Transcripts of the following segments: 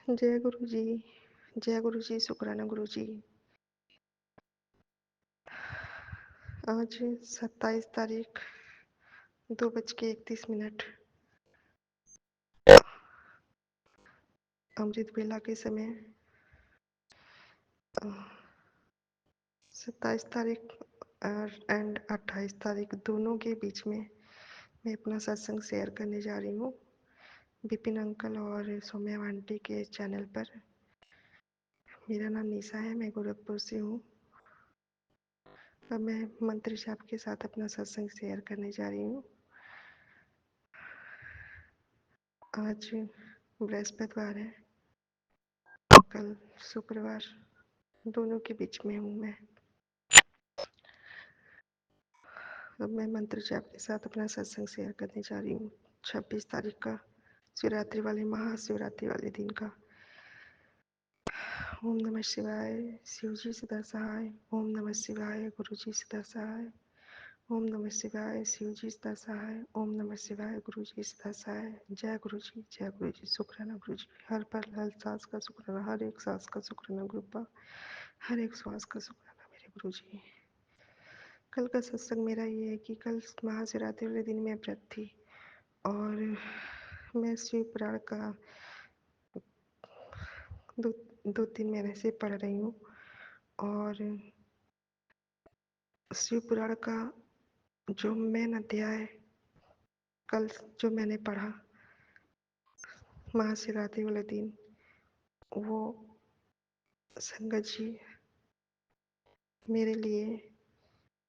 जय गुरु जी। जय गुरु जी, शुक्राना गुरु जी। आज 27 तारीख 2:31 अमृत बेला के समय 27 तारीख एंड 28 तारीख दोनों के बीच में मैं अपना सत्संग शेयर करने जा रही हूँ विपिन अंकल और सौम्या आंटी के चैनल पर। मेरा नाम निशा है, मैं गोरखपुर से हूँ। अब मैं मंत्र जाप के साथ अपना सत्संग शेयर करने जा रही हूँ। आज बृहस्पतिवार है, कल शुक्रवार, दोनों के बीच में हूँ मैं। अब मैं मंत्र जाप के साथ अपना सत्संग शेयर करने जा रही हूँ 26 तारीख का, शिवरात्रि वाले महाशिवरात्रि वाले दिन का। ओम नमः शिवाय, शिव जी सदा सहाय। ओम नमः शिवाय, गुरु जी सदा सहाय। ओम नमः शिवाय, शिव जी सदा सहाय। ओम नमः शिवाय, गुरु जी सदा सहाय। जय गुरु जी, जय गुरु जी, शुक्राना गुरु जी। हर पल हर सांस का शुक्राना, हर एक सांस का शुक्राना गुरुपा, हर एक श्वास का शुक्राना मेरे गुरु जी। कल का सत्संग मेरा ये है कि कल महाशिवरात्रि वाले दिन मैं व्रत थी और मैं शिव पुराण का दो दो तीन महीने से पढ़ रही हूँ और शिव पुराण का जो मेन अध्याय कल जो मैंने पढ़ा महाशिवरात्रि वाले दिन, वो संगत जी मेरे लिए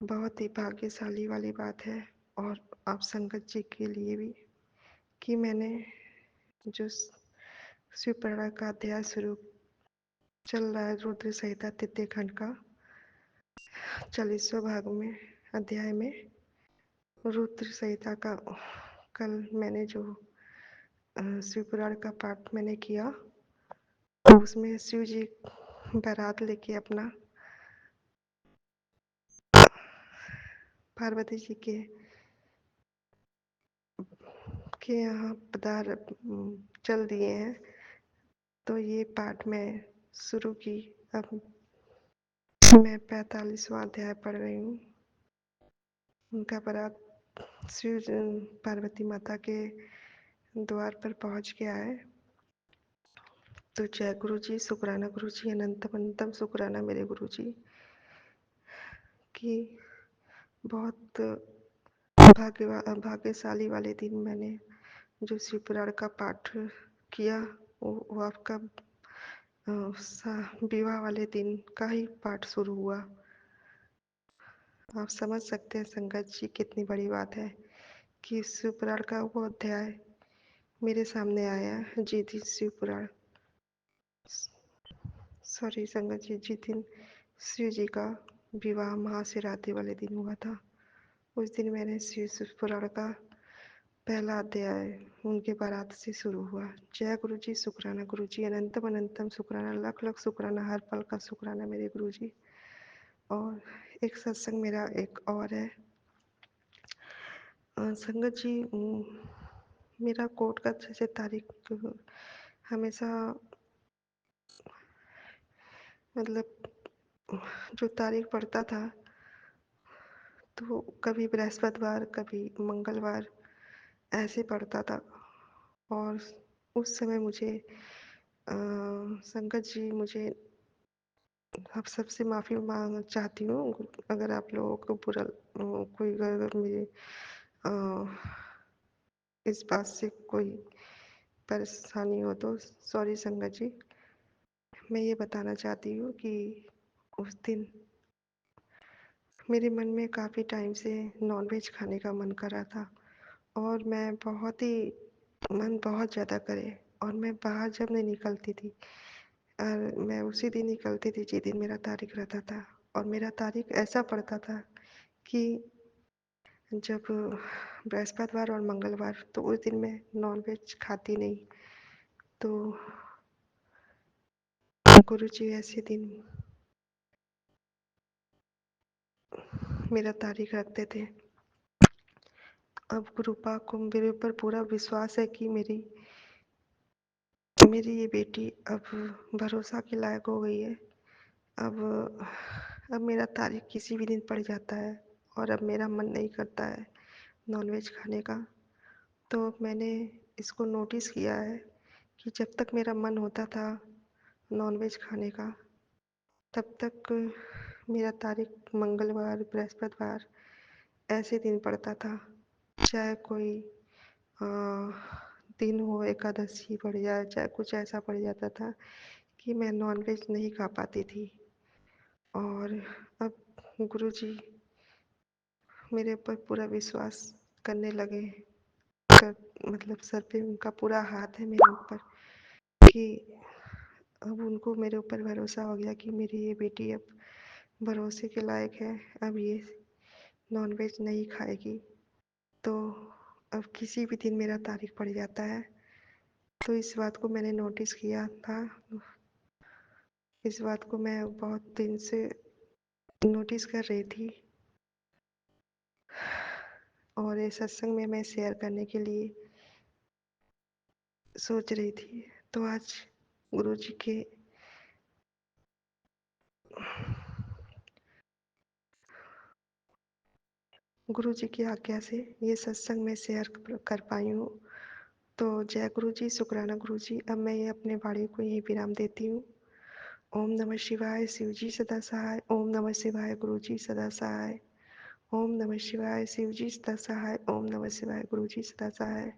बहुत ही भाग्यशाली वाली बात है और आप संगत जी के लिए भी कि मैंने जो शिव पुराण का अध्याय शुरू चल रहा है, रुद्र संहिता तृतीय खंड का 40वें भाग में अध्याय में रुद्र संहिता का कल मैंने जो शिव पुराण का पाठ मैंने किया, उसमें शिव जी बारात लेके अपना पार्वती जी के यहाँ पधार चल दिए हैं। तो ये पाठ मैं शुरू की। अब मैं 45वां अध्याय पढ़ रही हूँ। उनका बारात शिव पार्वती माता के द्वार पर पहुँच गया है। तो जय गुरु जी, शुक्राना गुरु जी, अनंतम अनंतम शुक्राना मेरे गुरु जी कि बहुत भाग्यशाली वाले दिन मैंने जो शिव पुराण का पाठ किया, वो आपका विवाह वाले दिन का ही पाठ शुरू हुआ। आप समझ सकते हैं संगत जी कितनी बड़ी बात है कि शिव पुराण का वो अध्याय मेरे सामने आया जिस दिन शिव पुराण सॉरी संगत जी, जिस दिन शिव जी का विवाह महाशिवरात्रि वाले दिन हुआ था, उस दिन मैंने शिव पुराण का पहला अध्याय उनके बारात से शुरू हुआ। जय गुरु जी, शुक्राना गुरु जी, अनंतम अनंतम शुक्राना, लख लख शुक्राना, हर पल का शुक्राना मेरे गुरु जी। और एक सत्संग मेरा एक और है संगत जी। मेरा कोर्ट का 6 तारीख हमेशा मतलब जो तारीख पड़ता था तो कभी बृहस्पतिवार कभी मंगलवार ऐसे पड़ता था। और उस समय मुझे संगत जी, मुझे आप सबसे माफ़ी मांग चाहती हूँ अगर आप लोगों को बुरा कोई अगर मुझे इस बात से कोई परेशानी हो तो सॉरी संगत जी। मैं ये बताना चाहती हूँ कि उस दिन मेरे मन में काफ़ी टाइम से नॉनवेज खाने का मन कर रहा था और मैं मन बहुत ज़्यादा करे और मैं बाहर जब नहीं निकलती थी और मैं उसी दिन निकलती थी जिस दिन मेरा तारीख रहता था। और मेरा तारीख ऐसा पड़ता था कि जब बृहस्पतिवार और मंगलवार, तो उस दिन मैं नॉनवेज खाती नहीं। तो गुरु जी ऐसे दिन मेरा तारीख रखते थे। अब गुरुपा को मेरे ऊपर पूरा विश्वास है कि मेरी मेरी ये बेटी अब भरोसा के लायक हो गई है। अब अब मेरा तारीख किसी भी दिन पड़ जाता है और अब मेरा मन नहीं करता है नॉनवेज खाने का। तो मैंने इसको नोटिस किया है कि जब तक मेरा मन होता था नॉनवेज खाने का, तब तक मेरा तारीख मंगलवार, बृहस्पतिवार ऐसे दिन पड़ता था। चाहे कोई अ, दिन हो, एकादशी पड़ जाए, चाहे कुछ ऐसा पड़ जाता था कि मैं नॉनवेज नहीं खा पाती थी। और अब गुरुजी मेरे ऊपर पूरा विश्वास करने लगे। कर मतलब सर पे उनका पूरा हाथ है मेरे ऊपर कि अब उनको मेरे ऊपर भरोसा हो गया कि मेरी ये बेटी अब भरोसे के लायक है। अब ये नॉनवेज नहीं खाएगी। तो अब किसी भी दिन मेरा तारीख पड़ जाता है। तो इस बात को मैंने नोटिस किया था। इस बात को मैं बहुत दिन से नोटिस कर रही थी और ये सत्संग में मैं शेयर करने के लिए सोच रही थी। तो आज गुरुजी के गुरुजी की आज्ञा से ये सत्संग में शेयर कर पाई हूँ। तो जय गुरुजी, शुक्राना गुरुजी। अब मैं ये अपने वाणी को यहीं विराम देती हूँ। ओम नमः शिवाय, शिवजी सदा सहाय। ओम नमः शिवाय, गुरुजी सदा सहाय। ओम नमः शिवाय, शिवजी सदा सहाय। ओम नमः शिवाय, गुरुजी सदा सहाय।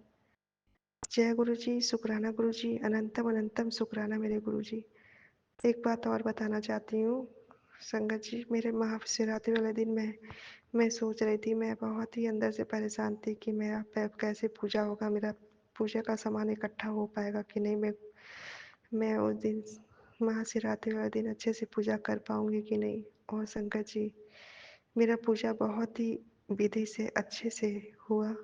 जय गुरुजी, शुक्राना गुरुजी। अनंतम अनंतम शुक्राना मेरे गुरुजी। एक बात और बताना चाहती हूँ संगत जी, मेरे महाशिवरात्रि वाले दिन मैं सोच रही थी, मैं बहुत ही अंदर से परेशान थी कि मेरा कैसे पूजा होगा, मेरा पूजा का सामान इकट्ठा हो पाएगा कि नहीं। मैं उस दिन महाशिवरात्रि वाले दिन अच्छे से पूजा कर पाऊंगी कि नहीं। और संगत जी, मेरा पूजा बहुत ही विधि से अच्छे से हुआ,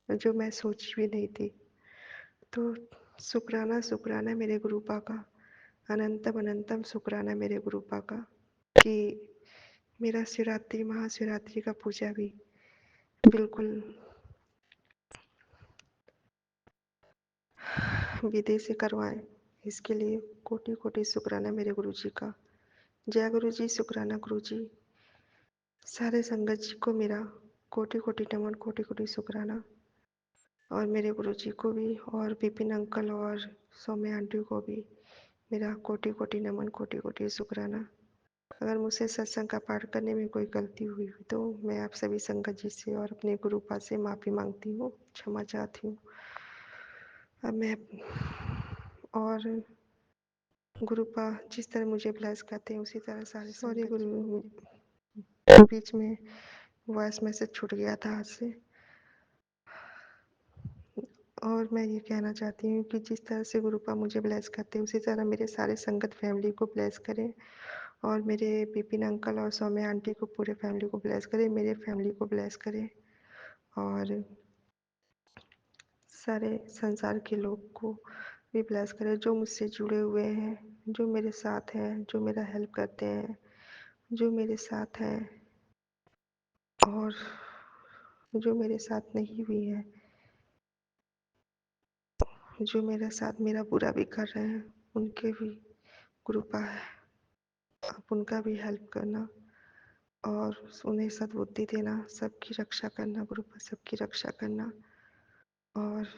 जो मैं सोची भी नहीं थी। तो शुक्राना शुक्राना मेरे गुरुपा का, अनंतम अनंतम शुक्राना मेरे गुरुपा का कि मेरा शिवरात्रि महाशिवरात्रि का पूजा भी बिल्कुल विधि से करवाएं। इसके लिए कोटि कोटि शुक्राना मेरे गुरुजी का। जय गुरुजी, शुक्राना गुरुजी। सारे संगत जी को मेरा कोटि कोटि नमन, कोटि कोटि शुक्राना। और मेरे गुरुजी को भी, और विपिन अंकल और सौम्य आंटी को भी मेरा कोटि कोटि नमन, कोटि कोटि शुक्राना। अगर मुझसे सत्संग का पाठ करने में कोई गलती हुई तो मैं आप सभी संगत जी से और अपने गुरुपा से माफ़ी मांगती हूँ, क्षमा चाहती हूँ। अब मैं और गुरुपा जिस तरह मुझे ब्लेस करते हैं उसी तरह सारे सॉरी गुरु, बीच में वॉइस मैसेज छूट गया था हाथ से। और मैं ये कहना चाहती हूँ कि जिस तरह से गुरुपा मुझे ब्लेस करते हैं उसी तरह मेरे सारे संगत फैमिली को ब्लेस करें, और मेरे विपिन अंकल और सौम्य आंटी को, पूरे फैमिली को ब्लेस करें, मेरे फैमिली को ब्लेस करें, और सारे संसार के लोग को भी ब्लेस करें जो मुझसे जुड़े हुए हैं, जो मेरे साथ हैं, जो मेरा हेल्प करते हैं, जो मेरे साथ हैं और जो मेरे साथ नहीं भी हैं, जो मेरे साथ मेरा बुरा भी कर रहे हैं, उनके भी कृपा है। आप उनका भी हेल्प करना और उन्हें सद्बुद्धि देना, सबकी रक्षा करना, गुरुपा सबकी रक्षा करना और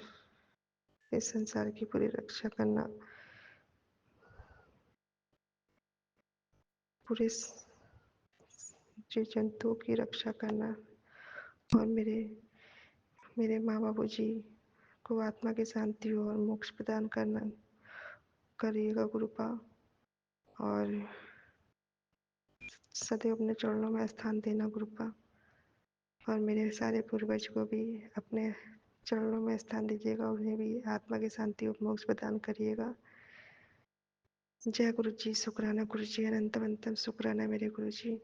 इस संसार की पूरी रक्षा करना, पूरे जीव जंतुओं की रक्षा करना, और मेरे मेरे माँ बाबू जी को आत्मा की शांति और मोक्ष प्रदान करना करिएगा गुरुपा, और सदैव अपने चरणों में स्थान देना गुरुपा, और मेरे सारे पूर्वज को भी अपने चरणों में स्थान दीजिएगा, उन्हें भी आत्मा की शांति और मोक्ष प्रदान करिएगा। जय गुरु जी, शुक्राना गुरु जी, अनंतम अनंतम शुक्राना मेरे गुरु जी।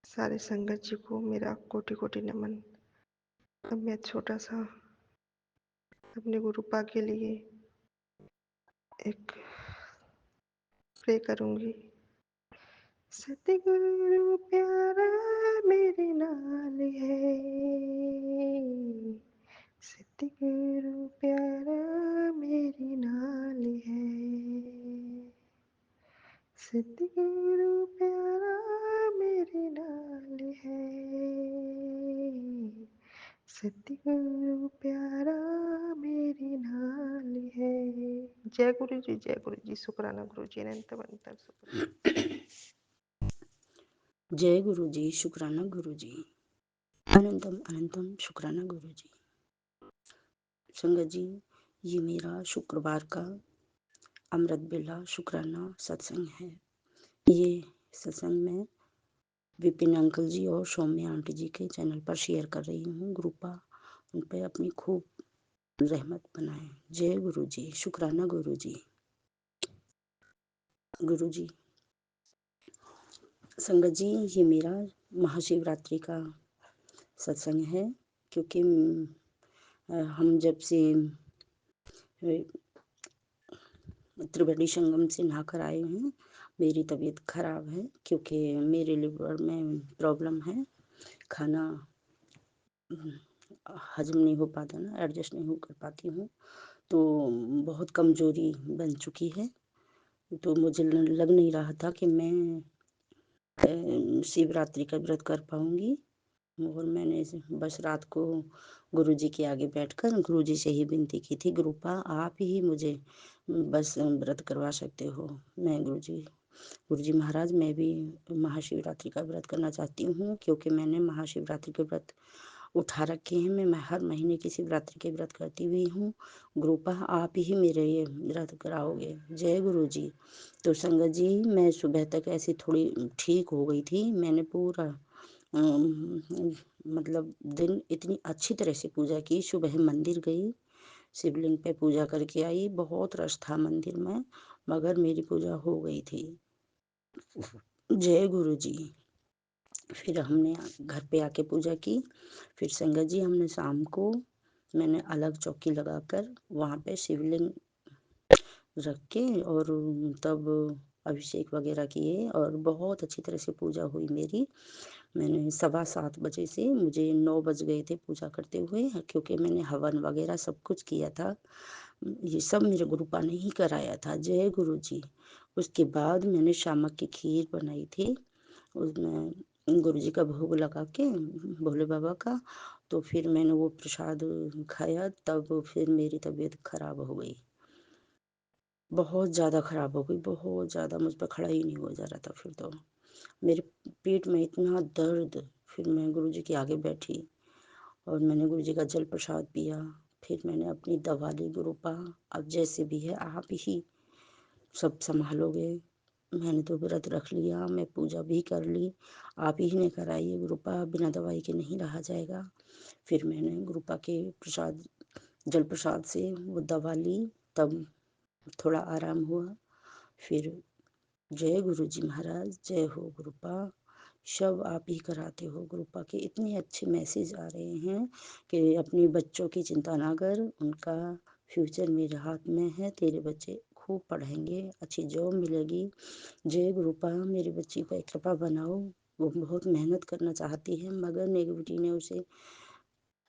सारे संगत जी को मेरा कोटि कोटि नमन। अब मैं छोटा सा अपने गुरुपा के लिए एक प्रे करूंगी। सतगुरु प्यारा मेरे नाल है, सतगुरु प्यारा मेरी नाल है, सतगुरु प्यारा मेरे नाल है, सतगुरु प्यारा मेरे नाल है। जय गुरु जी, शुक्राना गुरु जी, अनंत अनंत शुक्राना। जय गुरु जी, शुक्राना गुरु जी, अनंतम अनंतम शुक्राना गुरु जी। संगत जी, ये मेरा शुक्रवार का अमृत बेला शुक्राना सत्संग है। ये सत्संग में विपिन अंकल जी और सौम्या आंटी जी के चैनल पर शेयर कर रही हूँ। गुरुपा उन पर अपनी खूब रहमत बनाए। जय गुरु जी, शुक्राना गुरु जी। गुरु जी, संगत जी, ये मेरा महाशिवरात्रि का सत्संग है, क्योंकि हम जब से त्रिवेणी संगम से नहाकर आए हैं, मेरी तबीयत खराब है, क्योंकि मेरे लिवर में प्रॉब्लम है। खाना हजम नहीं हो पाता ना, एडजस्ट नहीं हो कर पाती हूँ, तो बहुत कमज़ोरी बन चुकी है। तो मुझे लग नहीं रहा था कि मैं शिवरात्रि का व्रत कर पाऊँगी, और मैंने बस रात को गुरुजी के आगे बैठकर गुरुजी से ही विनती की थी, गुरुपा आप ही मुझे बस व्रत करवा सकते हो। मैं गुरुजी महाराज, मैं भी महाशिवरात्रि का व्रत करना चाहती हूँ, क्योंकि मैंने महाशिवरात्रि के व्रत उठा रखे हैं। मैं हर महीने की शिवरात्रि के व्रत करती हुई हूँ। गुरुपा आप ही मेरे ये व्रत कराओगे। जय गुरु जी। तो संगत जी, मैं सुबह तक ऐसी थोड़ी ठीक हो गई थी। मैंने पूरा मतलब दिन इतनी अच्छी तरह से पूजा की। सुबह मंदिर गई, शिवलिंग पे पूजा करके आई। बहुत रश था मंदिर में, मगर मेरी पूजा हो गई थी। जय गुरु जी। फिर हमने घर पे आके पूजा की। फिर संगत जी, हमने शाम को मैंने अलग चौकी लगाकर वहाँ पे शिवलिंग रख के और तब अभिषेक वगैरह किए, और बहुत अच्छी तरह से पूजा हुई मेरी। मैंने 7:15 बजे से, मुझे 9 बज गए थे पूजा करते हुए, क्योंकि मैंने हवन वगैरह सब कुछ किया था। ये सब मेरे गुरुपा ने ही कराया था। जय गुरु जी। उसके बाद मैंने शामक की खीर बनाई थी, उसमें गुरु जी का भोग लगा के, भोले बाबा का। तो फिर मैंने वो प्रसाद खाया, तब फिर मेरी तबीयत खराब हो गई, बहुत ज़्यादा ख़राब हो गई, बहुत ज़्यादा। मुझ पर खड़ा ही नहीं हो जा रहा था। फिर तो मेरे पेट में इतना दर्द। फिर मैं गुरुजी के आगे बैठी और मैंने गुरुजी का जल प्रसाद पिया। फिर मैंने अपनी दवा ली, गुरुपा अब जैसे भी है आप ही सब संभालोगे। मैंने तो व्रत रख लिया, मैं पूजा भी कर ली, आप ही ने कराई है गुरुपा, बिना दवाई के नहीं रहा जाएगा। फिर मैंने गुरुपा के प्रसाद, जल प्रसाद से वो दवा ली, तब थोड़ा आराम हुआ। फिर जय गुरु जी महाराज, जय हो गुरुपा। सब आप ही कराते हो गुरुपा के। इतने अच्छे मैसेज आ रहे हैं कि अपने बच्चों की चिंता ना कर, उनका फ्यूचर मेरे हाथ में है, तेरे बच्चे खूब पढ़ेंगे, अच्छी जॉब मिलेगी। जय गुरुपा, मेरी बच्ची पर कृपा बनाओ। वो बहुत मेहनत करना चाहती है, मगर नेगेटिविटी ने उसे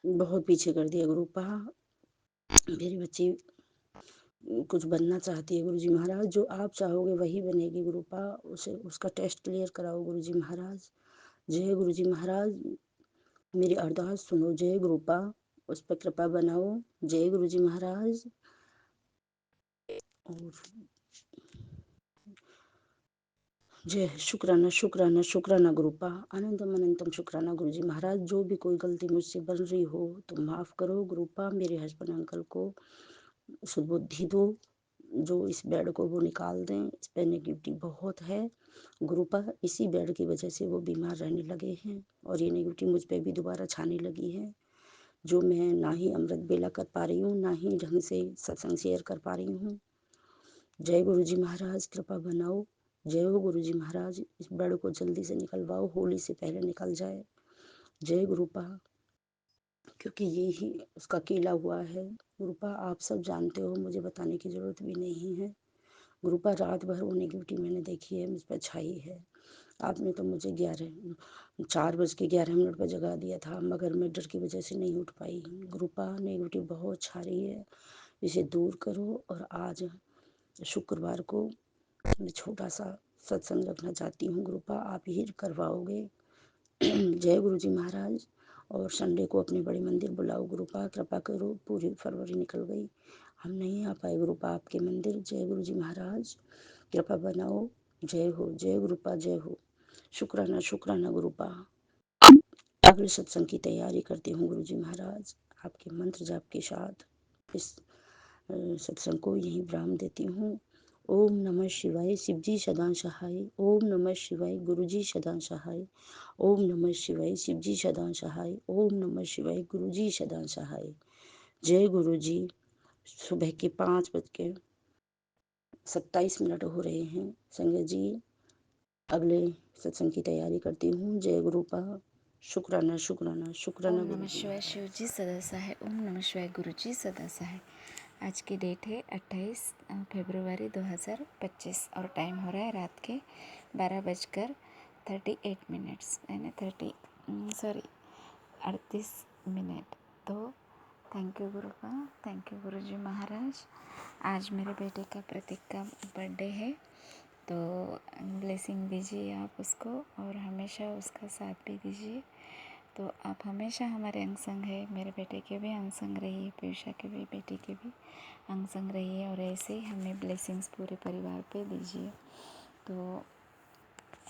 बहुत पीछे कर दिया। गुरुपा मेरी बच्ची कुछ बनना चाहती है गुरुजी महाराज, जो आप चाहोगे वही बनेगी गुरुपा। उसे उसका टेस्ट क्लियर कराओ गुरुजी महाराज। जय गुरुजी महाराज, मेरी अरदास सुनो। जय गुरुपा, उस पर कृपा बनाओ। जय गुरुजी महाराज। और जय शुक्राना शुक्राना शुक्राना गुरुपा, अनंतम अनंतम शुक्राना गुरुजी महाराज। जो भी कोई गलती मुझसे बन रही हो तो माफ़ करो गुरुपा। मेरे हस्बैंड अंकल को सुबुद्धि दो, जो इस बेड को वो निकाल दें। इस पर नेगेटिविटी बहुत है गुरुपा, इसी बेड की वजह से वो बीमार रहने लगे हैं, और ये नेगेटिविटी मुझ पर भी दोबारा छाने लगी है, जो मैं ना ही अमृत बेला कर पा रही हूँ, ना ही ढंग से सत्संग शेयर कर पा रही हूँ। जय गुरुजी महाराज, कृपा बनाओ। जय हो गुरुजी महाराज, इस बेड को जल्दी से निकलवाओ, होली से पहले निकल जाए। जय गुरुपा, क्योंकि ये ही उसका कीला हुआ है। गुरुपा आप सब जानते हो, मुझे बताने की ज़रूरत भी नहीं है। गुरुपा रात भर वो नेगेटिविटी मैंने देखी है, मुझ पर छाई है। आपने तो मुझे 4:11 पर जगा दिया था, मगर मैं डर की वजह से नहीं उठ पाई। गुरुपा नेगेटिव बहुत छा रही है, इसे दूर करो। और आज शुक्रवार को मैं छोटा सा सत्संग रखना चाहती हूँ। गुरुपा आप ही करवाओगे। जय गुरु जी महाराज। और संडे को अपने बड़े मंदिर बुलाओ गुरुपा, कृपा करो। पूरी फरवरी निकल गई, हम नहीं आ पाए गुरुपा आपके मंदिर। जय गुरु जी महाराज, कृपा बनाओ। जय हो, जय गुरुपा, जय हो। शुक्राना शुक्राना गुरुपा। अगले सत्संग की तैयारी करती हूँ गुरु जी महाराज, आपके मंत्र जाप के साथ इस सत्संग को यहीं विराम देती हूँ। ओम नमः शिवाय, शिवजी सदा सहाय। ओम नमः शिवाय, गुरुजी सदा सहाय। ओम नमः शिवाय, शिवजी सदा सहाय। ओम नमः शिवाय, गुरुजी सदा सहाय। जय गुरु जी। सुबह के 5:27 हो रहे हैं। संगत जी अगले सत्संग की तैयारी करती हूँ। जय गुरुपा। शुक्राना शुक्राना शुक्राना ओम गुरु नमः जी शिवाय, महाराज। शिव जी सदा सहाय। ओम नमः शिवाय, गुरु जी सदा सहाय। आज की डेट है 28 फरवरी 2025 और टाइम हो रहा है रात के 12:38 यानी 38 मिनट। तो thank you Gurupa, thank you गुरु जी महाराज। आज मेरे बेटे का प्रतीक का बर्थडे है, तो ब्लेसिंग दीजिए आप उसको और हमेशा उसका साथ भी दीजिए। तो आप हमेशा हमारे अंग संग है, मेरे बेटे के भी अंग संग रहिए, पीयूषा के भी, बेटी के भी अंग संग रहिए और ऐसे ही हमें ब्लेसिंग्स पूरे परिवार पे दीजिए। तो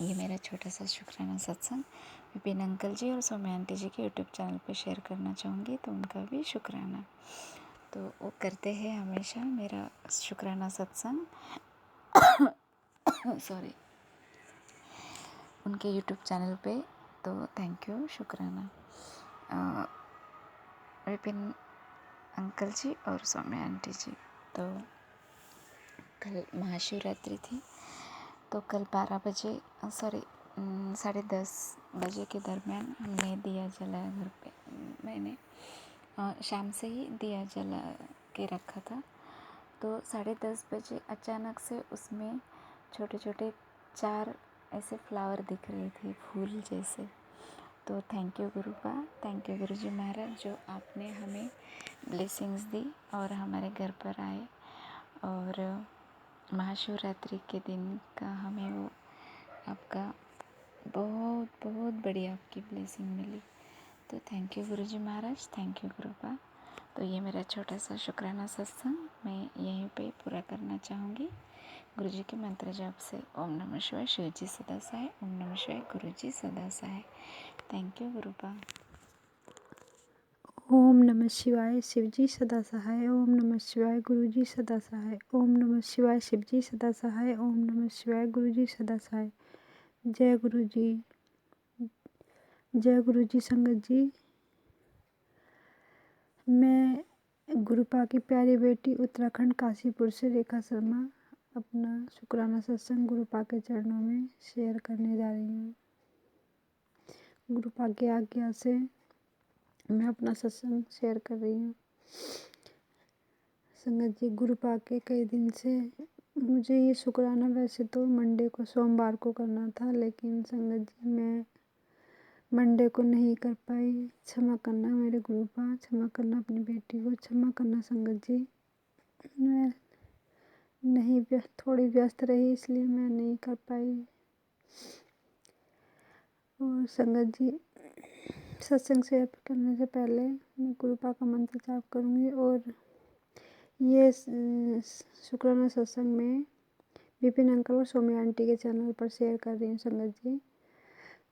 ये मेरा छोटा सा शुक्राना सत्संग विपिन अंकल जी और सौम्या आंटी जी के यूट्यूब चैनल पे शेयर करना चाहूँगी, तो उनका भी शुक्राना। तो वो करते हैं हमेशा मेरा शुक्राना सत्संग सॉरी उनके यूट्यूब चैनल पे। तो थैंक यू, शुक्राना विपिन अंकल जी और सौम्या आंटी जी। तो कल महाशिवरात्रि थी, तो कल 12 बजे 10:30 बजे के दरमियान हमने दिया जलाया घर पे। मैंने शाम से ही दिया जला के रखा था। तो 10:30 बजे अचानक से उसमें छोटे छोटे 4 ऐसे फ्लावर दिख रहे थे, फूल जैसे। तो thank you Gurupa, thank you गुरुजी महाराज, जो आपने हमें ब्लेसिंग्स दी और हमारे घर पर आए और महाशिवरात्रि के दिन का हमें वो आपका बहुत बहुत बड़ी आपकी ब्लेसिंग मिली। तो थैंक यू गुरुजी महाराज, थैंक यू गुरुपा। तो ये मेरा छोटा सा शुक्राना सत्संग मैं यहीं पे पूरा करना चाहूँगी गुरुजी के मंत्र जाप से। ओम नमः शिवाय, शिव जी सदा सहाय। ओम नमः शिवाय, गुरुजी सदा सहाय। Thank you गुरुपा। ओम नमः शिवाय, शिवजी सदा सहाय। ओम नमः शिवाय, गुरुजी सदा सहाय। ओम नमः शिवाय, शिवजी सदा सहाय। ओम नमः शिवाय, गुरुजी सदा सहाय। जय गुरु जी, जय गुरु जी। संगत जी, मैं गुरुपा की प्यारी बेटी उत्तराखंड काशीपुर से रेखा शर्मा अपना शुक्राना सत्संग गुरुपा के चरणों में शेयर करने जा रही हूँ। गुरुपा की आज्ञा से मैं अपना सत्संग शेयर कर रही हूँ। संगत जी, गुरुपा के कई दिन से मुझे ये शुक्राना वैसे तो मंडे को, सोमवार को करना था, लेकिन संगत जी मैं मंडे को नहीं कर पाई। क्षमा करना मेरे गुरुपा, क्षमा करना अपनी बेटी को, क्षमा करना संगत जी। मैं नहीं थोड़ी व्यस्त रही, इसलिए मैं नहीं कर पाई। और संगत जी, सत्संग शेयर करने से पहले मैं गुरुपा का मंत्र जाप करूँगी और ये शुक्राना सत्संग में विपिन अंकल और सौम्या आंटी के चैनल पर शेयर कर रही हूँ। संगत जी,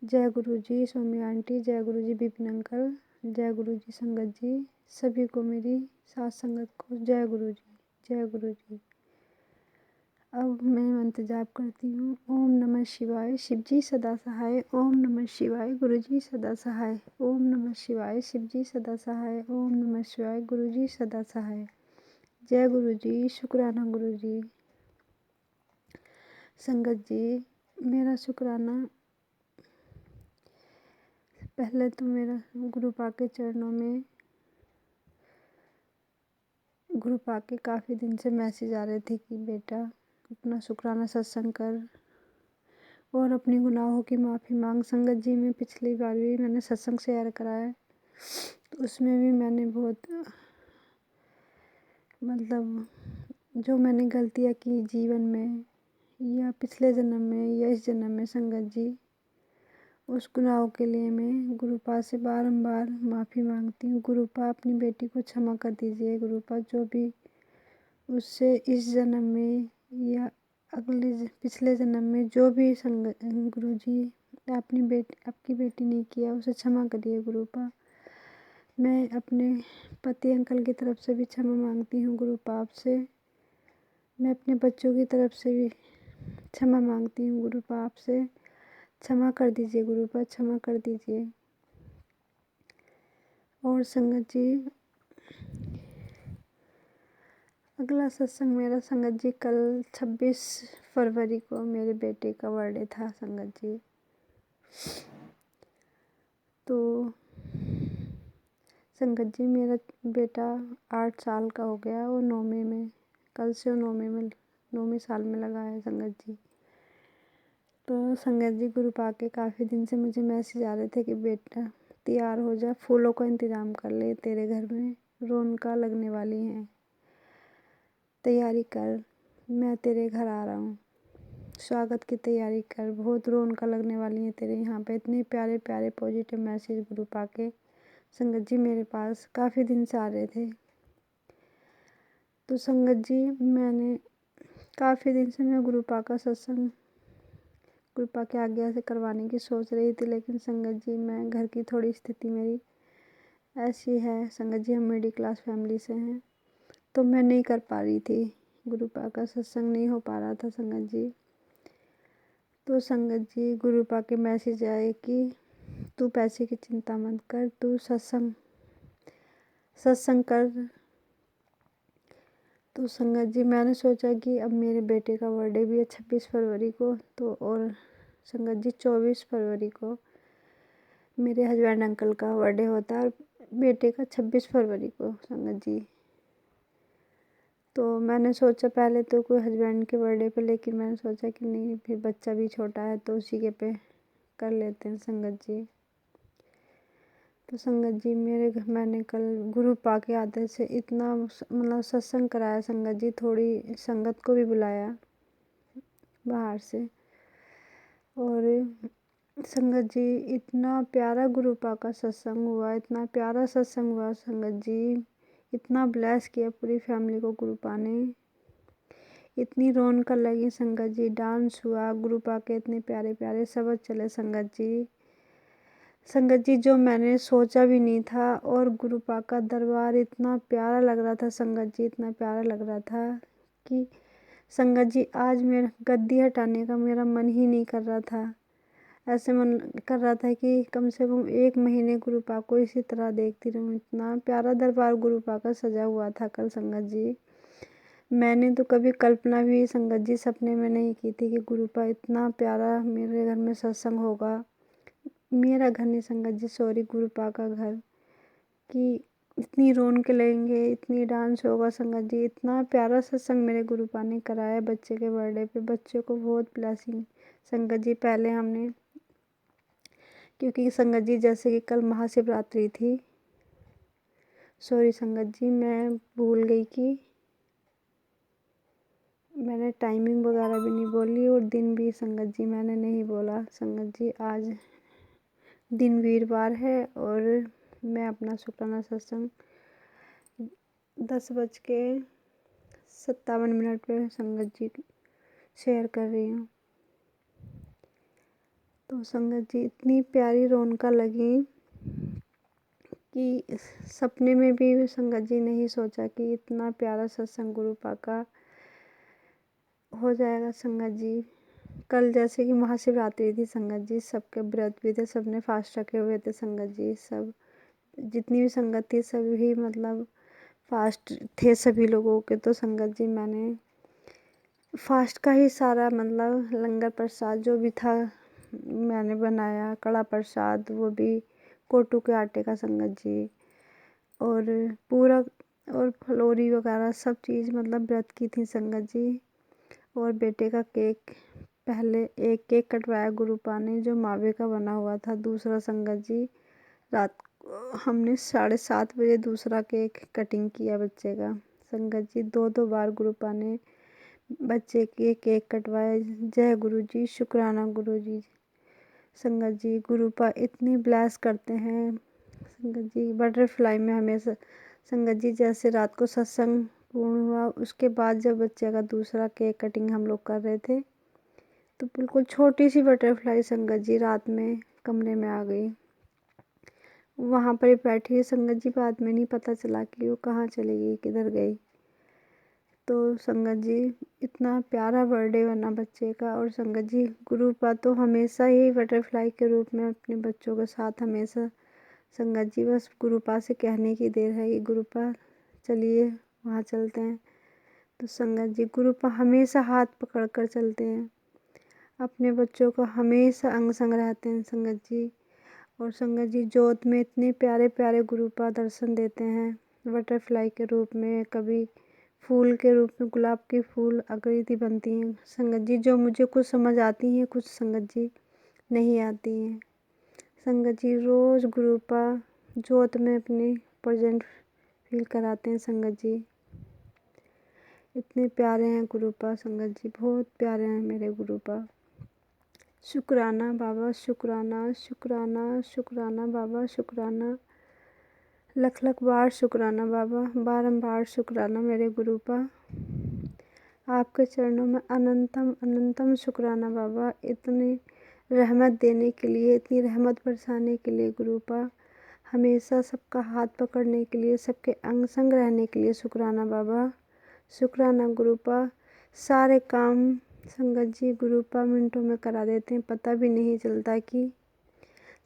जय गुरु जी सौम्या आंटी, जय गुरु जी विपिन अंकल, जय गुरु जी संगत जी, सभी को मेरी साथ संगत को जय गुरु जी, जय गुरु जी। अब मैं मंत्र जाप करती हूँ। ओम नमः शिवाय, शिवजी सदा सहाय। ओम नमः शिवाय, गुरुजी सदा सहाय। ओम नमः शिवाय, शिवजी सदा सहाय। ओम नमः शिवाय, गुरुजी सदा सहाय। जय गुरु जी, शुक्राना गुरु जी। संगत जी, मेरा शुक्राना पहले तो मेरा गुरुपा के चरणों में, गुरुपा के काफ़ी दिन से मैसेज आ रहे थे कि बेटा अपना शुक्राना सत्संग कर। और अपने गुनाहों की माफ़ी मांग। संगत जी में पिछली बार भी मैंने सत्संग शेयर कराया, तो उसमें भी मैंने बहुत मतलब जो मैंने गलतियाँ की जीवन में या पिछले जन्म में या इस जन्म में संगत जी, उस गुनाहों के लिए मैं गुरुपा से बारंबार माफ़ी मांगती हूँ। गुरुपा अपनी बेटी को क्षमा कर दीजिए। गुरुपा जो भी उससे इस जन्म में या पिछले जन्म में जो भी गुरुजी आपकी बेटी ने किया उसे क्षमा करिए गुरुपा। मैं अपने पति अंकल की तरफ से भी क्षमा मांगती हूँ गुरुपा आपसे। मैं अपने बच्चों की तरफ से भी क्षमा मांगती हूँ गुरुपा आपसे। क्षमा कर दीजिए गुरुपा, क्षमा कर दीजिए। और संगत जी, अगला सत्संग मेरा संगत जी कल 26 फरवरी को मेरे बेटे का बर्थडे था संगत जी। तो संगत जी मेरा बेटा 8 साल का हो गया। वो 9वीं में, कल से 9वीं साल में लगा है संगत जी। तो संगत जी गुरुपा के काफ़ी दिन से मुझे मैसेज आ रहे थे कि बेटा तैयार हो जा, फूलों का इंतज़ाम कर ले, तेरे घर में रौनका लगने वाली हैं, तैयारी कर, मैं तेरे घर आ रहा हूँ, स्वागत की तैयारी कर, बहुत रौनका लगने वाली है तेरे यहाँ पे। इतने प्यारे प्यारे पॉजिटिव मैसेज गुरुपा के संगत जी मेरे पास काफ़ी दिन से आ रहे थे। तो संगत जी मैंने काफ़ी दिन से मैं गुरुपा का सत्संग गुरुपा की आज्ञा से करवाने की सोच रही थी, लेकिन संगत जी मैं घर की थोड़ी स्थिति मेरी ऐसी है संगत जी, हम मिडिल क्लास फैमिली से हैं, तो मैं नहीं कर पा रही थी, गुरुपा का सत्संग नहीं हो पा रहा था संगत जी। तो संगत जी गुरुपा के मैसेज आए कि तू पैसे की चिंता मत कर, तू सत्संग कर। तो संगत जी मैंने सोचा कि अब मेरे बेटे का बर्थडे भी है 26 फरवरी को, तो और संगत जी 24 फरवरी को मेरे हस्बैंड अंकल का बर्थडे होता है और बेटे का 26 फरवरी को संगत जी। तो मैंने सोचा पहले तो कोई हस्बैंड के बर्थडे पे, लेकिन मैंने सोचा कि नहीं, फिर बच्चा भी छोटा है तो उसी के पे कर लेते हैं संगत जी। तो संगत जी मैंने कल गुरुपा के आदेश से इतना मतलब सत्संग कराया संगत जी, थोड़ी संगत को भी बुलाया बाहर से। और संगत जी इतना प्यारा गुरुपा का सत्संग हुआ, इतना प्यारा सत्संग हुआ संगत जी, इतना ब्लेस किया पूरी फैमिली को गुरुपा ने, इतनी रौनक लगी संगत जी, डांस हुआ गुरुपा के, इतने प्यारे प्यारे शब्द चले संगत जी। संगत जी जो मैंने सोचा भी नहीं था, और गुरुपा का दरबार इतना प्यारा लग रहा था संगत जी, इतना प्यारा लग रहा था कि संगत जी आज मेरा गद्दी हटाने का मेरा मन ही नहीं कर रहा था। ऐसे मन कर रहा था कि कम से कम 1 महीने गुरुपा को इसी तरह देखती रहूँ। इतना प्यारा दरबार गुरुपा का सजा हुआ था कल संगत जी। मैंने तो कभी कल्पना भी संगत जी सपने में नहीं की थी कि गुरुपा इतना प्यारा मेरे घर में सत्संग होगा। मेरा घर नहीं संगत जी, सॉरी, गुरुपा का घर, कि इतनी रौनक लगेंगे, इतनी डांस होगा संगत जी। इतना प्यारा सत्संग मेरे गुरुपा ने कराया बच्चे के बर्थडे पे, बच्चे को बहुत ब्लेसिंग संगत जी। पहले हमने, क्योंकि संगत जी जैसे कि कल महाशिवरात्रि थी, सॉरी संगत जी मैं भूल गई कि मैंने टाइमिंग वगैरह भी नहीं बोली, और दिन भी संगत जी मैंने नहीं बोला संगत जी। आज दिन वीरवार है और मैं अपना शुक्राना सत्संग 10:57 पे संगत जी शेयर कर रही हूँ। तो संगत जी इतनी प्यारी रौनक लगी कि सपने में भी संगत जी नहीं सोचा कि इतना प्यारा सत्संग गुरुपा का हो जाएगा संगत जी। कल जैसे कि महाशिवरात्रि थी संगत जी, सबके व्रत भी थे, सबने फास्ट रखे हुए थे संगत जी। सब जितनी भी संगत थी सभी मतलब फास्ट थे सभी लोगों के। तो संगत जी मैंने फास्ट का ही सारा मतलब लंगर प्रसाद जो भी था मैंने बनाया, कड़ा प्रसाद वो भी कोटू के आटे का संगत जी, और पूरा और फलोरी वगैरह सब चीज़ मतलब व्रत की थी संगत जी। और बेटे का केक पहले एक केक कटवाया गुरुपा ने जो मावे का बना हुआ था। दूसरा संगत जी रात को हमने 7:30 बजे दूसरा केक कटिंग किया बच्चे का। संगत जी 2-2 बार गुरुपा ने बच्चे के केक कटवाए। जय गुरु जी, शुक्राना गुरु जी। संगत जी गुरुपा इतनी ब्लेस करते हैं। संगत जी बटरफ्लाई में हमेशा संगत जी जैसे रात को सत्संग पूर्ण हुआ उसके बाद जब बच्चे का दूसरा केक कटिंग हम लोग कर रहे थे तो बिल्कुल छोटी सी बटरफ्लाई संगत जी रात में कमरे में आ गई। वहाँ पर ही बैठी है संगत जी, बाद में नहीं पता चला कि वो कहाँ चली गई, किधर गई। तो संगत जी इतना प्यारा बर्थडे बना बच्चे का। और संगत जी गुरुपा तो हमेशा ही बटरफ्लाई के रूप में अपने बच्चों के साथ हमेशा। संगत जी बस गुरुपा से कहने की देर है कि गुरुपा चलिए वहाँ चलते हैं। तो संगत जी गुरुपा हमेशा हाथ पकड़ कर चलते हैं, अपने बच्चों को हमेशा अंग संग रहते हैं संगत जी। और संगत जी जोत में इतने प्यारे प्यारे गुरुपा दर्शन देते हैं बटरफ्लाई के रूप में, कभी फूल के रूप में गुलाब के फूल आकृति बनती हैं संगत जी, जो मुझे कुछ समझ आती हैं, कुछ संगत जी नहीं आती हैं। संगत जी रोज़ गुरुपा जोत में अपनी प्रेजेंट फील कराते हैं संगत जी। इतने प्यारे हैं गुरुपा संगत जी, बहुत प्यारे हैं मेरे गुरुपा। शुक्राना बाबा, शुक्राना शुक्राना शुक्राना बाबा, शुक्राना लख लख बार शुक्राना बाबा, बारंबार शुक्राना मेरे गुरुपा। आपके चरणों में अनंतम अनंतम शुक्राना बाबा, इतनी रहमत देने के लिए, इतनी रहमत बरसाने के लिए गुरुपा, हमेशा सबका हाथ पकड़ने के लिए, सबके अंग संग रहने के लिए शुक्राना बाबा, शुक्राना गुरुपा। सारे काम संगत जी गुरुपा मिनटों में करा देते हैं, पता भी नहीं चलता कि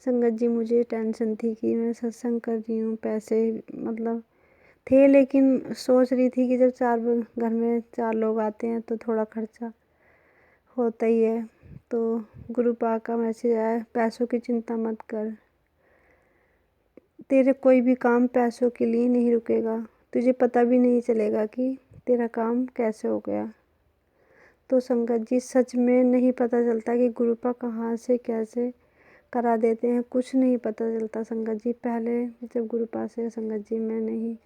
संगत जी मुझे टेंशन थी कि मैं सत्संग कर रही हूँ, पैसे मतलब थे, लेकिन सोच रही थी कि जब घर में 4 लोग आते हैं तो थोड़ा खर्चा होता ही है। तो गुरुपा का मैसेज आया, पैसों की चिंता मत कर, तेरे कोई भी काम पैसों के लिए नहीं रुकेगा, तुझे पता भी नहीं चलेगा कि तेरा काम कैसे हो गया। तो संगत जी सच में नहीं पता चलता कि गुरुपा कहाँ से कैसे करा देते हैं, कुछ नहीं पता चलता संगत जी। पहले जब गुरुपा से संगत जी मैं नहीं,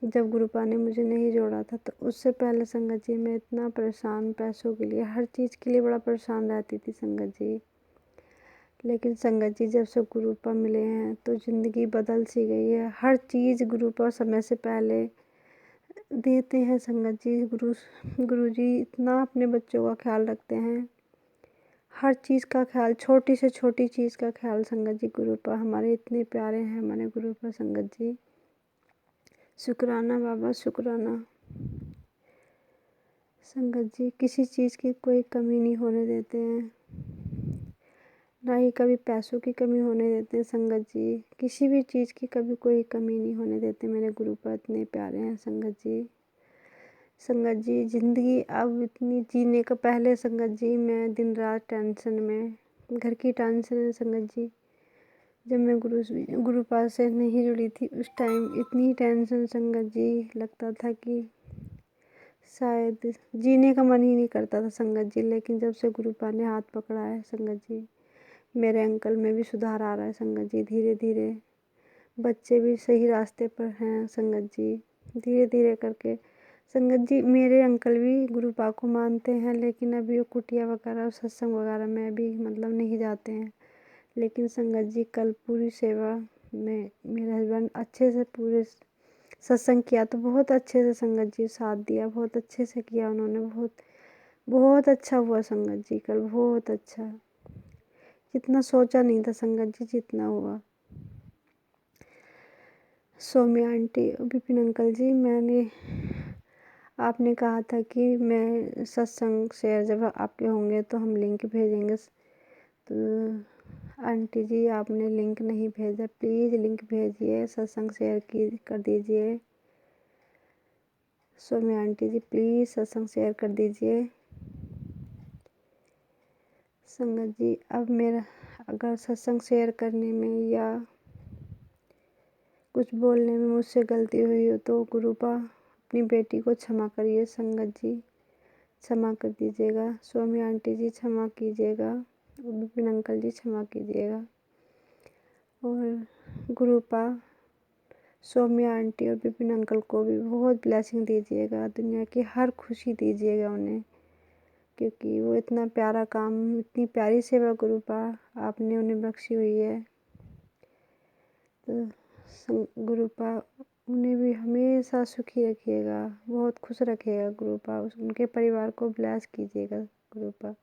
जब गुरुपा ने मुझे नहीं जोड़ा था तो उससे पहले संगत जी मैं इतना परेशान, पैसों के लिए हर चीज़ के लिए बड़ा परेशान रहती थी संगत जी। लेकिन संगत जी जब से गुरुपा मिले हैं तो ज़िंदगी बदल सी गई है। हर चीज़ गुरुपा समय से पहले देते हैं संगत जी। गुरु जी इतना अपने बच्चों का ख्याल रखते हैं, हर चीज़ का ख्याल, छोटी से छोटी चीज़ का ख्याल संगत जी गुरुपा हमारे इतने प्यारे हैं हमारे गुरुपा संगत जी। शुक्राना बाबा, शुक्राना संगत जी, किसी चीज़ की कोई कमी नहीं होने देते हैं, ना ही कभी पैसों की कमी होने देते हैं संगत जी। किसी भी चीज़ की कभी कोई कमी नहीं होने देते मेरे गुरुपा, इतने प्यारे हैं संगत जी। संगत जी ज़िंदगी अब इतनी जीने का, पहले संगत जी मैं दिन रात टेंशन में, घर की टेंशन है संगत जी। जब मैं गुरुपा से नहीं जुड़ी थी उस टाइम इतनी टेंशन संगत जी, लगता था कि शायद जीने का मन ही नहीं करता था संगत जी। लेकिन जब से गुरुपा ने हाथ पकड़ा है संगत जी, मेरे अंकल में भी सुधार आ रहा है संगत जी। धीरे धीरे बच्चे भी सही रास्ते पर हैं संगत जी, धीरे धीरे करके संगत जी। मेरे अंकल भी गुरुपा को मानते हैं, लेकिन अभी वो कुटिया वगैरह और सत्संग वगैरह में अभी मतलब नहीं जाते हैं। लेकिन संगत जी कल पूरी सेवा में मेरे हस्बैंड अच्छे से पूरे सत्संग किया, तो बहुत अच्छे से संगत जी साथ दिया, बहुत अच्छे से किया उन्होंने, बहुत बहुत अच्छा हुआ संगत जी कल, बहुत अच्छा, जितना सोचा नहीं था संगत जी जितना हुआ। सौम्या आंटी, विपिन अंकल जी, आपने कहा था कि मैं सत्संग शेयर जब आपके होंगे तो हम लिंक भेजेंगे, तो आंटी जी आपने लिंक नहीं भेजा, प्लीज़ लिंक भेजिए, सत्संग शेयर कर दीजिए। सौम्या आंटी जी प्लीज़ सत्संग शेयर कर दीजिए। संगत जी अब मेरा अगर सत्संग शेयर करने में या कुछ बोलने में मुझसे गलती हुई हो तो गुरुपा अपनी बेटी को क्षमा करिए संगत जी, क्षमा कर दीजिएगा। स्वामी आंटी जी क्षमा कीजिएगा, और विपिन अंकल जी क्षमा कीजिएगा। और गुरुपा सौम्या आंटी और विपिन अंकल को भी बहुत ब्लेसिंग दीजिएगा, दुनिया की हर खुशी दीजिएगा उन्हें, क्योंकि वो इतना प्यारा काम, इतनी प्यारी सेवा गुरुपा आपने उन्हें बख्शी हुई है। तो गुरुपा उन्हें भी हमेशा सुखी रखिएगा, बहुत खुश रखिएगा गुरुपा, उनके परिवार को ब्लेस कीजिएगा गुरुपा।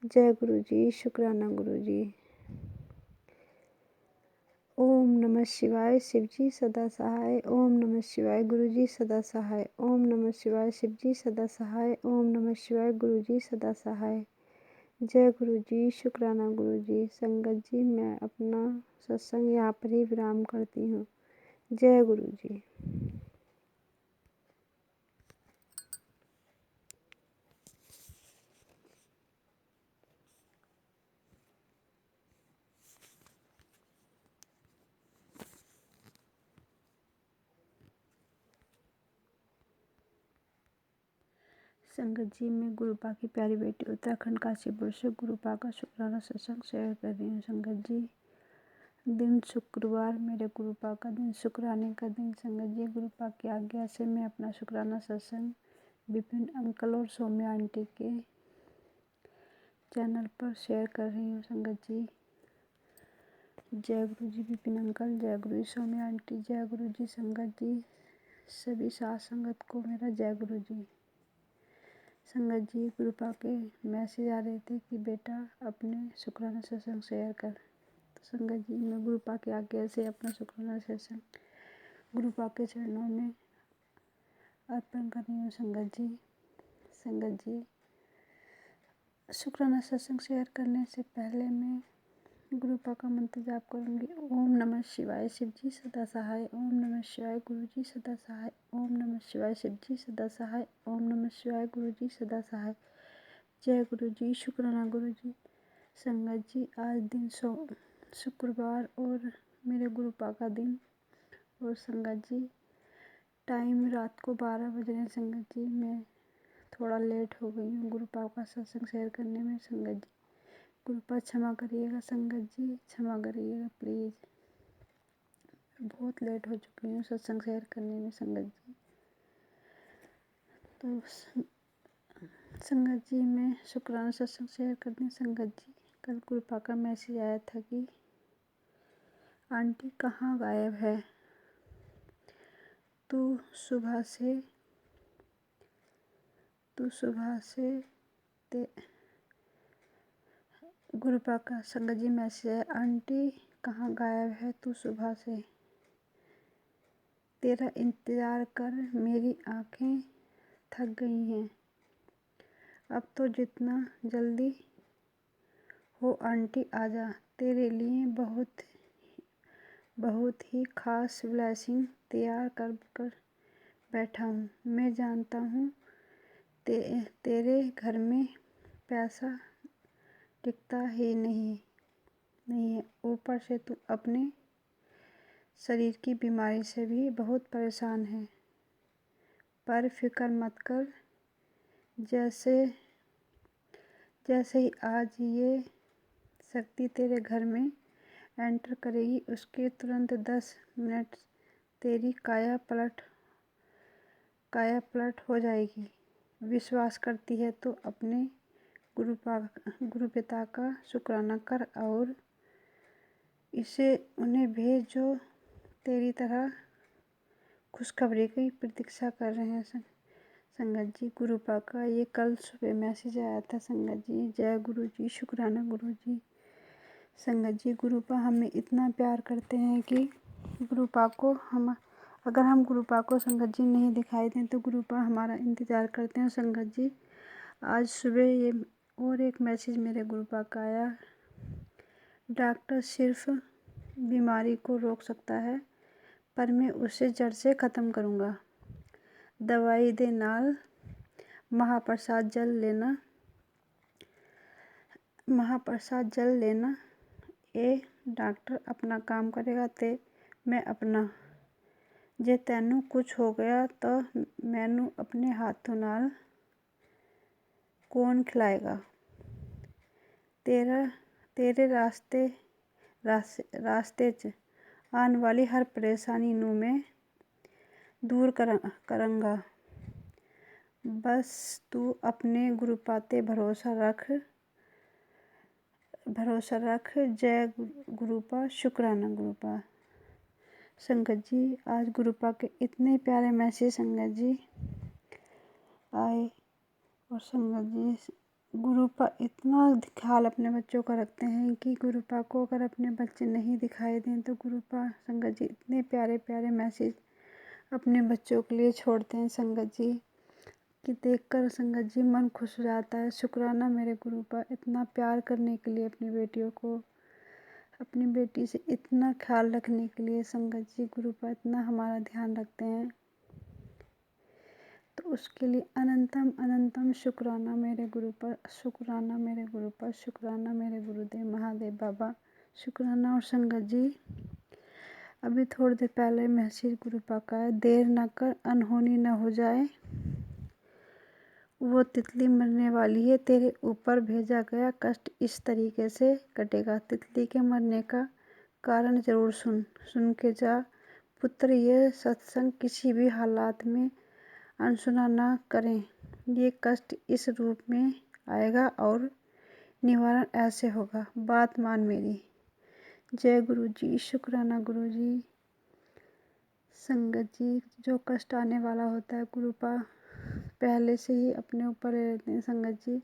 जय गुरु जी, शुक्राना गुरु जी। ओम नमः शिवाय, शिव जी सदा सहाय। ओम नमः शिवाय, गुरु जी सदा सहाय। ओम नमः शिवाय, शिव जी सदा सहाय। ओम नमः शिवाय, गुरु जी सदा सहाय। जय गुरु जी, शुक्राना गुरु जी। संगत जी, मैं अपना सत्संग यहाँ पर ही विराम करती हूँ। जय गुरु जी। संगत जी, मैं गुरुपा की प्यारी बेटी उत्तराखंड काशीपुर से गुरुपा का शुक्राना सत्संग शेयर कर रही हूँ। संगत जी, दिन शुक्रवार मेरे गुरुपा का दिन, शुक्राने का दिन। संगत जी, गुरुपा की आज्ञा से मैं अपना शुक्राना सत्संग विपिन अंकल और सौम्या आंटी के चैनल पर शेयर कर रही हूँ। संगत जी, जय गुरु जी विपिन अंकल, जय गुरु जी सौम्या आंटी, जय गुरु जी। संगत जी, सभी साथ संगत को मेरा जय गुरु जी। संगत जी, गुरुपा के मैसेज आ रहे थे कि बेटा अपने शुक्राना सत्संग शेयर कर। तो संगत जी, मैं गुरुपा की आज्ञा से अपना शुक्राना सत्संग गुरुपा के चरणों में अर्पण कर रही हूँ। संगत जी, संगत जी, शुक्राना सत्संग शेयर करने से पहले मैं गुरुपा का मंत्र जाप करूँगी। ओम नमः शिवाय, शिव जी सदा सहाय। ओम नमः शिवाय, गुरु जी सदा सहाय। ओम नमः शिवाय, शिव जी सदा सहाय। ओम नमः शिवाय, गुरु जी सदा सहाय। जय गुरु जी, शुक्राना गुरु जी। संगत जी, आज दिन शुक्रवार और मेरे गुरुपा का दिन, और संगत जी टाइम रात को 12 बज रहे हैं। संगत जी, मैं थोड़ा लेट हो गई हूँ गुरुपा का सत्संग शेयर करने में। संगत जी, गुरुपा क्षमा करिएगा। संगत जी, क्षमा करिएगा प्लीज़, बहुत लेट हो चुकी हूँ सत्संग शेयर करने में। संगत जी, तो संगत जी, मैं शुक्राना सत्संग शेयर करती हूँ। संगत जी, कल गुरुपा का मैसेज आया था कि आंटी कहाँ गायब है, तू सुबह से गुरुपा का संगत जी मैसेज है, आंटी कहाँ गायब है तू सुबह से, तेरा इंतज़ार कर मेरी आँखें थक गई हैं। अब तो जितना जल्दी हो आंटी आजा, तेरे लिए बहुत ही खास ब्लेसिंग तैयार कर बैठा हूँ। मैं जानता हूँ तेरे घर में पैसा टिकता ही नहीं है, ऊपर से तू अपने शरीर की बीमारी से भी बहुत परेशान है। पर फिक्र मत कर, जैसे ही आज ये शक्ति तेरे घर में एंटर करेगी, उसके तुरंत 10 मिनट तेरी काया पलट हो जाएगी। विश्वास करती है तो अपने गुरु पिता का शुक्राना कर और इसे उन्हें भेज जो तेरी तरह खुशखबरी की प्रतीक्षा कर रहे हैं। संगत जी, गुरुपा का ये कल सुबह मैसेज आया था। संगत जी, जय गुरु जी, शुक्राना गुरु जी। संगत जी, गुरुपा हमें इतना प्यार करते हैं कि गुरुपा को अगर हम गुरुपा को संगत जी नहीं दिखाई दें तो गुरुपा हमारा इंतज़ार करते हैं। संगत जी, आज सुबह ये और एक मैसेज मेरे गुरुपा का आया, डॉक्टर सिर्फ बीमारी को रोक सकता है पर मैं उसे जड़ से ख़त्म करूँगा। दवाई दे नाल महाप्रसाद जल लेना। ए डॉक्टर अपना काम करेगा ते मैं अपना। जे तैनू कुछ हो गया तो मैनू अपने हाथों नाल कौन खिलाएगा। तेरे रास्ते च आने वाली हर परेशानी नू मैं दूर करांगा। बस तू अपने गुरुपा ते भरोसा रख। जय गुरुपा, शुक्राना गुरुपा। संगत जी, आज गुरुपा के इतने प्यारे मैसेज संगत जी आए। और संगत जी, गुरुपा इतना ख्याल अपने बच्चों का रखते हैं कि गुरुपा को अगर अपने बच्चे नहीं दिखाई दें तो गुरुपा संगत जी इतने प्यारे प्यारे मैसेज अपने बच्चों के लिए छोड़ते हैं संगत जी कि देखकर संगत जी मन खुश हो जाता है। शुक्राना मेरे गुरुपा, इतना प्यार करने के लिए अपनी बेटियों को, अपनी बेटी से इतना ख्याल रखने के लिए संगत जी गुरुपा इतना हमारा ध्यान रखते हैं। तो उसके लिए अनंतम अनंतम शुक्राना मेरे गुरुपा, शुक्राना मेरे गुरुपा, शुक्राना मेरे गुरुदेव महादेव बाबा, शुक्राना। और संगत जी, अभी थोड़ी देर पहले मैसेज गुरुपा का है, देर न कर अनहोनी न हो जाए, वो तितली मरने वाली है, तेरे ऊपर भेजा गया कष्ट इस तरीके से कटेगा। तितली के मरने का कारण जरूर सुन के जा पुत्र। ये सत्संग किसी भी हालात में अनसुना ना करें। ये कष्ट इस रूप में आएगा और निवारण ऐसे होगा। बात मान मेरी। जय गुरु जी, शुक्राना गुरु जी। संगत जी, जो कष्ट आने वाला होता है गुरुपा पहले से ही अपने ऊपर ले लेते हैं संगत जी।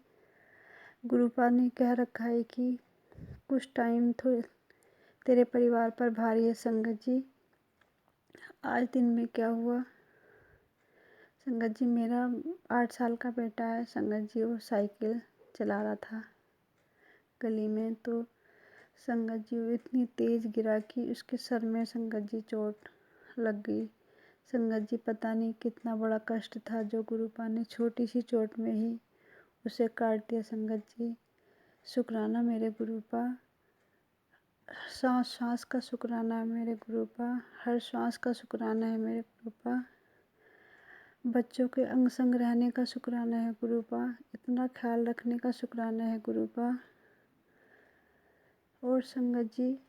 गुरुपा ने कह रखा है कि कुछ टाइम तो तेरे परिवार पर भारी है संगत जी। आज दिन में क्या हुआ संगत जी, मेरा 8 साल का बेटा है संगत जी, वो साइकिल चला रहा था गली में, तो संगत जी वो इतनी तेज गिरा कि उसके सर में संगत जी चोट लग गई। संगत जी, पता नहीं कितना बड़ा कष्ट था जो गुरुपा ने छोटी सी चोट में ही उसे काट दिया संगत जी। शुक्राना मेरे गुरुपा, सांस सांस का शुक्राना है मेरे गुरुपा, हर सांस का शुक्राना है मेरे गुरुपा, बच्चों के अंग संग रहने का शुक्राना है गुरुपा, इतना ख्याल रखने का शुक्राना है गुरुपा। और संगत जी,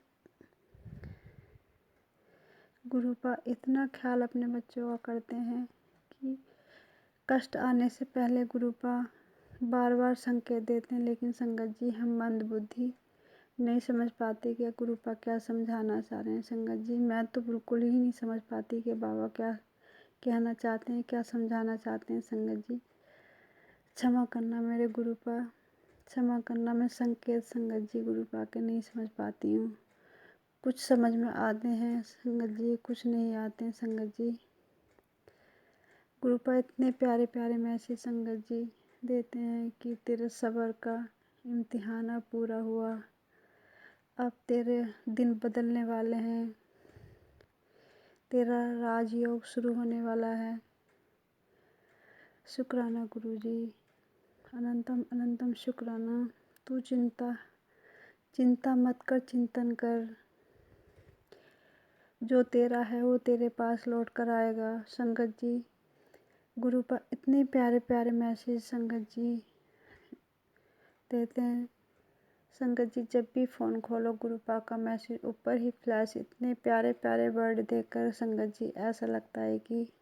गुरुपा इतना ख्याल अपने बच्चों का करते हैं कि कष्ट आने से पहले गुरुपा बार बार संकेत देते हैं, लेकिन संगत जी हम मंद बुद्धि नहीं समझ पाते कि गुरुपा क्या समझाना चाह रहे हैं। संगत जी, मैं तो बिल्कुल ही नहीं समझ पाती कि बाबा क्या कहना चाहते हैं, क्या समझाना चाहते हैं। संगत जी क्षमा करना मेरे गुरुपा, क्षमा करना। मैं संकेत संगत जी गुरुपा के नहीं समझ पाती हूँ। कुछ समझ में आते हैं संगत जी, कुछ नहीं आते हैं संगत जी। गुरुपा इतने प्यारे प्यारे मैसेज संगत जी देते हैं कि तेरे सब्र का इम्तिहान अब पूरा हुआ, अब तेरे दिन बदलने वाले हैं, तेरा राजयोग शुरू होने वाला है। शुक्राना गुरु जी, अनंतम अनंतम शुक्राना। तू चिंता मत कर, चिंतन कर, जो तेरा है वो तेरे पास लौट कर आएगा। संगत जी, गुरुपा इतने प्यारे प्यारे मैसेज संगत जी देते हैं। संगत जी, जब भी फ़ोन खोलो गुरुपा का मैसेज ऊपर ही फ्लैश, इतने प्यारे प्यारे वर्ड देखकर संगत जी ऐसा लगता है कि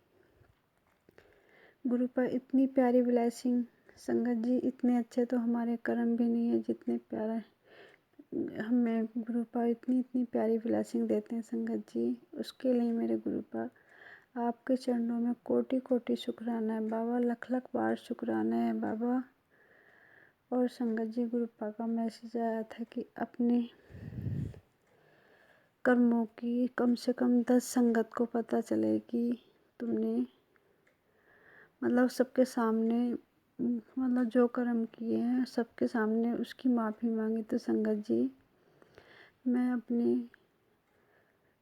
गुरुपा इतनी प्यारी ब्लेसिंग। संगत जी, इतने अच्छे तो हमारे कर्म भी नहीं है जितने प्यारे हमें गुरुपा इतनी प्यारी ब्लेसिंग देते हैं संगत जी। उसके लिए मेरे गुरुपा आपके चरणों में कोटि कोटि शुक्राना है बाबा, लख लख बार शुक्राना है बाबा। और संगत जी, गुरुपा का मैसेज आया था कि अपने कर्मों की कम से कम 10 संगत को पता चले कि तुमने मतलब सबके सामने मतलब जो कर्म किए हैं सबके सामने उसकी माफ़ी मांगी। तो संगत जी, मैं अपने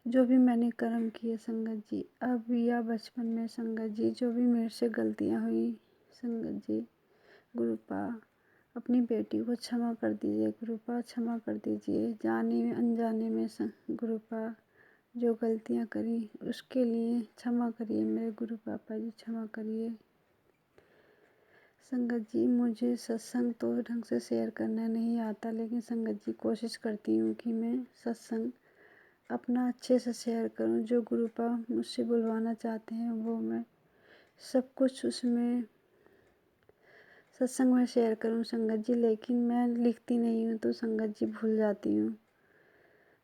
जो भी मैंने कर्म किए संगत जी, अब या बचपन में संगत जी, जो भी मेरे से गलतियाँ हुई संगत जी, गुरुपा अपनी बेटी को क्षमा कर दीजिए गुरुपा, क्षमा कर दीजिए। जाने में अनजाने में गुरुपा जो गलतियाँ करी उसके लिए क्षमा करिए मेरे गुरु पापा जी, क्षमा करिए। संगत जी, मुझे सत्संग तो ढंग से शेयर करना नहीं आता, लेकिन संगत जी कोशिश करती हूँ कि मैं सत्संग अपना अच्छे से शेयर करूँ। जो गुरुपा मुझसे बुलवाना चाहते हैं वो मैं सब कुछ उसमें सत्संग में शेयर करूँ संगत जी, लेकिन मैं लिखती नहीं हूँ तो संगत जी भूल जाती हूँ।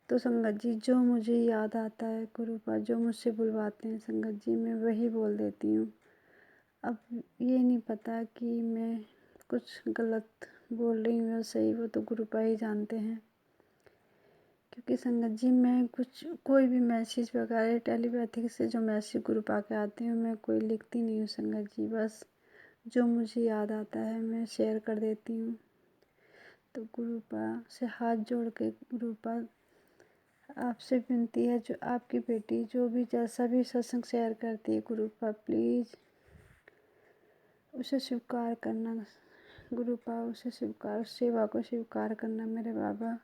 तो संगत जी जो मुझे याद आता है गुरुपा जो मुझसे बुलवाते हैं संगत जी, मैं वही बोल देती हूँ। अब ये नहीं पता कि मैं कुछ गलत बोल रही हूँ या सही, वो तो गुरुपा ही जानते हैं। क्योंकि संगत जी मैं कोई भी मैसेज वगैरह टेलीपैथिक से जो मैसेज गुरुपा के आते हैं मैं कोई लिखती नहीं हूँ संगत जी, बस जो मुझे याद आता है मैं शेयर कर देती हूँ। तो गुरुपा से हाथ जोड़ के गुरुपा आपसे विनती है, जो आपकी बेटी जो भी जैसा भी सत्संग शेयर करती है गुरुपा प्लीज़ उसे स्वीकार करना। गुरुपा उसे स्वीकार, सेवा को स्वीकार करना मेरे बाबा।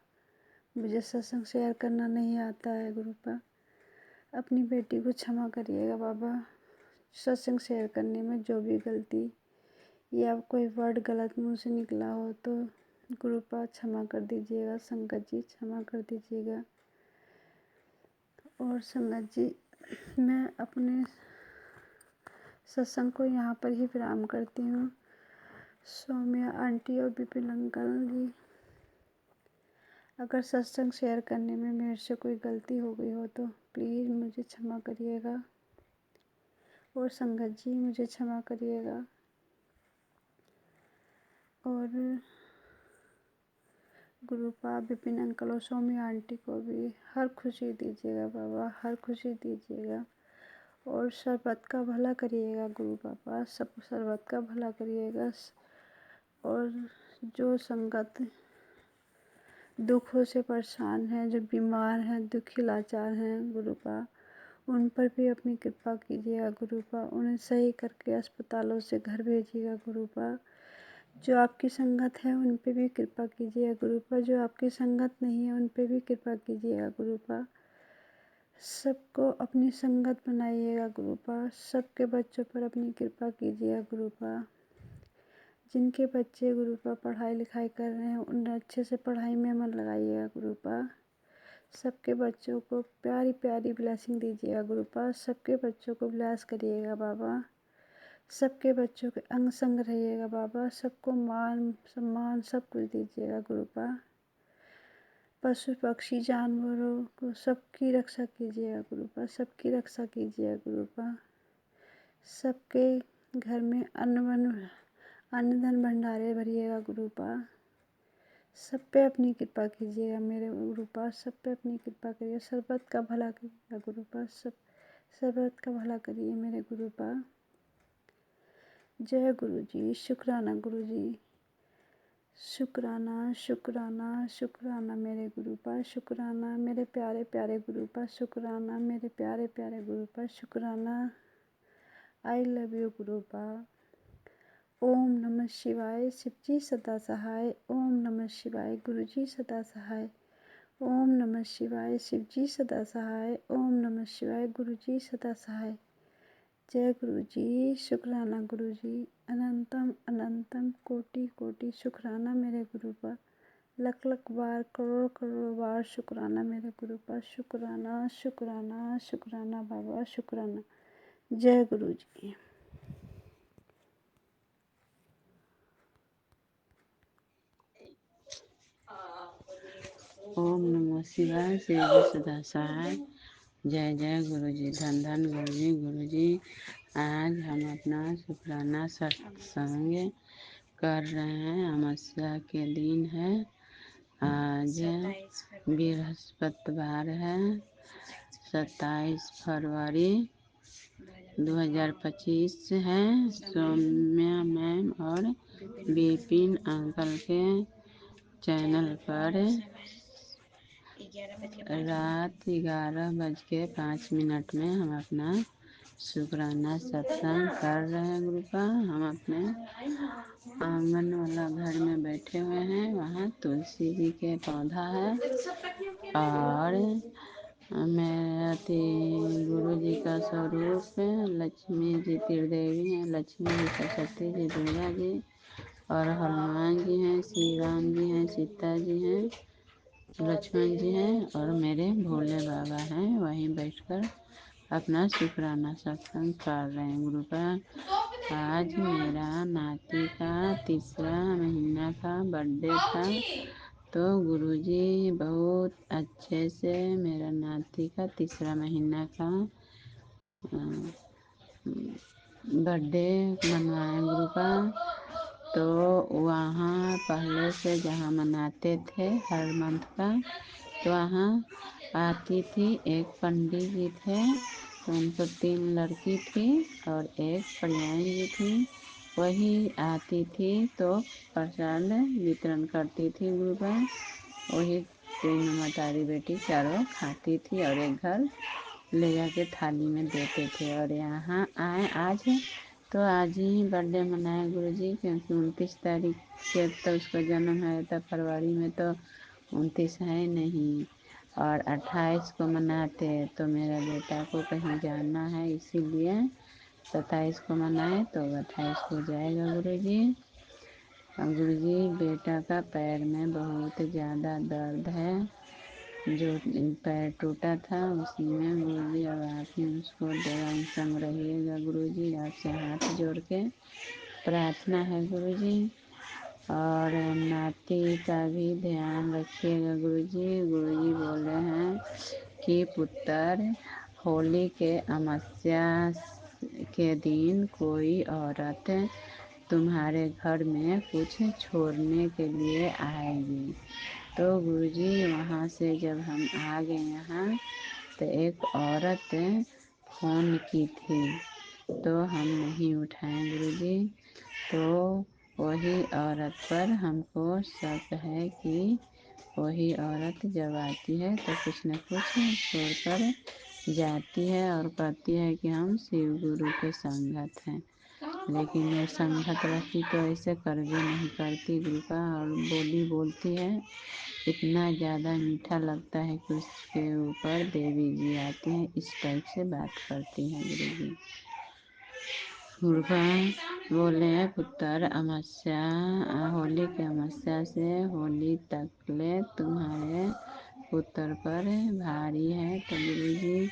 मुझे सत्संग शेयर करना नहीं आता है गुरुपा, अपनी बेटी को क्षमा करिएगा बाबा। सत्संग शेयर करने में जो भी गलती या कोई वर्ड गलत मुंह से निकला हो तो गुरुपा क्षमा कर दीजिएगा। संगत जी क्षमा कर दीजिएगा। और संगत जी मैं अपने सत्संग को यहाँ पर ही विराम करती हूँ। सौम्या आंटी और विपिन अंकल जी, अगर सत्संग शेयर करने में मेरे से कोई गलती हो गई हो तो प्लीज़ मुझे क्षमा करिएगा। और संगत जी मुझे क्षमा करिएगा। और गुरुपा विपिन अंकल और सौम्या आंटी को भी हर खुशी दीजिएगा बाबा, हर खुशी दीजिएगा। और शरबत का भला करिएगा गुरु बाबा, सब शरबत का भला करिएगा। और जो संगत दुखों से परेशान है, जो बीमार हैं, दुखी लाचार हैं गुरुपा, उन पर भी अपनी कृपा कीजिएगा गुरुपा। उन्हें सही करके अस्पतालों से घर भेजिएगा गुरुपा। जो आपकी संगत है उन पे भी कृपा कीजिएगा गुरुपा, जो आपकी संगत नहीं है उन पे भी कृपा कीजिएगा गुरुपा। सबको अपनी संगत बनाइएगा गुरुपा। सबके बच्चों पर अपनी कृपा कीजिएगा गुरुपा। जिनके बच्चे गुरुपा पढ़ाई लिखाई कर रहे हैं उन्हें अच्छे से पढ़ाई में मन लगाइएगा गुरुपा। सबके बच्चों को प्यारी प्यारी ब्लेसिंग दीजिएगा गुरुपा। सबके बच्चों को ब्लेस करिएगा बाबा। सबके बच्चों के अंग संग रहिएगा बाबा। सबको मान सम्मान सब कुछ दीजिएगा गुरुपा। पशु पक्षी जानवरों को सबकी रक्षा कीजिएगा गुरुपा, सबकी रक्षा कीजिएगा गुरुपा। सबके घर में अन्न धन भंडारे भरिएगा गुरुपा। सब पे अपनी कृपा कीजिएगा मेरे गुरुपा, सब पे अपनी कृपा करिए। शरबत का भला करिएगा गुरुपा, सब शरबत का भला करिए मेरे गुरुपा। जय गुरु जी, शुक्राना गुरु जी, शुक्राना शुक्राना शुक्राना मेरे गुरुपा, शुक्राना मेरे प्यारे प्यारे गुरुपा, शुक्राना मेरे प्यारे प्यारे गुरुपा, शुक्राना। I love you गुरुपा। ओम नमः शिवाय, शिवजी सदा सहाय। ओम नमः शिवाय, गुरुजी सदा सहाय। ओम नमः शिवाय, शिवजी सदा सहाय। ओम नमः शिवाय, गुरुजी सदा सहाय। जय गुरु जी, शुक्राना गुरु जी। अनंतम अनंतम कोटि कोटि शुक्राना मेरे गुरुपा। लख लख बार करोड़ करोड़ बार शुक्राना मेरे गुरुपा। शुक्राना शुक्राना शुक्राना बाबा, शुक्राना। जय गुरु जी। ओम नमः शिवाय, शिवजी सदा सहाय। जय जय गुरु जी, धन धन गुरु जी। आज हम अपना शुक्राना सत्संग कर रहे हैं। अमावस्या के दिन है। आज बृहस्पतिवार है, 27 फरवरी 2025 है। सौम्या मैम और विपिन अंकल के चैनल पर रात 11:05 में हम अपना शुक्राना सत्संग कर रहे हैं गुरुपा। हम अपने आंगन वाला घर में बैठे हुए हैं। वहाँ तुलसी जी के पौधा है और मैं गुरु जी का स्वरूप लक्ष्मी जी त्रिदेवी हैं, लक्ष्मी जी, सरस्वती जी, दुर्गा जी और हनुमान जी हैं, श्री राम जी हैं, सीता जी हैं, लक्ष्मण जी हैं और मेरे भोले बाबा हैं। वहीं बैठकर अपना शुक्राना सत्संग कर रहे हैं गुरु का। आज मेरा नाती का 3रा महीना का बर्थडे था, तो गुरुजी बहुत अच्छे से मेरा नाती का 3रा महीना का बर्थडे मनवाए गुरु का। तो वहाँ पहले से जहाँ मनाते थे हर मंथ का, तो वहाँ आती थी एक पंडित जी थे, तो उनको 3 लड़की थी और एक परियाई जी थी। वही आती थी तो प्रसाद वितरण करती थी गुरु का। वही 3 मतारी बेटी चारों खाती थी और एक घर ले जाके थाली में देते थे। और यहाँ आए आज, तो आज ही बर्थडे मनाए गुरुजी, क्योंकि 29 तारीख के तो उसका जन्म है, तो फरवरी में तो 29 है नहीं और 28 को मनाते, तो मेरा बेटा को कहीं जाना है, इसीलिए 27 को मनाए तो 28 को जाएगा गुरुजी। गुरुजी बेटा का पैर में बहुत ज़्यादा दर्द है, जो पैर टूटा था उसी में गुरुजी। अब आप ही उसको दवाई संग रहिएगा गुरुजी, आपसे हाथ जोड़ के प्रार्थना है गुरुजी। और नाती का भी ध्यान रखिएगा गुरुजी। गुरुजी बोले हैं कि पुत्र, होली के अमावस्या के दिन कोई औरत तुम्हारे घर में कुछ छोड़ने के लिए आएगी। तो गुरुजी वहाँ से जब हम आ गए यहाँ, तो एक औरत फ़ोन की थी, तो हम नहीं उठाए गुरुजी। तो वही औरत पर हमको शक है कि वही औरत जब आती है तो कुछ न कुछ छोड़कर जाती है और कहती है कि हम शिव गुरु के संगत हैं, लेकिन ये संगत रहती तो ऐसे कर भी नहीं करती गुरु का। और बोली बोलती है, इतना ज़्यादा मीठा लगता है कि उसके ऊपर देवी जी आती हैं, इस टाइप से बात करती हैं गुरु जी। गुरु का बोले हैं, पुत्र, अमावस्या होली के अमावस्या से होली तक ले तुम्हारे पुत्र पर भारी है। तो गुरु जी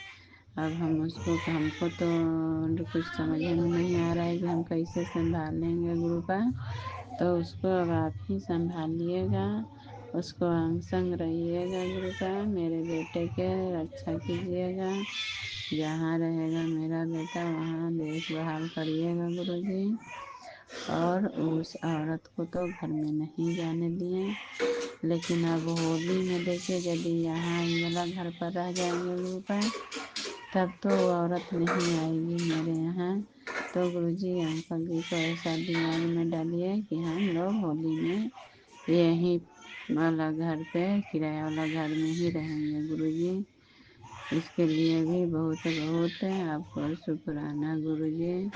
अब हमको तो कुछ समझ में नहीं आ रहा है कि हम कैसे संभालेंगे गुरु का। तो उसको अब आप ही संभालिएगा, उसको अंग संग रहिएगा गुरु का। मेरे बेटे के रक्षा कीजिएगा, जहाँ रहेगा मेरा बेटा वहाँ देखभाल करिएगा गुरु जी। और उस औरत को तो घर में नहीं जाने दिए, लेकिन अब होली में देखिए यदि यहाँ ये वाला घर पर रह जाएंगे गुरु का, तब तो वो औरत नहीं आएगी मेरे यहाँ। तो गुरुजी अंकल जी को ऐसा दिमाग में डालिए कि हम लोग होली में यहीं वाला घर पे, किराया वाला घर में ही रहेंगे गुरुजी। इसके लिए भी बहुत बहुत आपको शुक्राना गुरुजी।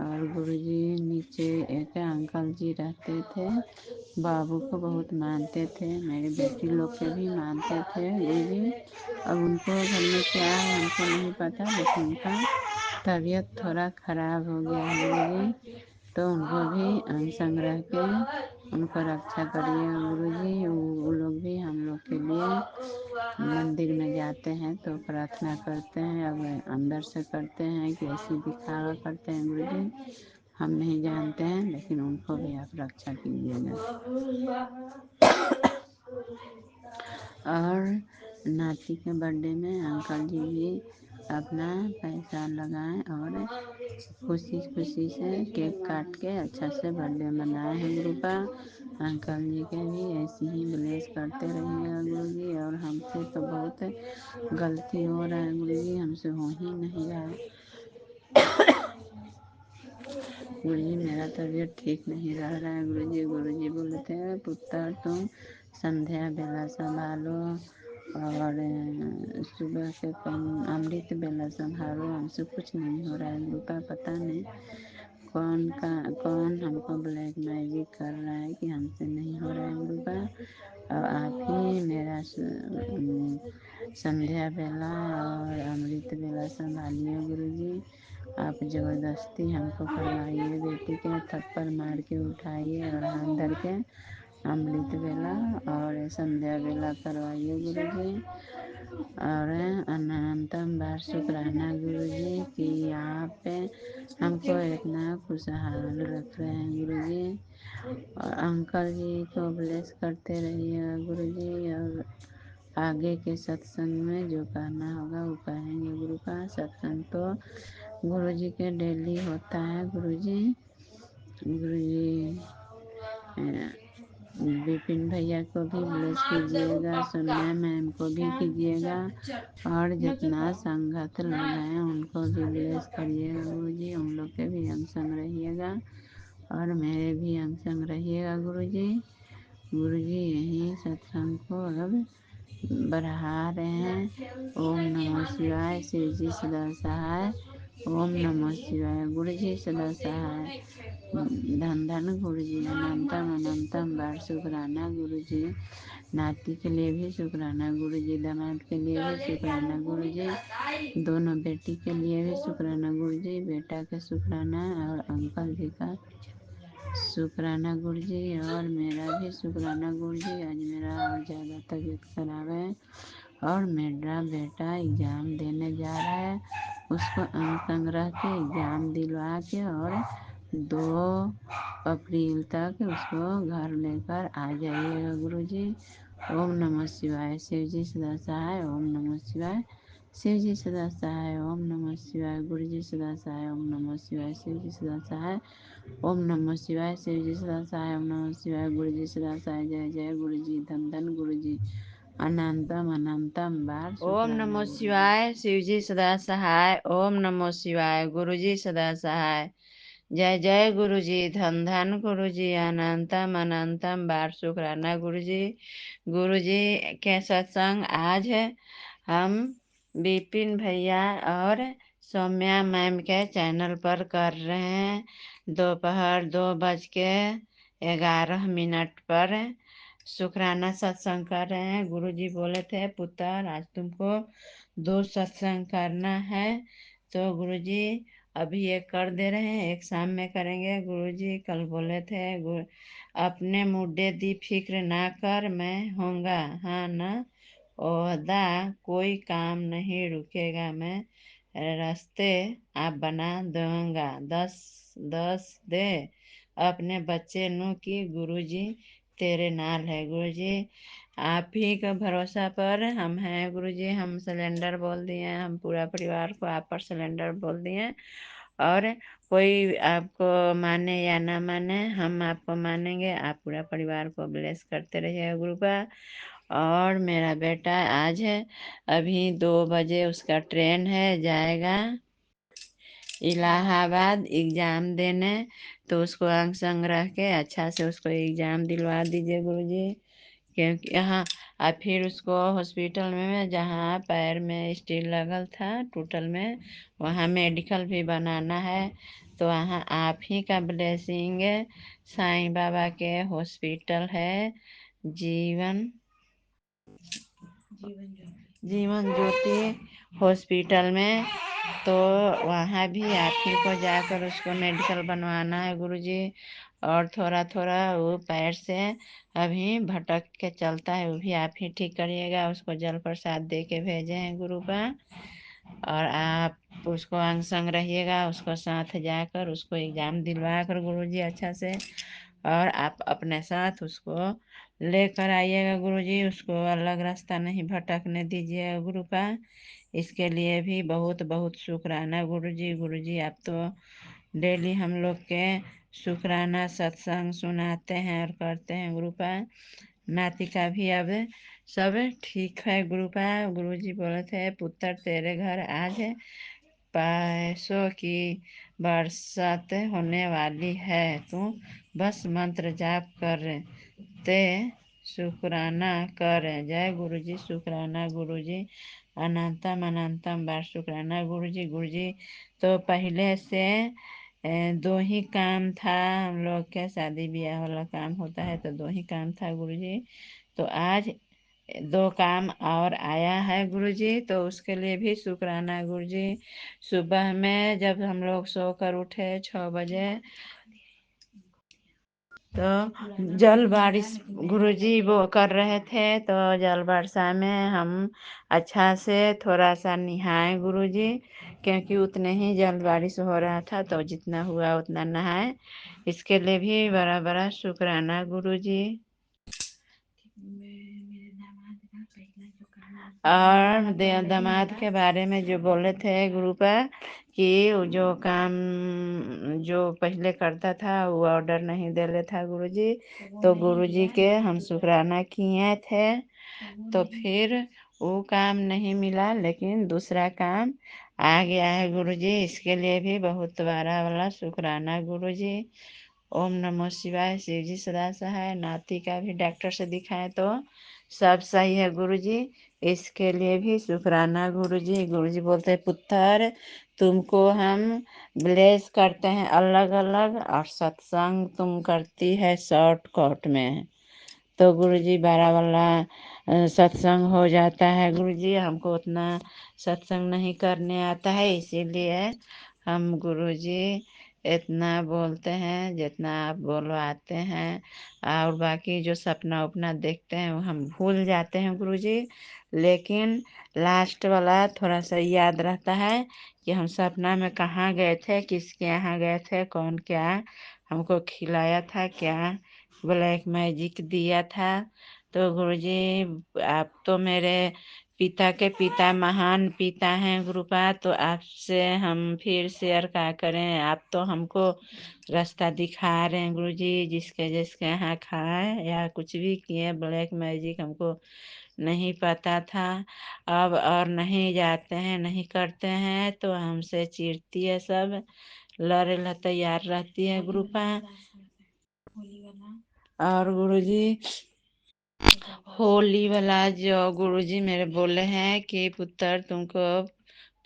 और गुरुजी नीचे एक अंकल जी रहते थे, बाबू को बहुत मानते थे, मेरी बेटी लोग के भी मानते थे गुरुजी। अब उनको घर में क्या है हमको नहीं पता, लेकिन उनका तबीयत थोड़ा ख़राब हो गया है गुरुजी। तो उनको भी अंग संग रह के उनको रक्षा करिए गुरुजी। वो लोग भी हम लोग के लिए मंदिर में जाते हैं तो प्रार्थना करते हैं, अब अंदर से करते हैं कि ऐसी दिखावा करते हैं गुरुजी, हम नहीं जानते हैं, लेकिन उनको भी आप रक्षा कीजिएगा। और नाती के बर्थडे में अंकल जी भी अपना पैसा लगाएं और खुशी खुशी से केक काट के अच्छा से बर्थडे मनाए हैं गुरु का। अंकल जी के भी ऐसे ही ब्लेस करते रहिएगा गुरु जी। और हमसे तो बहुत गलती हो रहा है गुरु जी, हमसे हो ही नहीं रहा है गुरु जी। मेरा तबीयत ठीक नहीं रह रहा है गुरु जी। गुरु जी बोलते हैं, पुत्र तुम संध्या बेला संभालो और सुबह के अमृत बेला संभालो, हमसे कुछ नहीं हो रहा है गुरु का। पता नहीं कौन हमको ब्लैक मैजिक कर रहा है कि हमसे नहीं हो रहा है गुरुपा। और आप ही मेरा संध्या बेला और अमृत बेला संभालिए गुरुजी। आप ज़बरदस्ती हमको करवाइए, बेटी के थप्पड़ मार के उठाइए और हाथ धर के अमृत बेला और संध्या बेला करवाइए गुरुजी। और अनंतम बार शुक्राना गुरुजी कि आप हमको इतना खुशहाल रख रहे हैं गुरुजी। और अंकल जी को ब्लेस करते रहिएगा गुरुजी। और आगे के सत्संग में जो कहना होगा वो कहेंगे गुरु का। सत्संग तो गुरुजी के डेली होता है गुरुजी। गुरुजी विपिन भैया को भी ब्लेस कीजिएगा, सोनिया मैम को भी कीजिएगा और जितना संगत लोग हैं उनको भी ब्लेस करिएगा गुरुजी। उन लोग के भी हम संग रहिएगा और मेरे भी हम संग रहिएगा गुरुजी। गुरुजी यही सत्संग को अब बढ़ा रहे हैं। ओम नमः शिवाय, शिव जी सदा सहाय। ओम नमः शिवाय, गुरु जी सदा सहाय। धन धन गुरु जी, अनंतम अनंतम बार शुक्राना गुरु जी। नाती के लिए भी शुक्राना गुरु जी, दामाद के लिए भी शुक्राना गुरु जी, दोनों बेटी के लिए भी शुक्राना गुरु जी, बेटा का शुक्राना और अंकल जी का शुक्राना गुरु जी और मेरा भी शुक्राना गुरु जी। आज मेरा और ज़्यादा तबीयत खराब है और मेरा बेटा एग्ज़ाम देने जा रहा है। उसको अंक संग्रह के एग्ज़ाम दिलवा के और 2 अप्रैल तक उसको घर लेकर आ जाइएगा गुरु जी। ओम नमः शिवाय, शिव जी सदा सहाय। ओम नमः शिवाय, शिव जी सदा सहाय। ओम नमः शिवाय, गुरु जी सदा सहाय। ओम नमः शिवाय, शिव जी सदा सहाय। ओम नमः शिवाय, शिव जी सदा सहाय। ओम नमः शिवाय, गुरु जी सदा सहाय। जय जय गुरु जी, धन धन गुरु जी, अनंतम अनंतम बार ओम शुक्राना नमो गुरु जी। शिवाय, शिव जी सदा सहाय। ओम नमो शिवाय, गुरु जी सदा सहाय। जय जय गुरु जी, धन धन गुरु जी, अनंतम अनंतम बार शुक्राना गुरु जी। गुरु जी के सत्संग आज हम विपिन भैया और सौम्या मैम के चैनल पर कर रहे हैं। दोपहर 2:11 पर शुक्राना सत्संग कर रहे हैं। गुरु जी बोले थे पुत्र आज तुमको 2 सत्संग करना है, तो गुरु जी अभी एक कर दे रहे हैं, एक शाम में करेंगे। गुरु जी कल बोले थे अपने मुद्दे दी फिक्र ना कर, मैं होऊंगा हाँ न ओहदा, कोई काम नहीं रुकेगा, मैं रास्ते आप बना दूंगा। 10 दे अपने बच्चे नु की गुरुजी तेरे नाल है। गुरुजी आप ही का भरोसा पर हम हैं गुरुजी। हम सिलेंडर बोल दिए हैं, हम पूरा परिवार को आप पर सिलेंडर बोल दिए हैं। और कोई आपको माने या ना माने, हम आपको मानेंगे। आप पूरा परिवार को ब्लेस करते रहिए गुरु का। और मेरा बेटा आज है अभी 2 बजे उसका ट्रेन है, जाएगा इलाहाबाद एग्ज़ाम देने। तो उसको अंक संग्रह के अच्छा से उसको एग्ज़ाम दिलवा दीजिए गुरुजी। क्योंकि यहाँ फिर उसको हॉस्पिटल में जहाँ पैर में स्टील लगल था टूटल में, वहाँ मेडिकल भी बनाना है। तो वहाँ आप ही का ब्लेसिंग साईं बाबा के हॉस्पिटल है जीवन जीवन ज्योति हॉस्पिटल में। तो वहाँ भी आप ही को जाकर उसको मेडिकल बनवाना है गुरुजी। और थोड़ा थोड़ा वो पैर से अभी भटक के चलता है, वो भी आप ही ठीक करिएगा। उसको जल प्रसाद दे के भेजे हैं गुरु का। और आप उसको अंग संग रहिएगा, उसको साथ जाकर उसको एग्ज़ाम दिलवा कर गुरुजी अच्छा से। और आप अपने साथ उसको लेकर आइएगा गुरुजी। उसको अलग रास्ता नहीं भटकने दीजिएगा गुरु का। इसके लिए भी बहुत बहुत शुक्राना गुरुजी। गुरुजी आप तो डेली हम लोग के शुक्राना सत्संग सुनाते हैं और करते हैं गुरु का। नाती का भी अब सब ठीक है गुरु का। गुरुजी बोले थे पुत्र तेरे घर आज पैसों की बरसात होने वाली है, तू बस मंत्र जाप कर ते शुक्राना कर। जय गुरुजी, शुक्राना गुरुजी, अनंतम अनंतम बार शुक्राना गुरुजी। गुरुजी तो पहले से दो ही काम था। हम लोग के शादी ब्याह वाला काम होता है तो दो ही काम था गुरुजी। तो आज दो काम और आया है गुरुजी, तो उसके लिए भी शुक्राना गुरुजी। सुबह में जब हम लोग सोकर उठे 6 बजे, तो जल बारिश गुरुजी वो कर रहे थे, तो जल वर्षा में हम अच्छा से थोड़ा सा नहाए गुरुजी, क्योंकि उतने ही जल बारिश हो रहा था, तो जितना हुआ उतना नहाए। इसके लिए भी बड़ा बड़ा शुक्राना गुरुजी। और दामाद के बारे में जो बोले थे गुरु पर कि जो काम जो पहले करता था वो ऑर्डर नहीं दे रहे था गुरुजी, तो गुरुजी के हम शुक्राना किए थे, तो फिर वो काम नहीं मिला, लेकिन दूसरा काम आ गया है गुरुजी। इसके लिए भी बहुत बड़ा वाला शुक्राना गुरुजी। ओम नमो शिवाय। शिव जी सदा सहाय। नाती का भी डॉक्टर से दिखाए तो सब सही है गुरुजी। इसके लिए भी शुक्राना गुरुजी। गुरुजी बोलते हैं पुत्र तुमको हम ब्लेस करते हैं अलग अलग, और सत्संग तुम करती है शॉर्टकट में, तो गुरुजी बारह वाला सत्संग हो जाता है गुरुजी। हमको उतना सत्संग नहीं करने आता है, इसीलिए हम गुरुजी इतना बोलते हैं जितना आप बोलवाते हैं, और बाकी जो सपना उपना देखते हैं वो हम भूल जाते हैं गुरुजी, लेकिन लास्ट वाला थोड़ा सा याद रहता है कि हम सपना में कहाँ गए थे, किसके यहाँ गए थे, कौन क्या हमको खिलाया था, क्या ब्लैक मैजिक दिया था। तो गुरुजी आप तो मेरे पिता के पिता महान पिता हैं गुरुपा, तो आपसे हम फिर शेयर क्या करें, आप तो हमको रास्ता दिखा रहे हैं गुरुजी, जिसके जिसके यहाँ खाए या कुछ भी किए ब्लैक मैजिक हमको नहीं पता था। अब और नहीं जाते हैं, नहीं करते हैं, तो हमसे चिढ़ती है सब, लड़े ला तैयार रहती है गुरुपा। और गुरुजी होली वाला जो गुरुजी मेरे बोले हैं कि पुत्र तुमको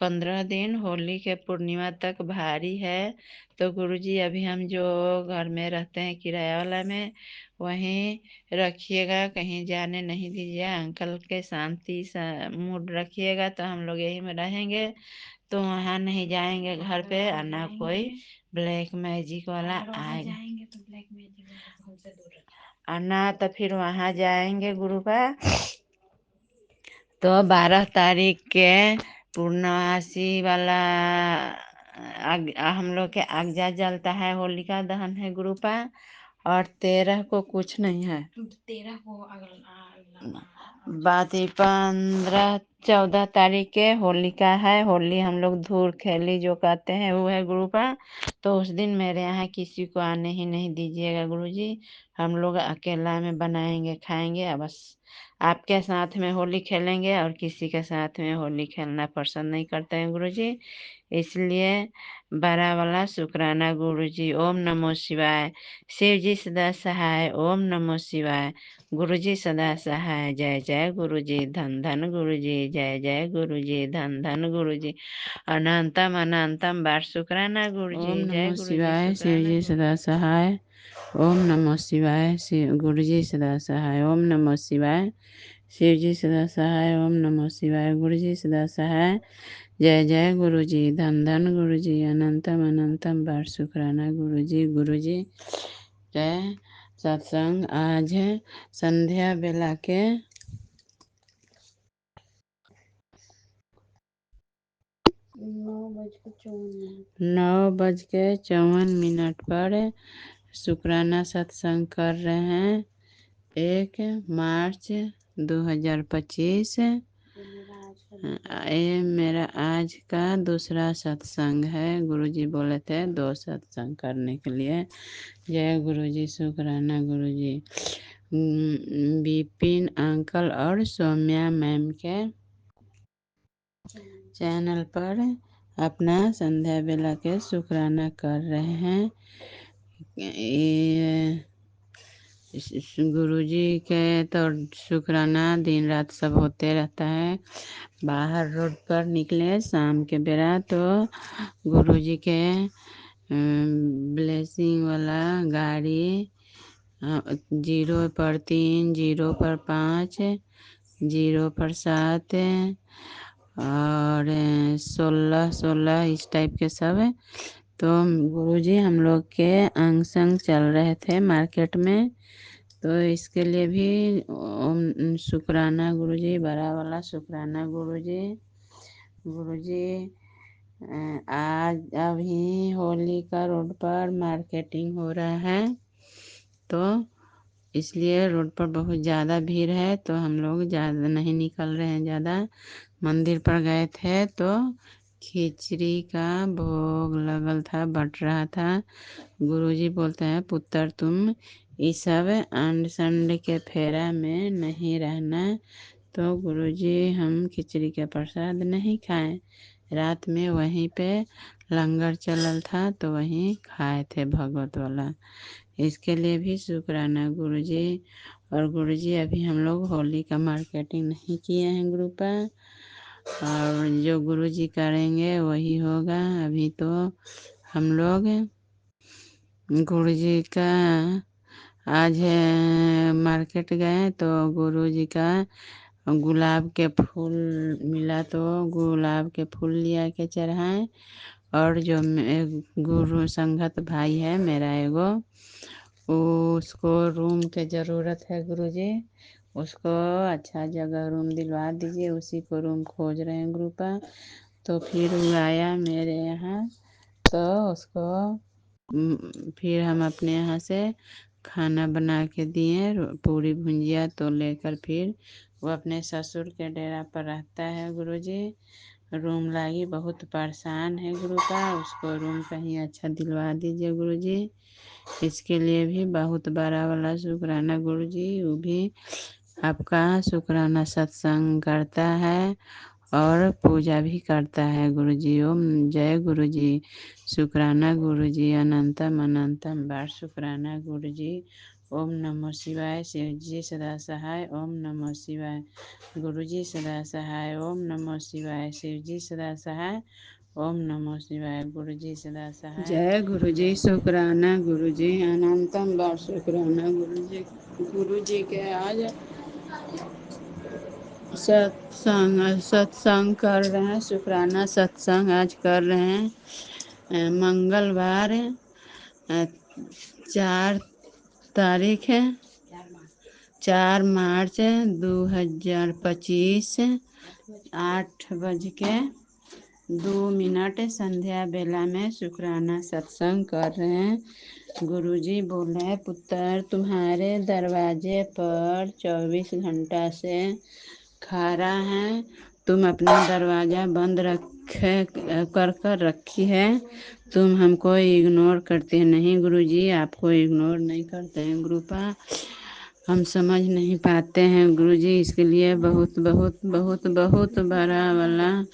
15 दिन होली के पूर्णिमा तक भारी है, तो गुरुजी अभी हम जो घर में रहते हैं किराया वाला में वहीं रखिएगा, कहीं जाने नहीं दीजिए, अंकल के शांति मूड रखिएगा, तो हम लोग यहीं में रहेंगे, तो वहाँ नहीं जाएंगे घर पे, और ना कोई ब्लैक मैजिक वाला आएगा, और ना तो फिर वहाँ जाएंगे गुरु का, तो 12 तारीख के पूर्णमासी वाला हम लोग के आगजा जलता है, होलिका दहन है गुरु पा, और 13 को कुछ नहीं है, 13 को बात 15-14 तारीख के होलिका है। होली हम लोग धूल खेली जो कहते हैं वो है गुरु पा, तो उस दिन मेरे यहाँ किसी को आने ही नहीं दीजिएगा गुरुजी, हम लोग अकेला में बनाएंगे खाएंगे, और बस आपके साथ में होली खेलेंगे, और किसी के साथ में होली खेलना पसंद नहीं करते हैं गुरुजी, इसलिए बड़ा वाला शुक्राना गुरुजी। ओम नमो शिवाय। शिव जी सदा सहाय। ओम नमो शिवाय। गुरुजी सदा सहाय। जय जय गुरुजी। धन धन गुरुजी। जय जय गुरुजी। धन धन गुरुजी। अनंतम अनंतम बार शुक्राना गुरुजी। ओम जय नमो गुरुजी। शिवाय। शिव शुक्राना जी सदा सहाय। ओम नमो शिवाय। शिव गुरुजी सदा सहाय। ओम नमो शिवाय। शिव जी सदा सहाय। ओम नमो शिवाय। गुरुजी सदा सहाय। जय जय गुरुजी। धन धन गुरुजी। अनंतम अनंतम बार शुक्राना गुरुजी। गुरुजी जय। सत्संग आज संध्या बेला के 9:54 पर शुक्राना सत्संग कर रहे हैं। 1 मार्च 2025। ये मेरा आज का दूसरा सत्संग है। गुरुजी बोले थे 2 सत्संग करने के लिए। जय गुरुजी। शुक्राना गुरुजी। विपिन अंकल और सौम्या मैम के चैनल पर अपना संध्या बेला के शुक्राना कर रहे हैं। गुरुजी के तो शुक्राना दिन रात सब होते रहता है। बाहर रोड पर निकले शाम के बेरा तो गुरुजी के ब्लेसिंग वाला गाड़ी 0 पर 3, 0 पर 5, 0 पर 7 और 16 इस टाइप के सब है। तो गुरुजी हम लोग के अंग संग चल रहे थे मार्केट में, तो इसके लिए भी शुक्राना गुरुजी, बड़ा वाला शुक्राना गुरुजी। गुरुजी आज अभी होली का रोड पर मार्केटिंग हो रहा है, तो इसलिए रोड पर बहुत ज़्यादा भीड़ है, तो हम लोग ज़्यादा नहीं निकल रहे हैं। ज़्यादा मंदिर पर गए थे तो खिचड़ी का भोग लगल था, बट रहा था। गुरुजी बोलते हैं पुत्र तुम इस सब अंड संड के फेरा में नहीं रहना। तो गुरुजी हम खिचड़ी का प्रसाद नहीं खाएं, रात में वहीं पे लंगर चलल था तो वहीं खाए थे भगवत वाला। इसके लिए भी शुक्राना गुरुजी। और गुरुजी अभी हम लोग होली का मार्केटिंग नहीं किए हैं ग्रुपा, और जो गुरुजी करेंगे वही होगा। अभी तो हम लोग गुरुजी का आज मार्केट गए तो गुरुजी का गुलाब के फूल मिला तो गुलाब के फूल लिया के चढ़ाएं। और जो गुरु संगत भाई है मेरा एगो, उसको रूम के ज़रूरत है गुरुजी, उसको अच्छा जगह रूम दिलवा दीजिए। उसी को रूम खोज रहे हैं ग्रुपा। तो फिर वो आया मेरे यहाँ, तो उसको फिर हम अपने यहाँ से खाना बना के दिए, पूरी भुंजिया तो लेकर फिर वो अपने ससुर के डेरा पर रहता है गुरुजी। रूम लागी बहुत परेशान है गुरुपा, उसको रूम कहीं अच्छा दिलवा दीजिए गुरुजी। इसके लिए भी बहुत बड़ा वाला शुक्राना गुरुजी। वो भी आपका शुक्राना सत्संग करता है और पूजा भी करता है गुरुजी। ओम जय गुरुजी। शुक्राना गुरुजी, अनंतम अनंतम बार शुक्राना गुरुजी। ओम नमो शिवाय। शिव जी सदा सहाय। ओम नमो शिवाय। गुरुजी सदा सहाय। ओम नमो शिवाय। शिव जी सदा सहाय। ओम नमो शिवाय। गुरुजी सदा सहाय। जय गुरुजी। शुक्राना गुरुजी, अनंतम बार शुक्राना गुरुजी। गुरुजी के आज सत्संग कर रहे हैं, शुक्राना सत्संग आज कर रहे हैं। मंगलवार 4 तारीख है, 4 मार्च 2025, 8:02 संध्या बेला में शुक्राना सत्संग कर रहे हैं। गुरुजी बोले पुत्र तुम्हारे दरवाजे पर 24 घंटा से खड़ा है, तुम अपना दरवाज़ा बंद कर रखी है, तुम हमको इग्नोर करते नहीं। गुरुजी आपको इग्नोर नहीं करते हैं ग्रुपा, हम समझ नहीं पाते हैं गुरुजी। इसके लिए बहुत बहुत बहुत बहुत बड़ा वाला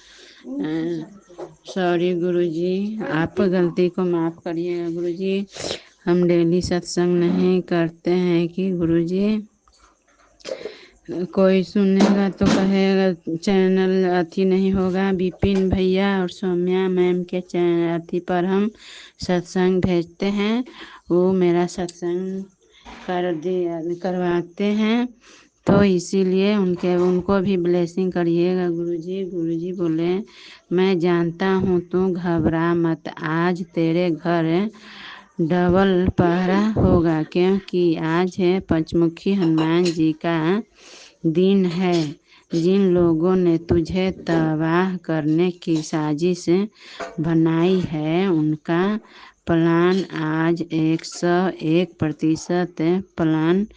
सॉरी गुरुजी, आप गलती को माफ़ करिएगा गुरुजी। हम डेली सत्संग नहीं करते हैं कि गुरुजी कोई सुनेगा तो कहेगा चैनल अथी नहीं होगा। विपिन भैया और सौम्या मैम के चैनल अथी पर हम सत्संग भेजते हैं, वो मेरा सत्संग करवाते हैं, तो इसीलिए उनको भी ब्लेसिंग करिएगा गुरुजी। गुरुजी बोले मैं जानता हूँ तू घबरा मत, आज तेरे घर डबल पहरा होगा, क्योंकि आज है पंचमुखी हनुमान जी का दिन है। जिन लोगों ने तुझे तबाह करने की साजिश बनाई है उनका प्लान आज 101% प्लान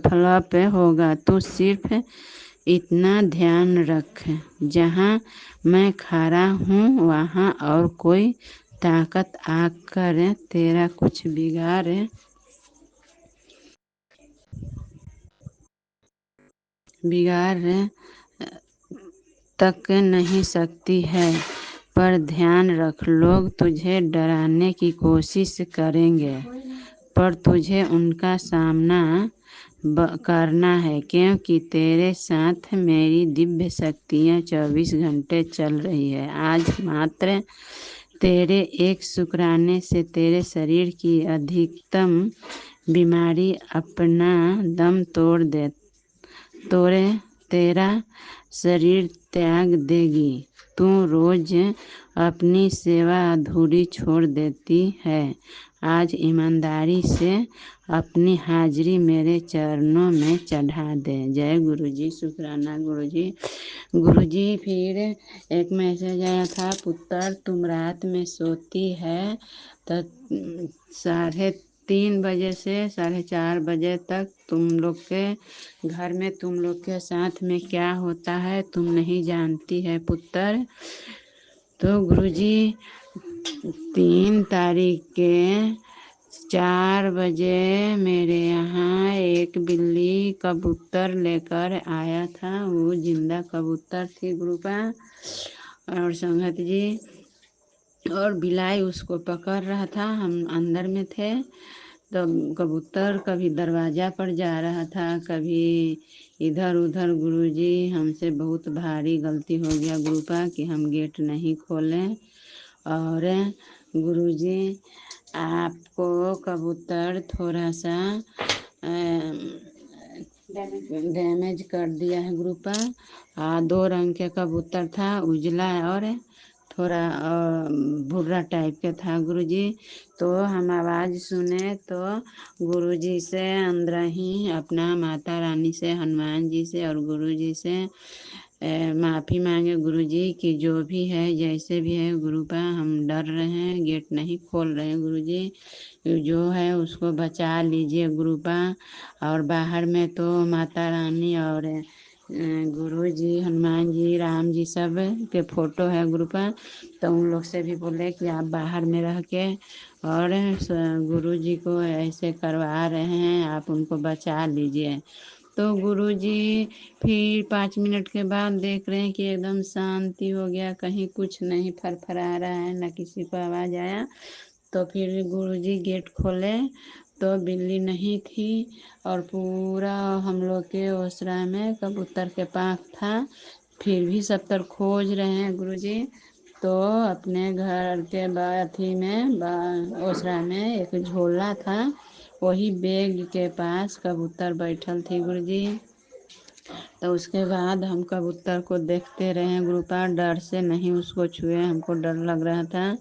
फ्लॉप होगा। तू सिर्फ इतना ध्यान रख, जहाँ मैं खड़ा हूँ वहाँ और कोई ताकत आकर तेरा कुछ बिगाड़ तक नहीं सकती है। पर ध्यान रख, लोग तुझे डराने की कोशिश करेंगे पर तुझे उनका सामना करना है, क्योंकि तेरे साथ मेरी दिव्य शक्तियाँ 24 घंटे चल रही है। आज मात्र तेरे एक शुक्राने से तेरे शरीर की अधिकतम बीमारी अपना दम तोड़े तेरा शरीर त्याग देगी। तू रोज अपनी सेवा अधूरी छोड़ देती है। आज ईमानदारी से अपनी हाजिरी मेरे चरणों में चढ़ा दे। जय गुरु जी। शुक्राना गुरु जी। गुरु जी फिर एक मैसेज आया था, पुत्र तुम रात में सोती है तो 3:30 बजे से 4:30 बजे तक तुम लोग के घर में तुम लोग के साथ में क्या होता है तुम नहीं जानती है पुत्र। तो गुरुजी 3 तारीख के 4 बजे मेरे यहाँ एक बिल्ली कबूतर लेकर आया था। वो जिंदा कबूतर थी गुरुपा और संगत जी, और बिलाई उसको पकड़ रहा था। हम अंदर में थे तो कबूतर कभी दरवाजा पर जा रहा था, कभी इधर उधर। गुरुजी हमसे बहुत भारी गलती हो गया गुरुपा कि हम गेट नहीं खोलें। और गुरुजी आपको कबूतर थोड़ा सा डैमेज कर दिया है गुरुपा। 2 रंग के कबूतर था, उजला और थोड़ा भूरा टाइप का था गुरुजी। तो हम आवाज़ सुने तो गुरुजी से अंदर ही अपना माता रानी से, हनुमान जी से और गुरुजी से माफ़ी मांगे गुरुजी कि जो भी है जैसे भी है गुरुपा हम डर रहे हैं, गेट नहीं खोल रहे हैं गुरुजी। जो है उसको बचा लीजिए गुरुपा। और बाहर में तो माता रानी और गुरु जी, हनुमान जी, राम जी सब के फोटो है गुरुपा। तो उन लोग से भी बोले कि आप बाहर में रह के और गुरु जी को ऐसे करवा रहे हैं, आप उनको बचा लीजिए। तो गुरु जी फिर 5 मिनट के बाद देख रहे हैं कि एकदम शांति हो गया, कहीं कुछ नहीं फरफरा रहा है, न किसी को आवाज़ आया। तो फिर गुरुजी गेट खोले तो बिल्ली नहीं थी और पूरा हम लोग के ओसरा में कबूतर के पाँख था। फिर भी सब तर खोज रहे हैं गुरुजी। तो अपने घर के अथी में ओसरा में एक झोला था, वही बैग के पास कबूतर बैठल थी गुरुजी। तो उसके बाद हम कबूतर को देखते रहे गुरुपा, डर से नहीं उसको छुए, हमको डर लग रहा था।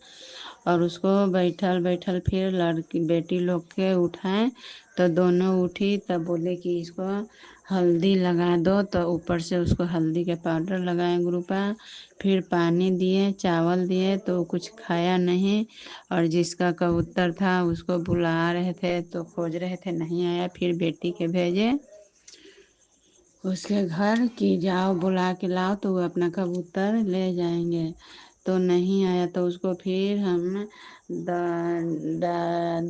और उसको बैठल बैठल फिर लड़की बेटी लोग के उठाएं तो दोनों उठी, तब बोले कि इसको हल्दी लगा दो। तो ऊपर से उसको हल्दी के पाउडर लगाए गुरुपा। फिर पानी दिए, चावल दिए तो कुछ खाया नहीं। और जिसका कबूतर था उसको बुला रहे थे तो खोज रहे थे, नहीं आया। फिर बेटी के भेजे उसके घर कि जाओ बुला के लाओ तो वो अपना कबूतर ले जाएंगे। तो नहीं आया तो उसको फिर हम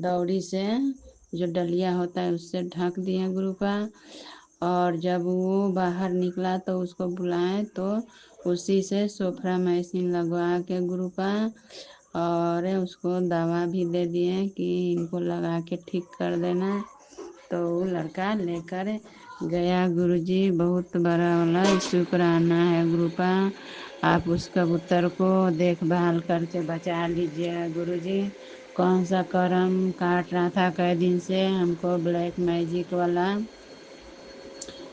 दौरी से, जो डलिया होता है उससे ढक दिए गुरुपा। और जब वो बाहर निकला तो उसको बुलाए तो उसी से सोफ्रा मशीन लगवा के गुरुपा और उसको दवा भी दे दिए कि इनको लगा के ठीक कर देना। तो वो लड़का लेकर गया गुरुजी। बहुत बड़ा वाला शुक्राना है गुरुपा। आप उस कबूतर को देखभाल करके बचा लीजिए गुरुजी। कौन सा करम काट रहा था कई दिन से, हमको ब्लैक मैजिक वाला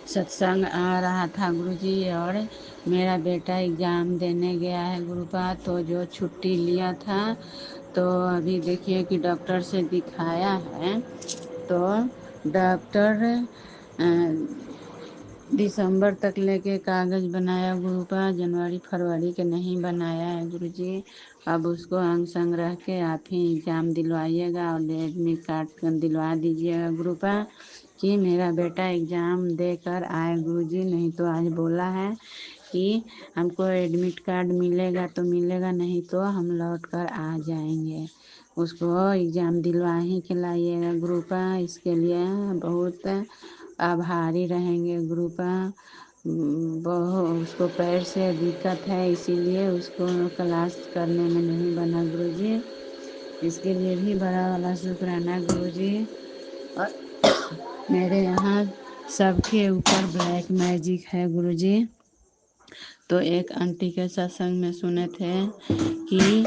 सत्संग आ रहा था गुरुजी। और मेरा बेटा एग्ज़ाम देने गया है गुरुपा, तो जो छुट्टी लिया था तो अभी देखिए कि डॉक्टर से दिखाया है तो डॉक्टर दिसंबर तक लेके कागज़ बनाया गुरुपा, जनवरी फरवरी के नहीं बनाया है गुरुजी। अब उसको अंग संग रह के आप ही एग्ज़ाम दिलवाइएगा और एडमिट कार्ड दिलवा दीजिएगा गुरुपा कि मेरा बेटा एग्ज़ाम देकर आए गुरुजी। नहीं तो आज बोला है कि हमको एडमिट कार्ड मिलेगा तो मिलेगा, नहीं तो हम लौट कर आ जाएंगे। उसको एग्ज़ाम दिलवा ही के लाइएगा गुरुपा। इसके लिए बहुत आभारी रहेंगे गुरुपा। उसको पैर से दिक्कत है, इसीलिए उसको क्लास करने में नहीं बना गुरुजी। इसके लिए भी बड़ा वाला शुक्राना गुरुजी। और मेरे यहाँ सबके ऊपर ब्लैक मैजिक है गुरुजी। तो एक आंटी के सत्संग में सुने थे कि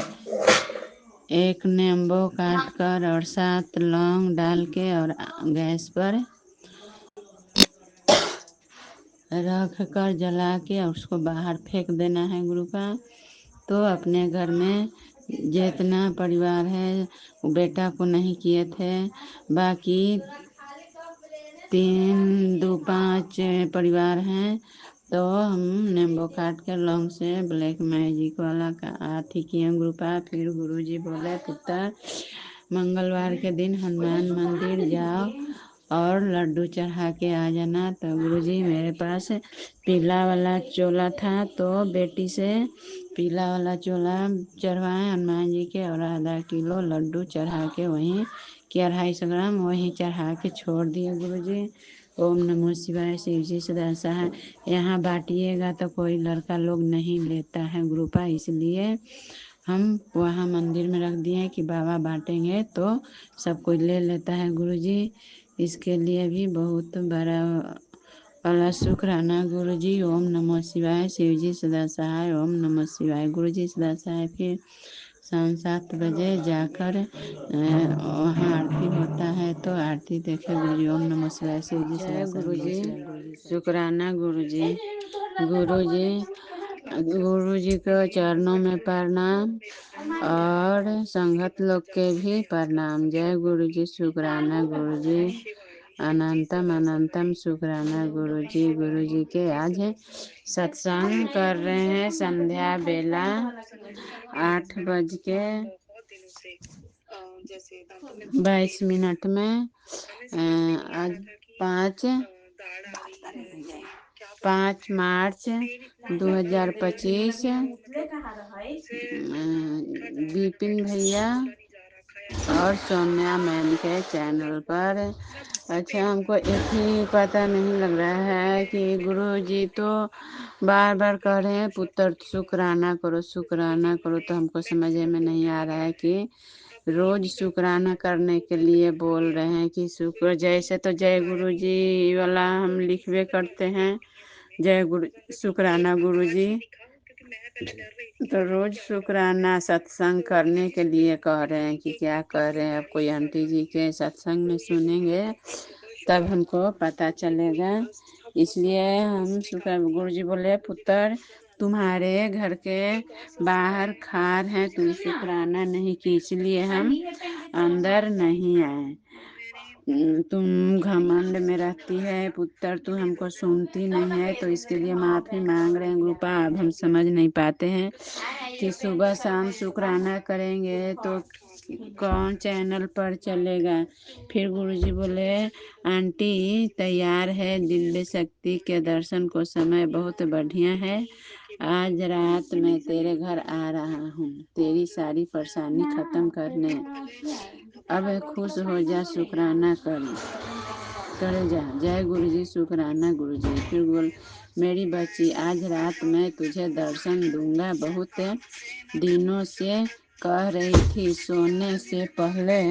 एक नींबू काट कर और 7 लौंग डाल के और गैस पर रख कर जला के और उसको बाहर फेंक देना है गुरुपा। तो अपने घर में जितना परिवार है वो बेटा को नहीं किए थे, बाकी 3 2 5 परिवार हैं। तो हम नींबू काट कर लौंग से ब्लैक मैजिक वाला का आरती किए गुरुपा। फिर गुरुजी बोले पुत्र मंगलवार के दिन हनुमान मंदिर जाओ और लड्डू चढ़ा के आ जाना। तो गुरुजी मेरे पास पीला वाला चोला था, तो बेटी से पीला वाला चोला चढ़वाए हनुमान जी के और आधा किलो लड्डू चढ़ा के वहीं कि 250 ग्राम वहीं चढ़ा के छोड़ दिए गुरुजी। ओम नमो शिवाय शिव जी सदा सहाय। यहाँ बांटिएगा तो कोई लड़का लोग नहीं लेता है ग्रुपा, इसलिए हम वहाँ मंदिर में रख दिए कि बाबा बांटेंगे तो सब कोई ले लेता है गुरुजी। इसके लिए भी बहुत बड़ा वाला शुक्राना गुरुजी। ओम नमो शिवाय शिव जी सदा सहाय। ओम नमो शिवाय गुरुजी सदा सहाय। फिर शाम 7 बजे जाकर वहाँ आरती होता है, तो आरती देखे गुरुजी। ओम नमः शिवाय शिव जी सदा गुरुजी। शुक्राना गुरुजी। गुरुजी गुरुजी के चरणों में प्रणाम और संगत लोग के भी प्रणाम। जय गुरुजी। शुक्राना गुरुजी। अनंतम अनंतम शुक्राना गुरुजी। गुरुजी के आज सत्संग कर रहे हैं संध्या बेला 8:22 में। आज 5 मार्च 2025 विपिन भैया और सोनिया मैम के चैनल पर। अच्छा, हमको एक ही पता नहीं लग रहा है कि गुरुजी तो बार बार कह रहे हैं पुत्र शुक्राना करो शुक्राना करो, तो हमको समझ में नहीं आ रहा है कि रोज शुक्राना करने के लिए बोल रहे हैं कि शुक्र। जैसे तो जय गुरु जी वाला हम लिखवे करते हैं, जय गुरु शुक्राना गुरु जी। तो रोज शुक्राना सत्संग करने के लिए कह रहे हैं कि क्या कह रहे हैं। अब कोई आंटी जी के सत्संग में सुनेंगे तब हमको पता चलेगा। इसलिए हम शुक्र गुरु जी बोले पुत्र तुम्हारे घर के बाहर खार हैं, तुम शुक्राना नहीं की, इसलिए हम अंदर नहीं आए। तुम घमंड में रहती है पुत्र, तू हमको सुनती नहीं है, तो इसके लिए माफ़ी मांग रहे हैं गुरुपा। अब हम समझ नहीं पाते हैं कि सुबह शाम शुक्राना करेंगे तो कौन चैनल पर चलेगा। फिर गुरुजी बोले आंटी तैयार है, दिव्य शक्ति के दर्शन को समय बहुत बढ़िया है। आज रात मैं तेरे घर आ रहा हूँ तेरी सारी परेशानी खत्म करने। अब खुश हो जा, शुक्राना करे जा। जय गुरुजी। शुक्राना गुरुजी। फिर बोल मेरी बच्ची आज रात मैं तुझे दर्शन दूंगा, बहुत दिनों से कह रही थी, सोने से पहले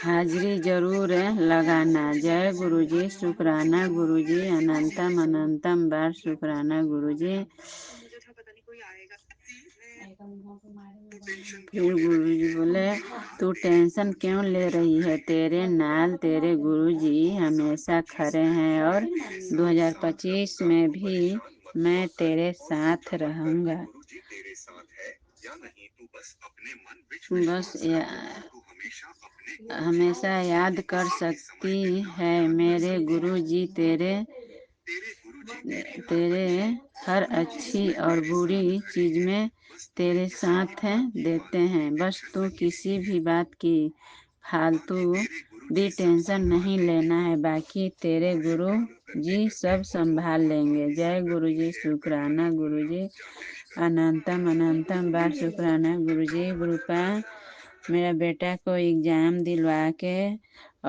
हाजिरी जरूर लगाना। जय गुरुजी। शुक्राना गुरुजी। अनंतम अनंतम बार शुक्राना गुरुजी। फिर गुरुजी बोले तू टेंशन क्यों ले रही है, तेरे नाल तेरे गुरुजी हमेशा खड़े हैं और 2025 में भी मैं तेरे साथ रहूंगा। बस हमेशा याद कर सकती है मेरे गुरुजी तेरे हर अच्छी और बुरी चीज में तेरे साथ देते हैं। बस तू किसी भी बात की फालतू भी टेंशन नहीं लेना है, बाकी तेरे गुरु जी सब संभाल लेंगे। जय गुरु जी। शुक्राना गुरु जी। अनंतम अनंतम बार शुक्राना गुरु जी। गुरुपा मेरा बेटा को एग्ज़ाम दिलवा के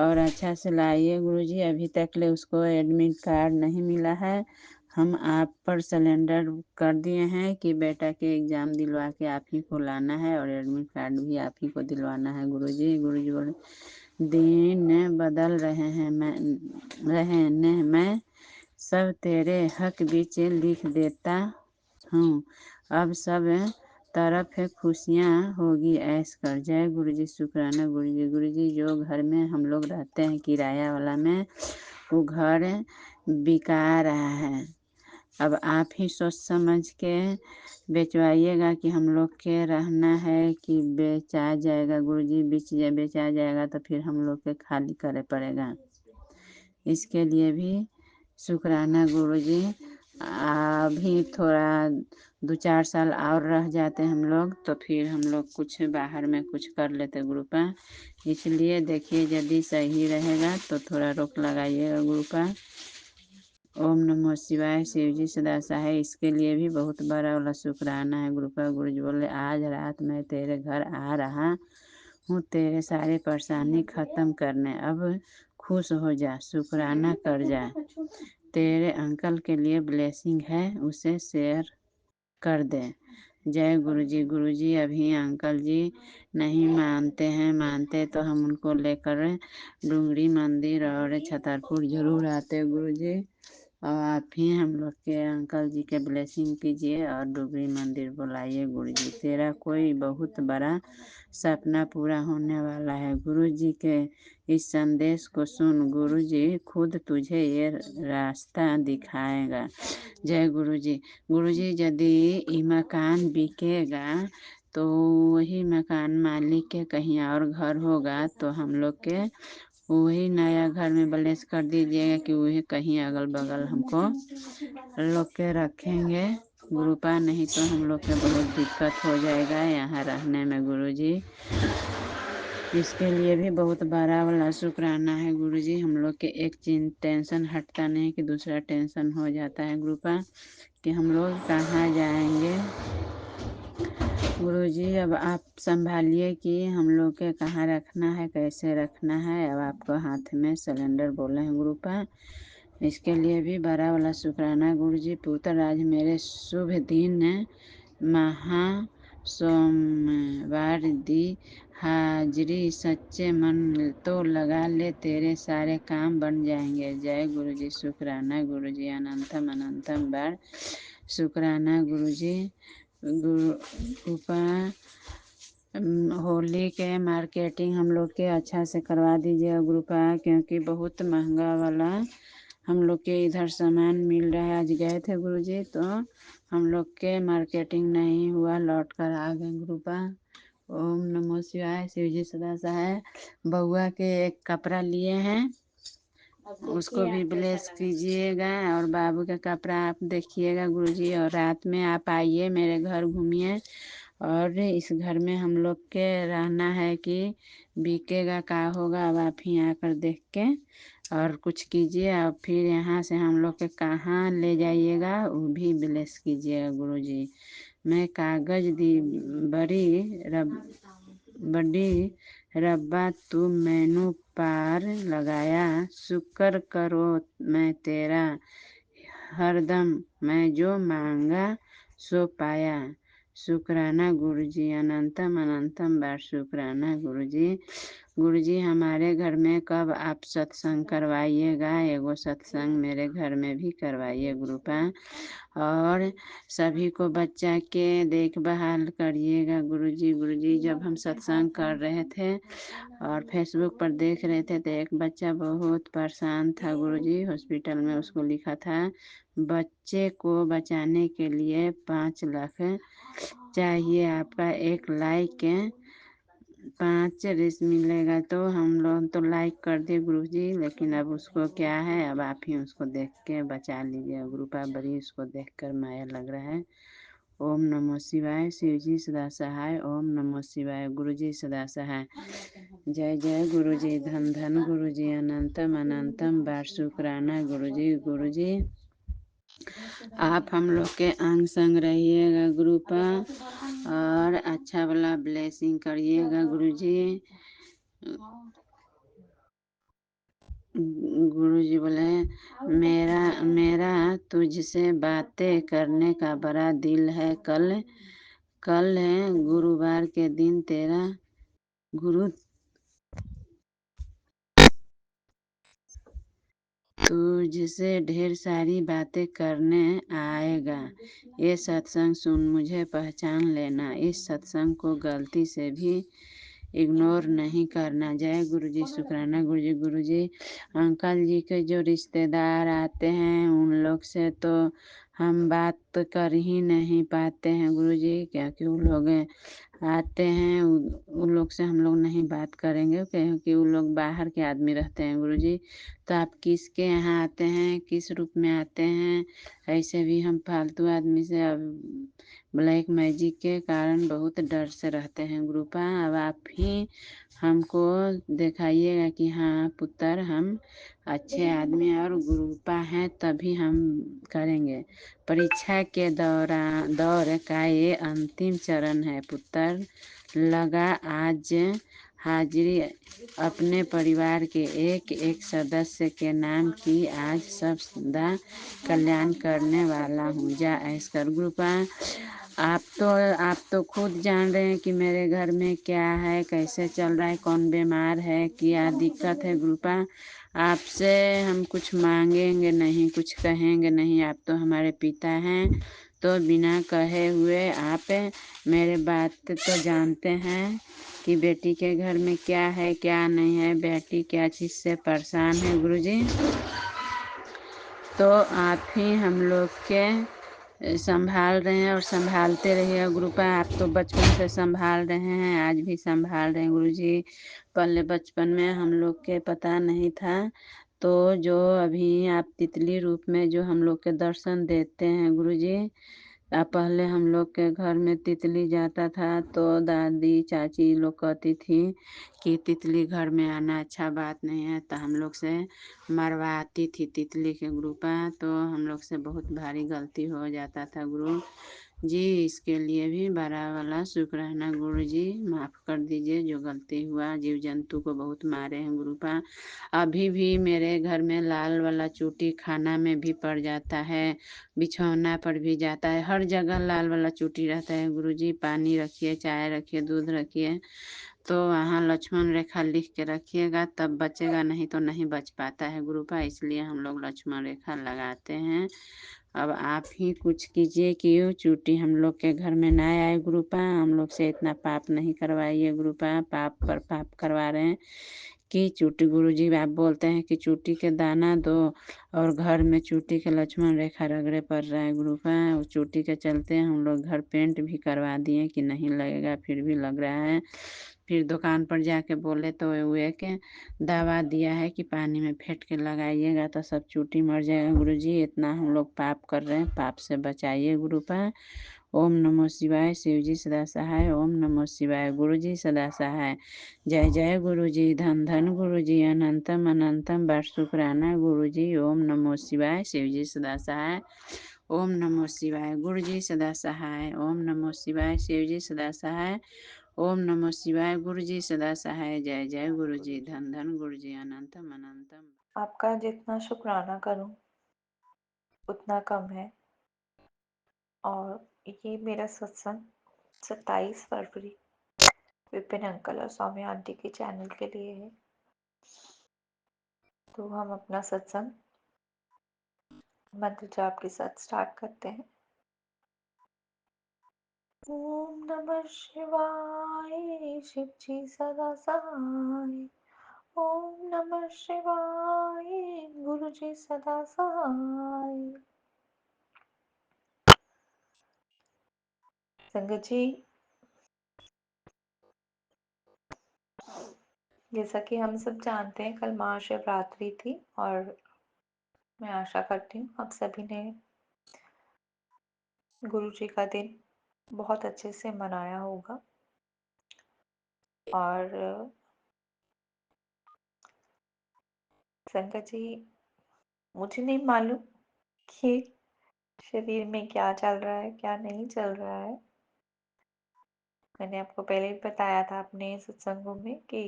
और अच्छा से लाइए गुरुजी। अभी तक ले उसको एडमिट कार्ड नहीं मिला है। हम आप पर सिलेंडर कर दिए हैं कि बेटा के एग्ज़ाम दिलवा के आप ही को लाना है और एडमिट कार्ड भी आप ही को दिलवाना है गुरुजी। गुरुजी बोले दिन बदल रहे हैं मैं सब तेरे हक बीच लिख देता हूँ। अब सब तरफ खुशियाँ होगी ऐश कर। जय गुरुजी शुक्राना गुरुजी। गुरुजी जो घर में हम लोग रहते हैं किराया वाला में वो घर बिका रहा है। अब आप ही सोच समझ के बेचवाइएगा कि हम लोग के रहना है कि बेचा जाएगा गुरुजी। बेचा जाएगा तो फिर हम लोग के खाली करे पड़ेगा। इसके लिए भी शुक्राना गुरुजी। अभी थोड़ा 2-4 साल और रह जाते हम लोग तो फिर हम लोग कुछ बाहर में कुछ कर लेते गुरुपा। इसलिए देखिए यदि सही रहेगा तो थोड़ा रोक लगाइएगा गुरुपा। ओम नमो शिवाय शिव जी सदा सहाय। इसके लिए भी बहुत बड़ा वाला शुक्राना है गुरुपा। गुरुजी बोले आज रात मैं तेरे घर आ रहा हूँ तेरे सारे परेशानी खत्म करने। अब खुश हो जा शुक्राना कर जा। तेरे अंकल के लिए ब्लेसिंग है उसे शेयर कर दे। जय गुरुजी। गुरुजी अभी अंकल जी नहीं मानते हैं, मानते तो हम उनको लेकर डूंगरी मंदिर और छतरपुर जरूर आते गुरुजी। और आप ही हम लोग के अंकल जी के ब्लेसिंग कीजिए और डुगरी मंदिर बुलाइए गुरुजी। तेरा कोई बहुत बड़ा सपना पूरा होने वाला है। गुरुजी के इस संदेश को सुन गुरुजी खुद तुझे ये रास्ता दिखाएगा। जय गुरुजी। गुरुजी यदि ये मकान बिकेगा तो वही मकान मालिक के कहीं और घर होगा तो हम लोग के वही नया घर में ब्लेस कर दीजिएगा कि वही कहीं अगल बगल हमको लोग के रखेंगे गुरुपा। नहीं तो हम लोग के बहुत दिक्कत हो जाएगा यहाँ रहने में गुरुजी। इसके लिए भी बहुत बड़ा वाला शुक्राना है गुरुजी। हम लोग के एक टेंशन हटता नहीं कि दूसरा टेंशन हो जाता है गुरुपा कि हम लोग कहाँ जाएंगे। गुरुजी अब आप संभालिए कि हम लोग के कहाँ रखना है कैसे रखना है। अब आपको हाथ में सिलेंडर बोले हैं गुरुपा। इसके लिए भी बड़ा वाला शुक्राना गुरुजी। पुत्र आज मेरे शुभ दिन महा सोमवार दी हाजिरी सच्चे मन तो लगा ले तेरे सारे काम बन जाएंगे। जय गुरुजी शुक्राना गुरुजी। अनंतम अनंतम बार शुक्राना गुरुजी। गुरुपा होली के मार्केटिंग हम लोग के अच्छा से करवा दीजिए गुरुपा क्योंकि बहुत महंगा वाला हम लोग के इधर सामान मिल रहा है। आज गए थे गुरुजी तो हम लोग के मार्केटिंग नहीं हुआ लौट कर आ गए गुरुपा। ओम नमो शिवाय शिव जी सदा सहाय। बउआ के एक कपड़ा लिए हैं उसको भी ब्लेस कीजिएगा और बाबू का कपड़ा आप देखिएगा गुरुजी। और रात में आप आइए मेरे घर घूमिए और इस घर में हम लोग के रहना है कि बिकेगा का होगा। अब आप ही आकर देख के और कुछ कीजिए और फिर यहाँ से हम लोग के कहाँ ले जाइएगा वो भी ब्लेस कीजिएगा गुरुजी। मैं कागज दी बड़ी रब्बा तू मैनू पार लगाया शुक्र करो मैं तेरा हरदम मैं जो मांगा सो पाया। शुक्राना गुरुजी। अनंतम अनंतम बार शुक्राना गुरुजी। गुरुजी हमारे घर में कब आप सत्संग करवाइएगा। एगो सत्संग मेरे घर में भी करवाइए गुरुपा। और सभी को बच्चा के देखभाल करिएगा गुरुजी। गुरुजी जब हम सत्संग कर रहे थे और फेसबुक पर देख रहे थे तो एक बच्चा बहुत परेशान था गुरुजी। हॉस्पिटल में उसको लिखा था बच्चे को बचाने के लिए 5 लाख चाहिए। आपका एक लाइक 5 रिस मिलेगा। तो हम लोग तो लाइक कर दिए गुरुजी लेकिन अब उसको क्या है अब आप ही उसको देख के बचा लीजिए गुरुपा। बड़ी उसको देखकर माया लग रहा है। ओम नमो शिवाय शिव जी सदा सहाय। ओम नमो शिवाय गुरुजी सदा सहाय। जय जय गुरुजी। धन धन गुरुजी। अनंतम अनंतम बार शुक्राना गुरुजी। गुरुजी आप हम लोग के अंग संग रहिएगा गुरुपा और अच्छा वाला ब्लेसिंग करिएगा गुरुजी। गुरुजी बोले मेरा मेरा तुझसे बातें करने का बड़ा दिल है। कल कल है गुरुवार के दिन तेरा गुरु तुझसे ढेर सारी बातें करने आएगा। ये सत्संग सुन मुझे पहचान लेना। इस सत्संग को गलती से भी इग्नोर नहीं करना। जय गुरु जी। शुक्राना गुरु जी। अंकल जी के जो रिश्तेदार आते हैं उन लोग से तो हम बात कर ही नहीं पाते हैं गुरु जी, क्योंकि वो लोग आते हैं उन लोग से हम लोग नहीं बात करेंगे क्योंकि वो लोग बाहर के आदमी रहते हैं गुरु जी। तो आप किसके यहाँ आते हैं, किस रूप में आते हैं? ऐसे भी हम फालतू आदमी से अब ब्लैक मैजिक के कारण बहुत डर से रहते हैं गुरुपा। अब आप ही हमको दिखाइएगा कि हाँ पुत्र हम अच्छे आदमी और गुरुपा हैं, तभी हम करेंगे। परीक्षा के दौर का ये अंतिम चरण है पुत्र। लगा आज हाजिरी अपने परिवार के एक एक सदस्य के नाम की। आज सब सदा कल्याण करने वाला हूँ। जा ऐस कर गुरुपा। आप तो खुद जान रहे हैं कि मेरे घर में क्या है, कैसे चल रहा है, कौन बीमार है, क्या दिक्कत है गुरुपा। आपसे हम कुछ मांगेंगे नहीं, कुछ कहेंगे नहीं। आप तो हमारे पिता हैं, तो बिना कहे हुए आप मेरे बात तो जानते हैं कि बेटी के घर में क्या है क्या नहीं है, बेटी क्या चीज़ से परेशान है गुरुजी। तो आप ही हम लोग के संभाल रहे हैं और संभालते रहिए गुरुपा। आप तो बचपन से संभाल रहे हैं, आज भी संभाल रहे हैं गुरुजी। पहले बचपन में हम लोग के पता नहीं था, तो जो अभी आप तितली रूप में जो हम लोग के दर्शन देते हैं गुरुजी। पहले हम लोग के घर में तितली जाता था तो दादी चाची लोग कहती थी कि तितली घर में आना अच्छा बात नहीं है, तो हम लोग से मरवाती थी तितली के गुरुपा। तो हम लोग से बहुत भारी गलती हो जाता था गुरु जी। इसके लिए भी बड़ा वाला शुक्राना गुरु जी। माफ़ कर दीजिए जो गलती हुआ। जीव जंतु को बहुत मारे हैं गुरुपा। अभी भी मेरे घर में लाल वाला चूटी खाना में भी पड़ जाता है, बिछौना पर भी जाता है, हर जगह लाल वाला चूटी रहता है गुरुजी। पानी रखिए, चाय रखिए, दूध रखिए, तो वहाँ लक्ष्मण रेखा लिख के रखिएगा, तब बचेगा, नहीं तो नहीं बच पाता है गुरुपा। इसलिए हम लोग लक्ष्मण रेखा लगाते हैं। अब आप ही कुछ कीजिए कि वो चूटी हम लोग के घर में ना आए गुरुपा। हम लोग से इतना पाप नहीं करवाइए गुरुपा। पाप पर पाप करवा रहे हैं कि चूटी गुरुजी आप बोलते हैं कि चूटी के दाना दो, और घर में चूटी के लक्ष्मण रेखा रगड़े पड़ रहा है गुरुपा। वो चूटी के चलते हम लोग घर पेंट भी करवा दिए कि नहीं लगेगा, फिर भी लग रहा है। फिर दुकान पर जाके बोले तो वो एक दवा दिया है कि पानी में फेंट के लगाइएगा तो सब चूटी मर जाएगा गुरुजी। इतना हम लोग पाप कर रहे हैं, पाप से बचाइए गुरुपा। ओम नमो शिवाय। शिव जी सदा सहाय। ओम नमो शिवाय। गुरु जी सदा सहाय। जय जय गुरु जी। धन धन गुरु जी। अनंतम अनंतम बार शुक्राना गुरु जी। ओम नमो शिवाय। शिव जी सदा सहाय। ओम नमो शिवाय। गुरु जी सदा सहाय। ओम नमो शिवाय। शिव जी सदा सहाय। ओम नमो शिवाय। गुरु जी सदा सहाय। जय जय गुरु जी। धन धन गुरु जी। अनंतम अनंतम। आपका जितना शुक्राना करूं उतना कम है। और ये मेरा सत्संग 27 फरवरी विपिन अंकल और सौम्या आंटी के चैनल के लिए है। तो हम अपना सत्संग मंत्र जाप के साथ स्टार्ट करते हैं। ओम नमः शिवाय। शिव जी सदा सहाय। ओम नमः शिवाय। गुरु जी सदा सहाय। संगत जी, जैसा कि हम सब जानते हैं कल महाशिवरात्रि थी, और मैं आशा करती हूँ आप सभी ने गुरु जी का दिन बहुत अच्छे से मनाया होगा। और संगत जी, मुझे नहीं मालूम कि शरीर में क्या चल रहा है क्या नहीं चल रहा है। मैंने आपको पहले भी बताया था अपने सत्संगों में कि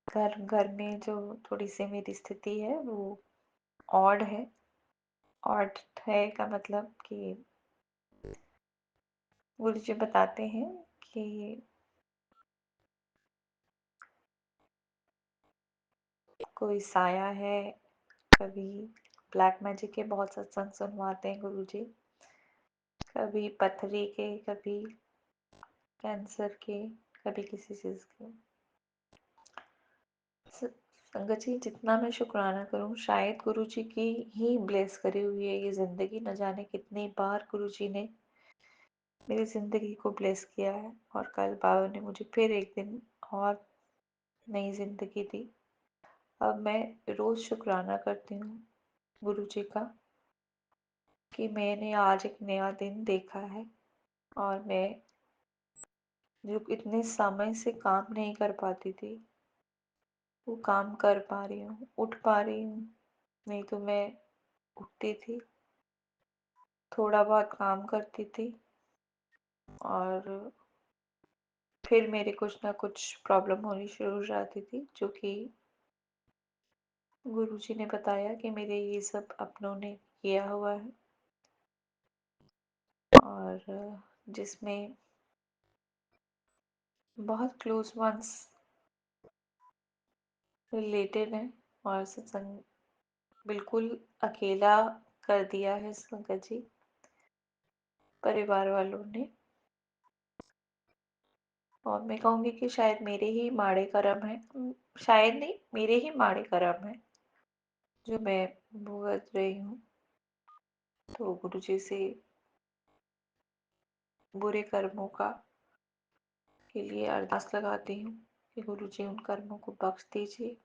घर में जो थोड़ी सी मेरी स्थिति है वो ऑड है। ऑड है का मतलब कि गुरुजी बताते हैं कि कोई साया है। कभी ब्लैक मैजिक के बहुत सत्संग सुनवाते हैं गुरुजी, कभी पथरी के, कभी कैंसर के, कभी किसी चीज़ के। संगत जी, जितना मैं शुक्राना करूं, शायद गुरुजी की ही ब्लेस करी हुई है ये ज़िंदगी। न जाने कितनी बार गुरुजी ने मेरी ज़िंदगी को ब्लेस किया है, और कल बाबा ने मुझे फिर एक दिन और नई ज़िंदगी दी। अब मैं रोज़ शुक्राना करती हूँ गुरुजी का कि मैंने आज एक नया दिन देखा है, और मैं जो इतने समय से काम नहीं कर पाती थी वो काम कर पा रही हूँ, उठ पा रही हूँ। नहीं तो मैं उठती थी, थोड़ा बहुत काम करती थी, और फिर मेरे कुछ ना कुछ प्रॉब्लम होनी शुरू हो जाती थी, जो कि गुरुजी ने बताया कि मेरे ये सब अपनों ने किया हुआ है, और जिसमें बहुत क्लोज वंस रिलेटेड हैं, और सत्संग बिल्कुल अकेला कर दिया है संगत जी परिवार वालों ने। और मैं कहूँगी कि शायद मेरे ही माड़े कर्म है, शायद नहीं, मेरे ही माड़े कर्म है जो मैं भुगत रही हूँ। तो गुरुजी से बुरे कर्मों का के लिए अरदास लगाती हूँ कि गुरुजी उन कर्मों को बख्श दीजिए।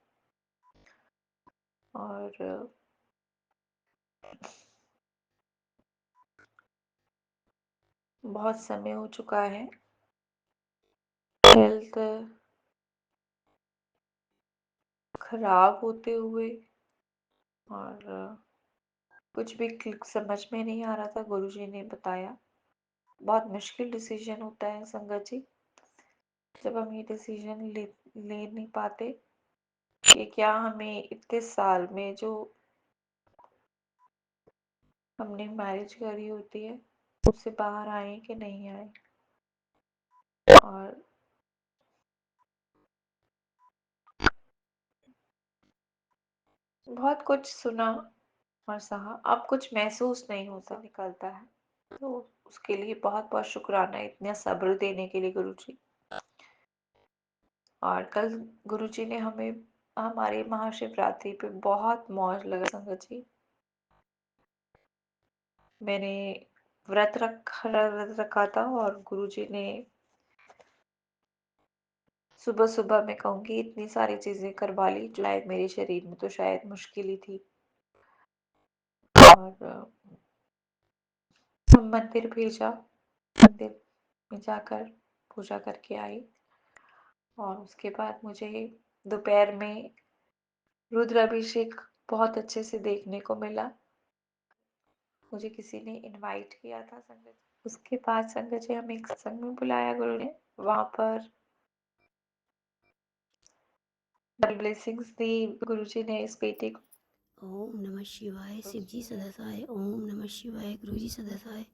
और बहुत समय हो चुका है हेल्थ खराब होते हुए, और कुछ भी समझ में नहीं आ रहा था। गुरुजी ने बताया बहुत मुश्किल डिसीजन होता है संगत जी, जब हम ये डिसीजन ले नहीं पाते कि क्या हमें इतने साल में जो हमने मैरिज करी होती है उससे बाहर आए कि नहीं आए। और बहुत कुछ सुना और सहा, अब कुछ महसूस नहीं होता, निकलता है। तो उसके लिए बहुत बहुत शुक्राना इतना सब्र देने के लिए गुरुजी। और कल गुरुजी ने हमें हमारी महाशिवरात्रि पे बहुत मौज लगा संगत जी। मैंने व्रत रखा था, और गुरुजी ने सुबह सुबह मैं कहूँगी इतनी सारी चीजें करवा ली, शायद मेरे शरीर में तो शायद मुश्किल ही थी। और मंदिर भेजा, मंदिर में जाकर पूजा करके आई, और उसके बाद मुझे दोपहर में रुद्राभिषेक बहुत अच्छे से देखने को मिला। मुझे किसी ने इनवाइट किया था संगत। उसके बाद संगत जी हमें एक सत्संग में बुलाया गुरु ने, वहां पर ब्लेसिंग्स दी गुरुजी ने इस बेटे को। ओम नमः शिवाय शिवजी सदसाय। ओम नमः शिवाय गुरुजी सदसाय।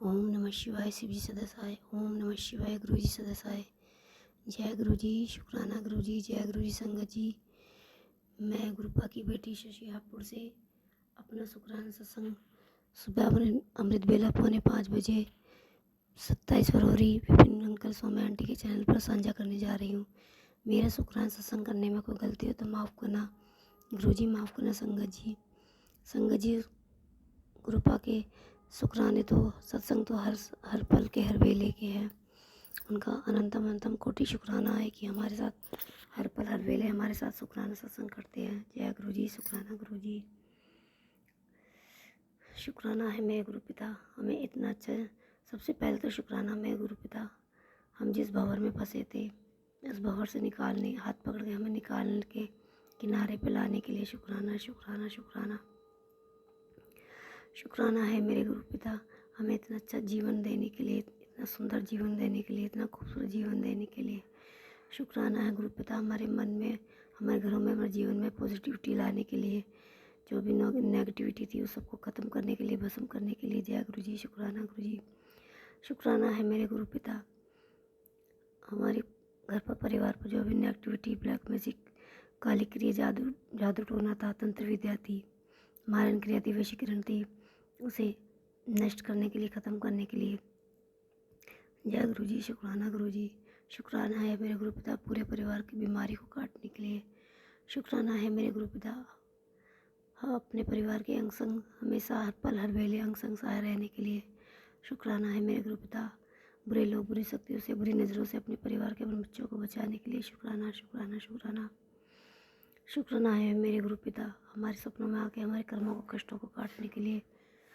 ओम नमः शिवाय शिवजी सदसाय। ओम नमः शिवाय गुरुजी सदसाय। जय गुरुजी, शुक्राना गुरुजी, जय गुरुजी संगत जी। मैं गुरुपा की बेटी शशिहापुर से अपना शुक्राना सत्संग सुबह अमृत बेला 4:45 27 फरवरी विपिन अंकल स्वामी आंटी के चैनल पर साझा करने जा रही हूँ। मेरा शुक्राना सत्संग करने में कोई गलती हो तो माफ़ करना गुरुजी, माफ़ करना संगत जी। संगत जी, गुरुपा के शुक्राने तो सत्संग तो हर पल के हर वेले के हैं। उनका अनंतम अनंतम कोटि शुक्राना है कि हमारे साथ हर पल हर वेले हमारे साथ शुक्राना सत्संग करते हैं। जय गुरुजी, शुक्राना गुरुजी। शुक्राना है मेरे गुरु पिता, हमें इतना अच्छा, सबसे पहले तो शुक्राना मेरे गुरु पिता, हम जिस भंवर में फंसे थे उस भंवर से निकालने, हाथ पकड़ के हमें निकालने के किनारे पे लाने के लिए शुक्राना शुक्राना शुक्राना। शुक्राना है मेरे गुरु पिता, हमें इतना अच्छा जीवन देने के लिए, इतना इतना सुंदर जीवन देने के लिए, इतना खूबसूरत जीवन देने के लिए। शुक्राना है गुरु पिता हमारे मन में, हमारे घरों में, हमारे जीवन में पॉजिटिविटी लाने के लिए, जो भी नेगेटिविटी थी उस सबको ख़त्म करने के लिए, भस्म करने के लिए। जय गुरु जी, शुक्राना गुरु जी। शुक्राना है मेरे गुरु पिता हमारे घर पर, परिवार पर जो भी नेगेटिविटी, ब्लैक मैजिक, काली क्रिया, जादू टोना था, तंत्र विद्या थी, मारण क्रिया थी, वशीकरण थी, उसे नष्ट करने के लिए, ख़त्म करने के लिए। जय गुरु जी, शुक्राना गुरु जी। शुक्राना है मेरे गुरु पिता पूरे परिवार की बीमारी को काटने के लिए। शुक्राना है मेरे गुरु पिता हाँ अपने परिवार के अंग संग हमेशा, हर पल, हर वेले अंग संग सहाय रहने के लिए। शुक्राना है मेरे गुरु पिता बुरे लोग, बुरी शक्तियों से, बुरी नज़रों से अपने परिवार के, अपने बच्चों को बचाने के लिए। शुक्राना शुक्राना शुक्राना। शुक्राना है मेरे गुरु पिता हमारे सपनों में आके हमारे कर्मों को, कष्टों को काटने के लिए।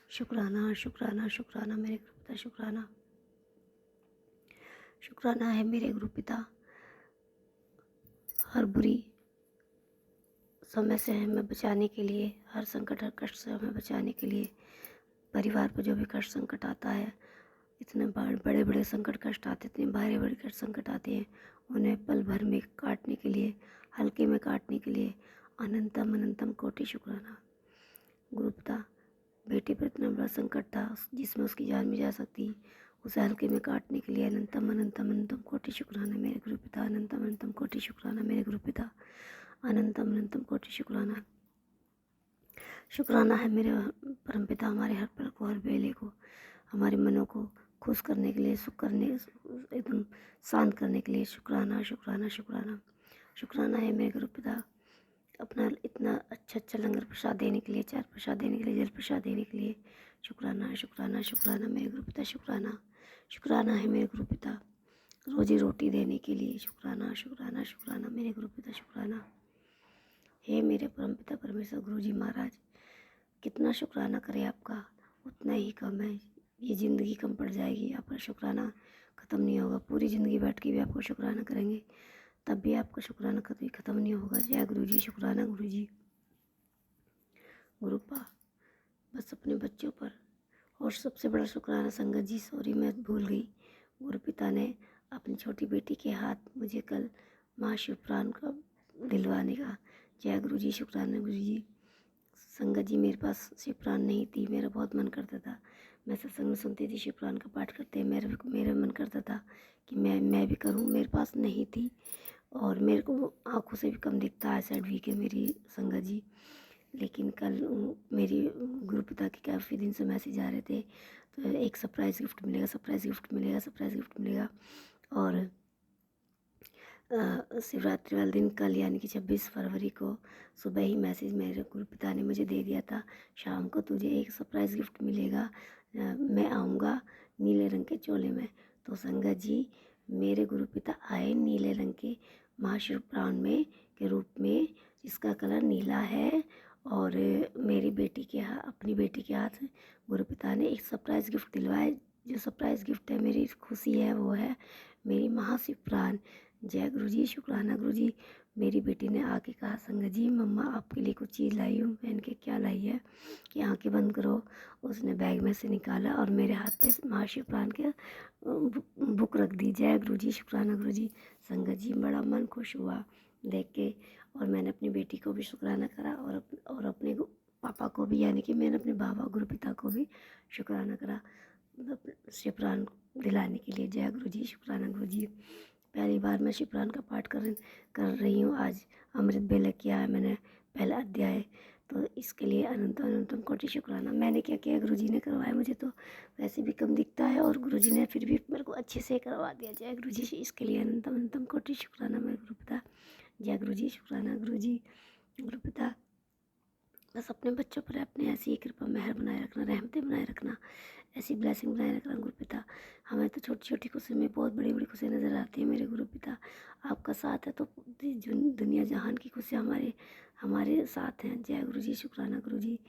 शुक्राना शुक्राना शुक्राना मेरे गुरु पिता शुक्राना। शुक्राना है मेरे गुरु पिता हर बुरी समय से हमें बचाने के लिए, हर संकट, हर कष्ट से हमें बचाने के लिए। परिवार पर जो भी कष्ट संकट आता है, इतने बड़े बड़े संकट कष्ट आते, इतने भारी बड़े कष्ट संकट आते हैं, उन्हें पल भर में काटने के लिए, हल्के में काटने के लिए अनंतम अनंतम कोटि शुक्राना। गुरु पिता बेटे पर इतना बड़ा संकट था जिसमें उसकी जान भी जा सकती, उसे हल्के में काटने के लिए अनंतम अनंतम अनंतम कोटि शुक्राना मेरे गुरु पिता। अनंतम अनंतम कोटि शुक्राना मेरे गुरु पिता। अनंतम अनंतम कोटि शुक्राना। शुक्राना है मेरे परमपिता हमारे हर पल को, हर बेले को, हमारे मनों को खुश करने के लिए, सुख करने, एकदम शांत करने के लिए। शुक्राना शुक्राना शुक्राना। शुक्राना है मेरे गुरु पिता अपना इतना अच्छा अच्छा लंगर प्रसाद देने के लिए, चार प्रसाद देने के लिए, जल प्रसाद देने के लिए। शुक्राना शुक्राना शुक्राना मेरे गुरु पिता शुक्राना। शुक्राना है मेरे गुरु पिता रोजी रोटी देने के लिए। शुक्राना शुक्राना शुक्राना मेरे गुरु पिता शुक्राना। हे मेरे परमपिता परमेश्वर गुरु जी महाराज, कितना शुक्राना करें आपका उतना ही कम है। ये ज़िंदगी कम पड़ जाएगी, आपका शुक्राना ख़त्म नहीं होगा। पूरी ज़िंदगी बैठ के भी आपको शुक्राना करेंगे तब भी आपका शुक्राना कभी ख़त्म नहीं होगा। जय गुरु जी, शुक्राना गुरु जी। गुरुपा बस अपने बच्चों पर, और सबसे बड़ा शुक्राना संगत जी, सॉरी मैं भूल गई, गुरु पिता ने अपनी छोटी बेटी के हाथ मुझे कल महाशिवपुराण का दिलवाने का। जय गुरु जी, शुक्राना गुरु जी। संगत जी मेरे पास शिवपुराण नहीं थी, मेरा बहुत मन करता था, मैं सत्संग में सुनती थी शिवपुराण का पाठ करते, मेरा मन करता था कि मैं भी करूं, मेरे पास नहीं थी और मेरे को आंखों से भी कम दिखता है, साइड वीक है मेरी संगत जी। लेकिन कल मेरी गुरुपिता के काफ़ी दिन से मैसेज आ रहे थे, तो एक सरप्राइज़ गिफ्ट मिलेगा, सरप्राइज़ गिफ्ट मिलेगा, सरप्राइज़ गिफ्ट मिलेगा। और शिवरात्रि वाले दिन कल यानी कि 26 फरवरी को सुबह ही मैसेज मेरे गुरुपिता ने मुझे दे दिया था, शाम को तुझे एक सरप्राइज़ गिफ्ट मिलेगा, मैं आऊँगा नीले रंग के चोले में। तो संगत जी मेरे गुरुपिता आए नीले रंग के महाशिवपुराण में के रूप में, जिसका कलर नीला है। और मेरी बेटी के अपनी बेटी के हाथ गुरुपिता ने एक सरप्राइज़ गिफ्ट दिलवाए। जो सरप्राइज़ गिफ्ट है, मेरी खुशी है, वो है मेरी महाशिवपुराण। जय गुरु जी, शुक्राना गुरु जी। मेरी बेटी ने आके कहा संगत जी मम्मा आपके लिए कुछ चीज़ लाई हूँ। मैंने कहा क्या लाई है, कि आंखें बंद करो। उसने बैग में से निकाला और मेरे हाथ पे महाशिवपुराण के बुक रख दी। जय गुरु जी, शुक्राना गुरु जी। संगत जी बड़ा मन खुश हुआ देख के, और मैंने अपनी बेटी को भी शुक्राना करा और अपने पापा को भी, यानी कि मैंने अपने बाबा गुरु पिता को भी शुक्राना करा शिवपुराण दिलाने के लिए। जय गुरु जी, शुक्राना गुरु जी। पहली बार मैं शिवपुराण का पाठ कर रही हूँ। आज अमृत बेला किया है मैंने, पहला अध्याय, तो इसके लिए अनंतम अनंतम कोटि शुक्राना। मैंने क्या किया, गुरु जी ने करवाया, मुझे तो वैसे भी कम दिखता है और गुरु जी ने फिर भी मेरे को अच्छे से करवा दिया। जय गुरु जी, इसके लिए अनंतम अनंतम कोटि शुक्राना मेरे गुरु पिता। जय गुरु जी, शुक्राना गुरु जी। गुरु पिता बस अपने बच्चों पर अपने ऐसी ही कृपा मेहर बनाए रखना, रहमतें बनाए रखना, ऐसी ब्लेसिंग बनाए रखना गुरु पिता। हमें तो छोटी छोटी खुशी में बहुत बड़ी बड़ी खुशियाँ नज़र आती है मेरे गुरु पिता। आपका साथ है तो दुनिया जहान की खुशियाँ हमारे साथ हैं। जय गुरु जी, शुक्राना गुरु जी।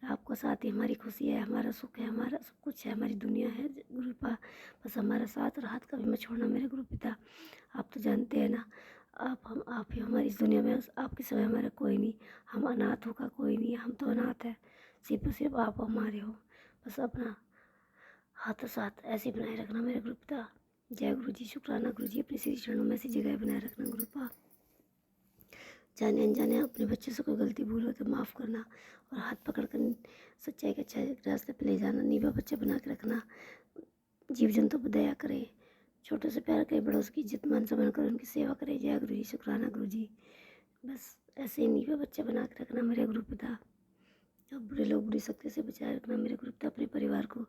आपका साथ ही हमारी खुशी है, हमारा सुख है, हमारा सब कुछ है, हमारी दुनिया है गुरु पिता। बस हमारा साथ और हाथ कभी मत छोड़ना मेरे गुरु पिता। आप तो जानते हैं ना, आप ही हमारी इस दुनिया में, आपके सिवाय हमारा कोई नहीं, हम अनाथों का कोई नहीं, हम तो अनाथ है, सिर्फ आप हमारे हो। बस अपना हाथों साथ ऐसे बनाए रखना मेरे गुरु पिता। जय गुरु जी। शुक्राना गुरु जी। अपने श्री चरणों में ऐसी जगह बनाए रखना गुरु पिता। जाने अनजाने अपने बच्चे से कोई गलती भूल हो तो माफ़ करना और हाथ पकड़ कर सच्चाई के अच्छे रास्ते पे ले जाना। नीवा बच्चा बना के रखना। जीव जंतु पर दया करे, छोटों से प्यार करे, बड़ों की इज्जत मान सम्मान करे, उनकी सेवा करे। जय गुरु जी। शुक्राना गुरु जी। बस ऐसे ही नीवा बच्चा बना के रखना मेरे गुरु पिता। अब बुरे लोग बुरी शक्ति से बचाए रखना मेरे गुरु पिता। अपने परिवार को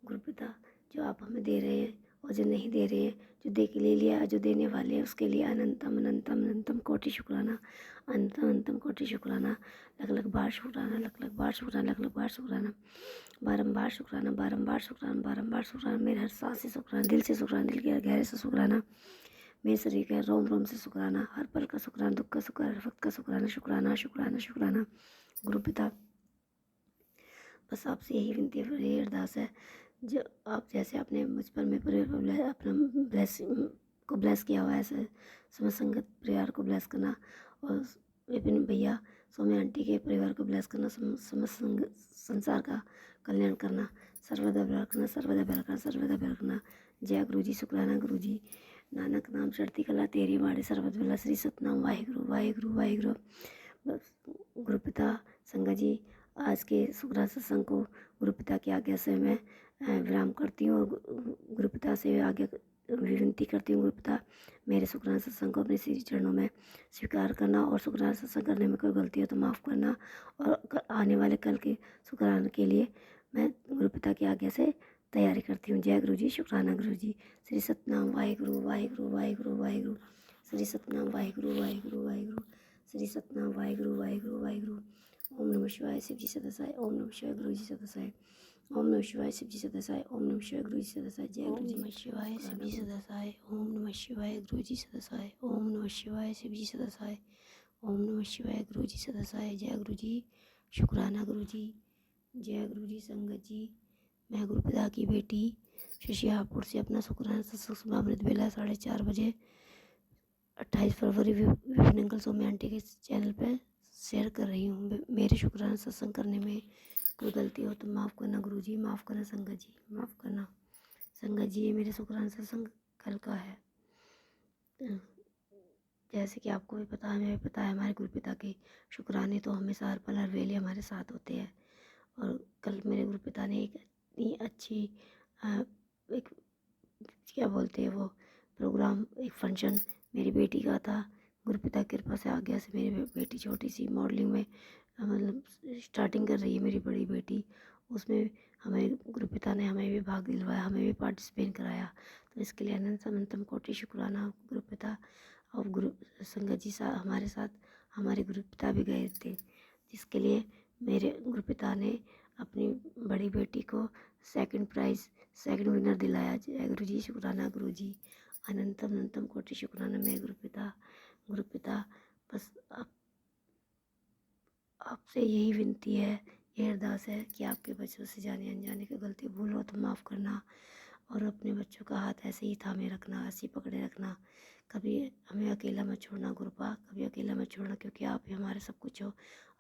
गुरु पिता, जो आप हमें दे रहे हैं और जो नहीं दे रहे हैं, जो दे के ले लिया, जो देने वाले हैं, उसके लिए अनंतम अनंतम अनंतम कोटि शुक्राना। अनंतम अनंतम कोटि शुक्राना। लख लख बार शुक्राना। लख लख बार शुक्राना। लख लख बार शुक्राना। बारंबार शुक्राना। बारंबार शुक्राना। बारंबार शुक्राना। मेरे हर सांस से शुक्राना। दिल से शुक्राना। दिल के गहरे से शुक्राना। मेरे शरीर के रोम रोम से शुक्राना। हर पल का शुक्राना। दुख का शुक्राना। वक्त का शुक्राना। शुक्राना शुक्राना शुक्राना गुरु पिता। बस आपसे यही विनती है, यही अरदास है, जो आप जैसे आपने मुझ पर मेरे परिवार पर अपना ब्लेस किया हुआ है, ऐसे समस्त संगत परिवार को ब्लेस करना और विपिन भैया सौम्या आंटी के परिवार को ब्लेस करना। समस्त संसार का कल्याण करना। सर्वदा भला करना। सर्वदा भला करना। सर्वदा भला करना। जय गुरु जी। शुक्राना गुरु जी। नानक नाम चढ़ती कला तेरी बाड़ी सर्वद भला। श्री सतनाम वाहिगुरु वाहिगुरु वाहिगुरु। बस गुरु पिता संगत जी, आज के शुक्राना सत्संग को गुरु पिता की आज्ञा से मैं विराम करती हूँ और गुरु पिता से आज्ञा विनती करती हूँ। गुरु पिता, मेरे शुक्राना सत्संग को अपने श्री चरणों में स्वीकार करना और शुक्राना सत्संग करने में कोई गलती हो तो माफ़ करना और आने वाले कल के शुक्राना के लिए मैं गुरु पिता की आज्ञा से तैयारी करती हूँ। जय गुरु जी। शुक्राना गुरु जी। श्री सतनाम वाहिगुरु वाहिगुरु वाहिगुरु वाहिगुरु। श्री सतनाम वाहिगुरु वाहिगुरु वाहिगुरु। श्री सतनाम वाहिगुरु वाहिगुरु वाहिगुरु। ओम नमः शिवाय। शिव जी सदसाय। ओम नमः शिवाय। गुरु जी सदसाय। ओम नमः शिवाय। शिव जी सदसाय। ओम नमः शिवाय। गुरु जी सदसाय। जय गुरु जी। ओम नमः शिवाय। शिव जी सदसाय। ओम नमः शिवाय। गुरु जी सदसाय। ओम नमः शिवाय। शिव जी सदसाय। ओम नमः शिवाय। गुरु जी सदसाय। जय गुरु जी। शुक्राना गुरु जी। जय गुरु जी। संगत जी, मैं गुरु पिता की बेटी शशिहापुर से अपना शुक्राना सत्संग अमृत बेला 4:30 बजे 28 फरवरी विपिन अंकल सौम्या आंटी के चैनल पर शेयर कर रही हूँ। मेरे शुक्राना सत्संग करने में कोई गलती हो तो माफ़ करना गुरु जी। माफ़ करना संगत जी। माफ़ करना संगत जी। ये मेरे शुक्राना सत्संग कल का है। जैसे कि आपको भी पता है, हमें भी पता है, हमारे गुरु पिता के शुक्राने तो हमेशा हर पल हर वेले हमारे साथ होते हैं। और कल मेरे गुरु पिता ने एक इतनी अच्छी एक क्या बोलते हैं वो प्रोग्राम, एक फंक्शन मेरी बेटी का था। गुरु पिता की कृपा से आज्ञा से मेरी बेटी छोटी सी मॉडलिंग में मतलब स्टार्टिंग कर रही है मेरी बड़ी बेटी। उसमें हमें गुरु पिता ने हमें भी भाग दिलवाया, हमें भी पार्टिसिपेट कराया। तो इसके लिए अनंत अनंतम कोटि शुक्राना गुरु पिता। और गुरु संगत जी हमारे साथ हमारे गुरु पिता भी गए थे, जिसके लिए मेरे गुरु पिता ने अपनी बड़ी बेटी को सेकंड विनर दिलाया। जय गुरु जी। शुक्राना गुरु जी। अनंतम अनंतम कोटि शुक्राना मेरे गुरु पिता। बस आपसे यही विनती है, ये अरदास है कि आपके बच्चों से जाने अनजाने की गलती भूल हो तो माफ़ करना और अपने बच्चों का हाथ ऐसे ही थामे रखना, ऐसे ही पकड़े रखना। कभी हमें अकेला मत छोड़ना गुरुपा, कभी अकेला मत छोड़ना, क्योंकि आप ही हमारे सब कुछ हो।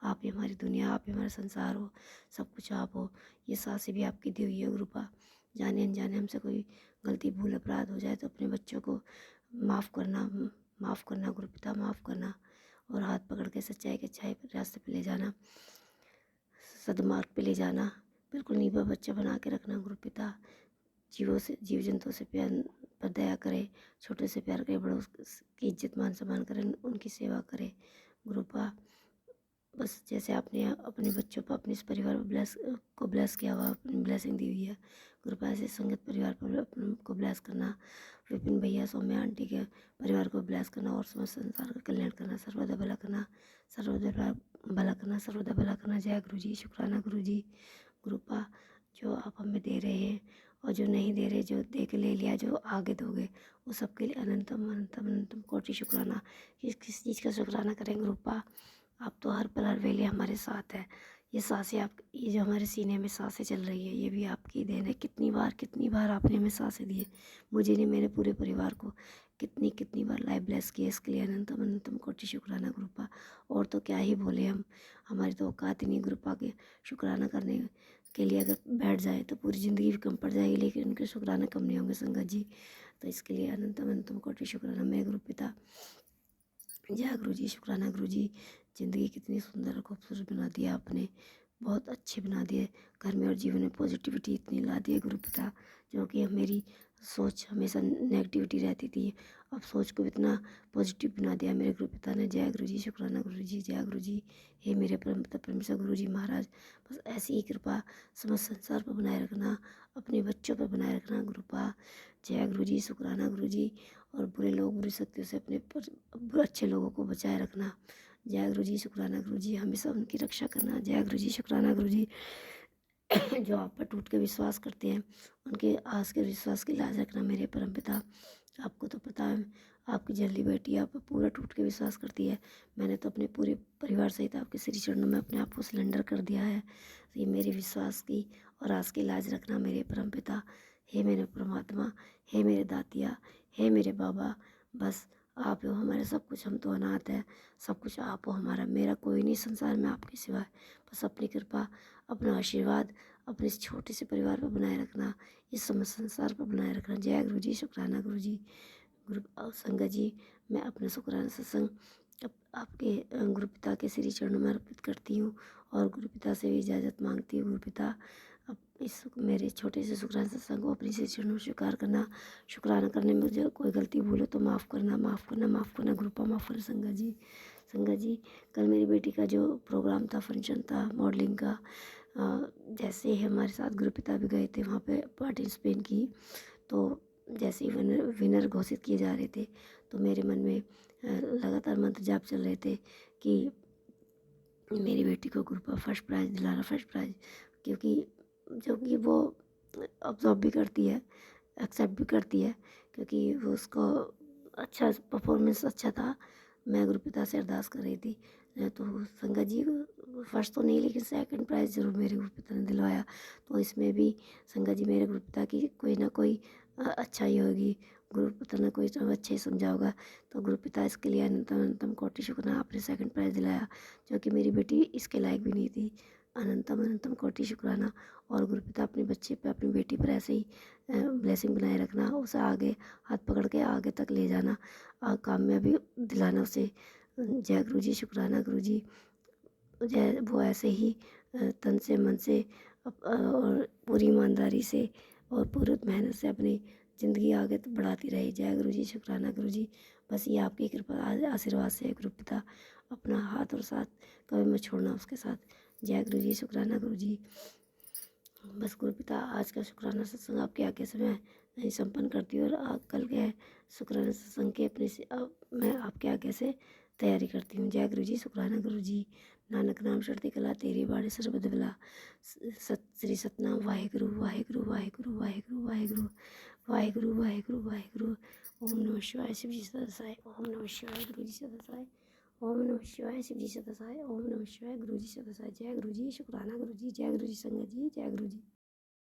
आप ही हमारी दुनिया, आप ही हमारा संसार हो, सब कुछ आप हो। ये सांसें भी आपकी दी हुई है गुरुपा। जाने अनजाने हमसे कोई गलती भूल अपराध हो जाए तो अपने बच्चों को माफ़ करना गुरु पिता, माफ़ करना और हाथ पकड़ के सच्चाई के अच्छाई रास्ते पे ले जाना, सदमार्ग पे ले जाना। बिल्कुल नीवा बच्चा बना के रखना गुरु पिता। जीव जंतुओं से प्यार पर दया करे, छोटे से प्यार करे, बड़ों की इज्जत मान सम्मान करें, उनकी सेवा करे गुरुपा। बस जैसे आपने अपने बच्चों पर, अपने इस परिवार को ब्लेस किया हुआ, अपनी ब्लेसिंग दी हुई है गुरुपा, ऐसे संगत परिवार पर को ब्लेस करना। विपिन भैया सौम्या आंटी के परिवार को ब्लेस करना और समस्त संसार का कल्याण करना। सर्वदा भला करना। सर्वदा भला करना। सर्वदा भला करना। जय गुरु जी। शुक्राना गुरु जी। गुरुपा, जो आप हमें दे रहे हैं और जो नहीं दे रहे, जो दे के ले लिया, जो आगे दोगे, वो सबके लिए अनंतम अनंतम अनंतम कोटि शुक्राना। किस चीज़ का शुक्राना करें गुरुपा? आप तो हर पल हर वेले हमारे साथ है। ये सांसें आप, ये जो हमारे सीने में सांसें चल रही है, ये भी आपकी देन है। कितनी बार आपने हमें सांसें दी है, मुझे नहीं, मेरे पूरे परिवार को कितनी बार लाइफ ब्लेस किया। इसके लिए अनंतम अनंतम कोटि शुक्राना गुरुपा। और तो क्या ही बोले हम, हमारी तो औकात ही नहीं गुरुपा के शुक्राना करने के लिए अगर बैठ जाए तो पूरी ज़िंदगी भी कम पड़ जाएगी, लेकिन उनके शुक्राना कम नहीं होंगे संगत जी। तो इसके लिए अनंतम अनंतम कोटि शुक्राना मेरे गुरु पिता। जय गुरु जी, शुक्राना गुरु जी। ज़िंदगी कितनी सुंदर और खूबसूरत बना दिया आपने, बहुत अच्छे बना दिए। घर में और जीवन में पॉजिटिविटी इतनी ला दी है गुरु पिता, जो कि मेरी सोच हमेशा नेगेटिविटी रहती थी, अब सोच को इतना पॉजिटिव बना दिया मेरे गुरु पिता ने। जय गुरु जी, शुक्राना गुरु जी, जय गुरु जी। हे मेरे परम पिता परमेश्वर गुरु जी महाराज, बस ऐसी ही कृपा समस्त संसार पर बनाए रखना, अपने बच्चों पर बनाए रखना गुरुपा। जय गुरु जी, शुक्राना गुरु जी। और बुरे लोग बुरी शक्तियों से अपने अच्छे लोगों को बचाए रखना। जय गुरु जी, शुक्राना गुरु जी, हमेशा उनकी रक्षा करना। जय गुरु जी, शुक्राना गुरु जी। जो आप पर टूट के विश्वास करते हैं, उनके आस के विश्वास की लाज रखना मेरे परमपिता। आपको तो पता है, आपकी जल्दी बेटी आप पर पूरा टूट के विश्वास करती है। मैंने तो अपने पूरे परिवार सहित आपके श्री चरणों में अपने आप को सिलेंडर कर दिया है। तो ये मेरे विश्वास की और आस की लाज रखना मेरे परमपिता। हे मेरे परमात्मा, हे मेरे दातिया, हे मेरे बाबा, बस आप हो हमारे सब कुछ, हम तो अनाथ हैं, सब कुछ आप हो हमारा। मेरा कोई नहीं संसार में आपके सिवाय। बस अपनी कृपा, अपना आशीर्वाद अपने इस छोटे से परिवार पर बनाए रखना, इस समस्त संसार पर बनाए रखना। जय गुरु जी, शुक्राना गुरु जी। गुरु संगत जी, मैं अपना शुक्राना सत्संग आपके गुरु पिता के श्री चरणों में अर्पित करती हूँ और गुरु पिता से भी इजाज़त मांगती हूँ। गुरु पिता, अब इस मेरे छोटे से शुक्राना सत्संग को अपने श्री चरणों में स्वीकार करना। शुक्राना करने में मुझे कोई गलती भूलो तो माफ़ करना, माफ़ करना, माफ़ करना गुरुपा, माफ़ करना संगत जी। संगत जी, कल मेरी बेटी का जो प्रोग्राम था, फंक्शन था मॉडलिंग का, जैसे ही हमारे साथ गुरु पिता भी गए थे वहाँ पे पार्टिसिपेट की, तो जैसे ही विनर घोषित किए जा रहे थे तो मेरे मन में लगातार मंत्र जाप चल रहे थे कि मेरी बेटी को ग्रुप ऑफ फर्स्ट प्राइज़ दिलाना, फर्स्ट प्राइज़। क्योंकि जो कि वो ऑब्जॉर्व भी करती है, एक्सेप्ट भी करती है, क्योंकि वो उसको अच्छा परफॉर्मेंस अच्छा था। मैं गुरु पिता से अरदास कर रही थी, तो संगत जी फर्स्ट तो नहीं लेकिन सेकंड प्राइज़ ज़रूर मेरे गुरु पिता ने दिलवाया। तो इसमें भी संगत जी मेरे गुरु पिता की कोई ना कोई अच्छाई होगी, गुरु पिता ने कोई तो अच्छे ही समझा होगा। तो गुरु पिता इसके लिए अनंतम अनंतम कोटि शुक्राना, आपने सेकंड प्राइज़ दिलाया, जो कि मेरी बेटी इसके लायक भी नहीं थी। अनंतम अनंतम कोटि शुक्राना। और गुरु पिता अपने बच्चे पे, अपनी बेटी पर ऐसे ही ब्लेसिंग बनाए रखना, उसे आगे हाथ पकड़ के आगे तक ले जाना, कामयाबी दिलाना उसे। जय गुरु जी, शुक्राना गुरु जी। जय वो ऐसे ही तन से मन से और पूरी ईमानदारी से और पूरी मेहनत से अपनी ज़िंदगी आगे तो बढ़ाती रहे। जय गुरु जी, शुक्राना गुरु जी। बस ये आपकी कृपा आशीर्वाद से है गुरु पिता, अपना हाथ और साथ कभी मत छोड़ना उसके साथ। जय गुरु जी, शुक्राना गुरु जी। बस गुरु पिता, आज का शुक्राना सत्संग आपके आगे से मैं संपन्न करती हूँ, और कल के शुक्राना सत्संग के अपने से मैं आपके आगे से तैयारी करती हूँ। जय गुरु जी, शुक्राना गुरु जी। नानक नाम चढ़ती कला, तेरी बाणी सरबत भला। सत श्री सतनाम वाहेगुरु वाहेगुरु वाहेगुरु वाहेगुरु वाहेगुरु वाहेगुरु वाहेगुरु वाहेगुरु। ओम नमः शिवाय, शिव जी सदा सहाय। ओम नमः शिवाय, गुरु जी सदा सहाय। ओम नमः शिवाय, शिव जी सदा सहाय। ओम नमः शिवाय, गुरु जी सदा सहाय। जय गुरु जी, शुक्राना गुरु जी। जय गुरु जी संगत जी, जय गुरु जी।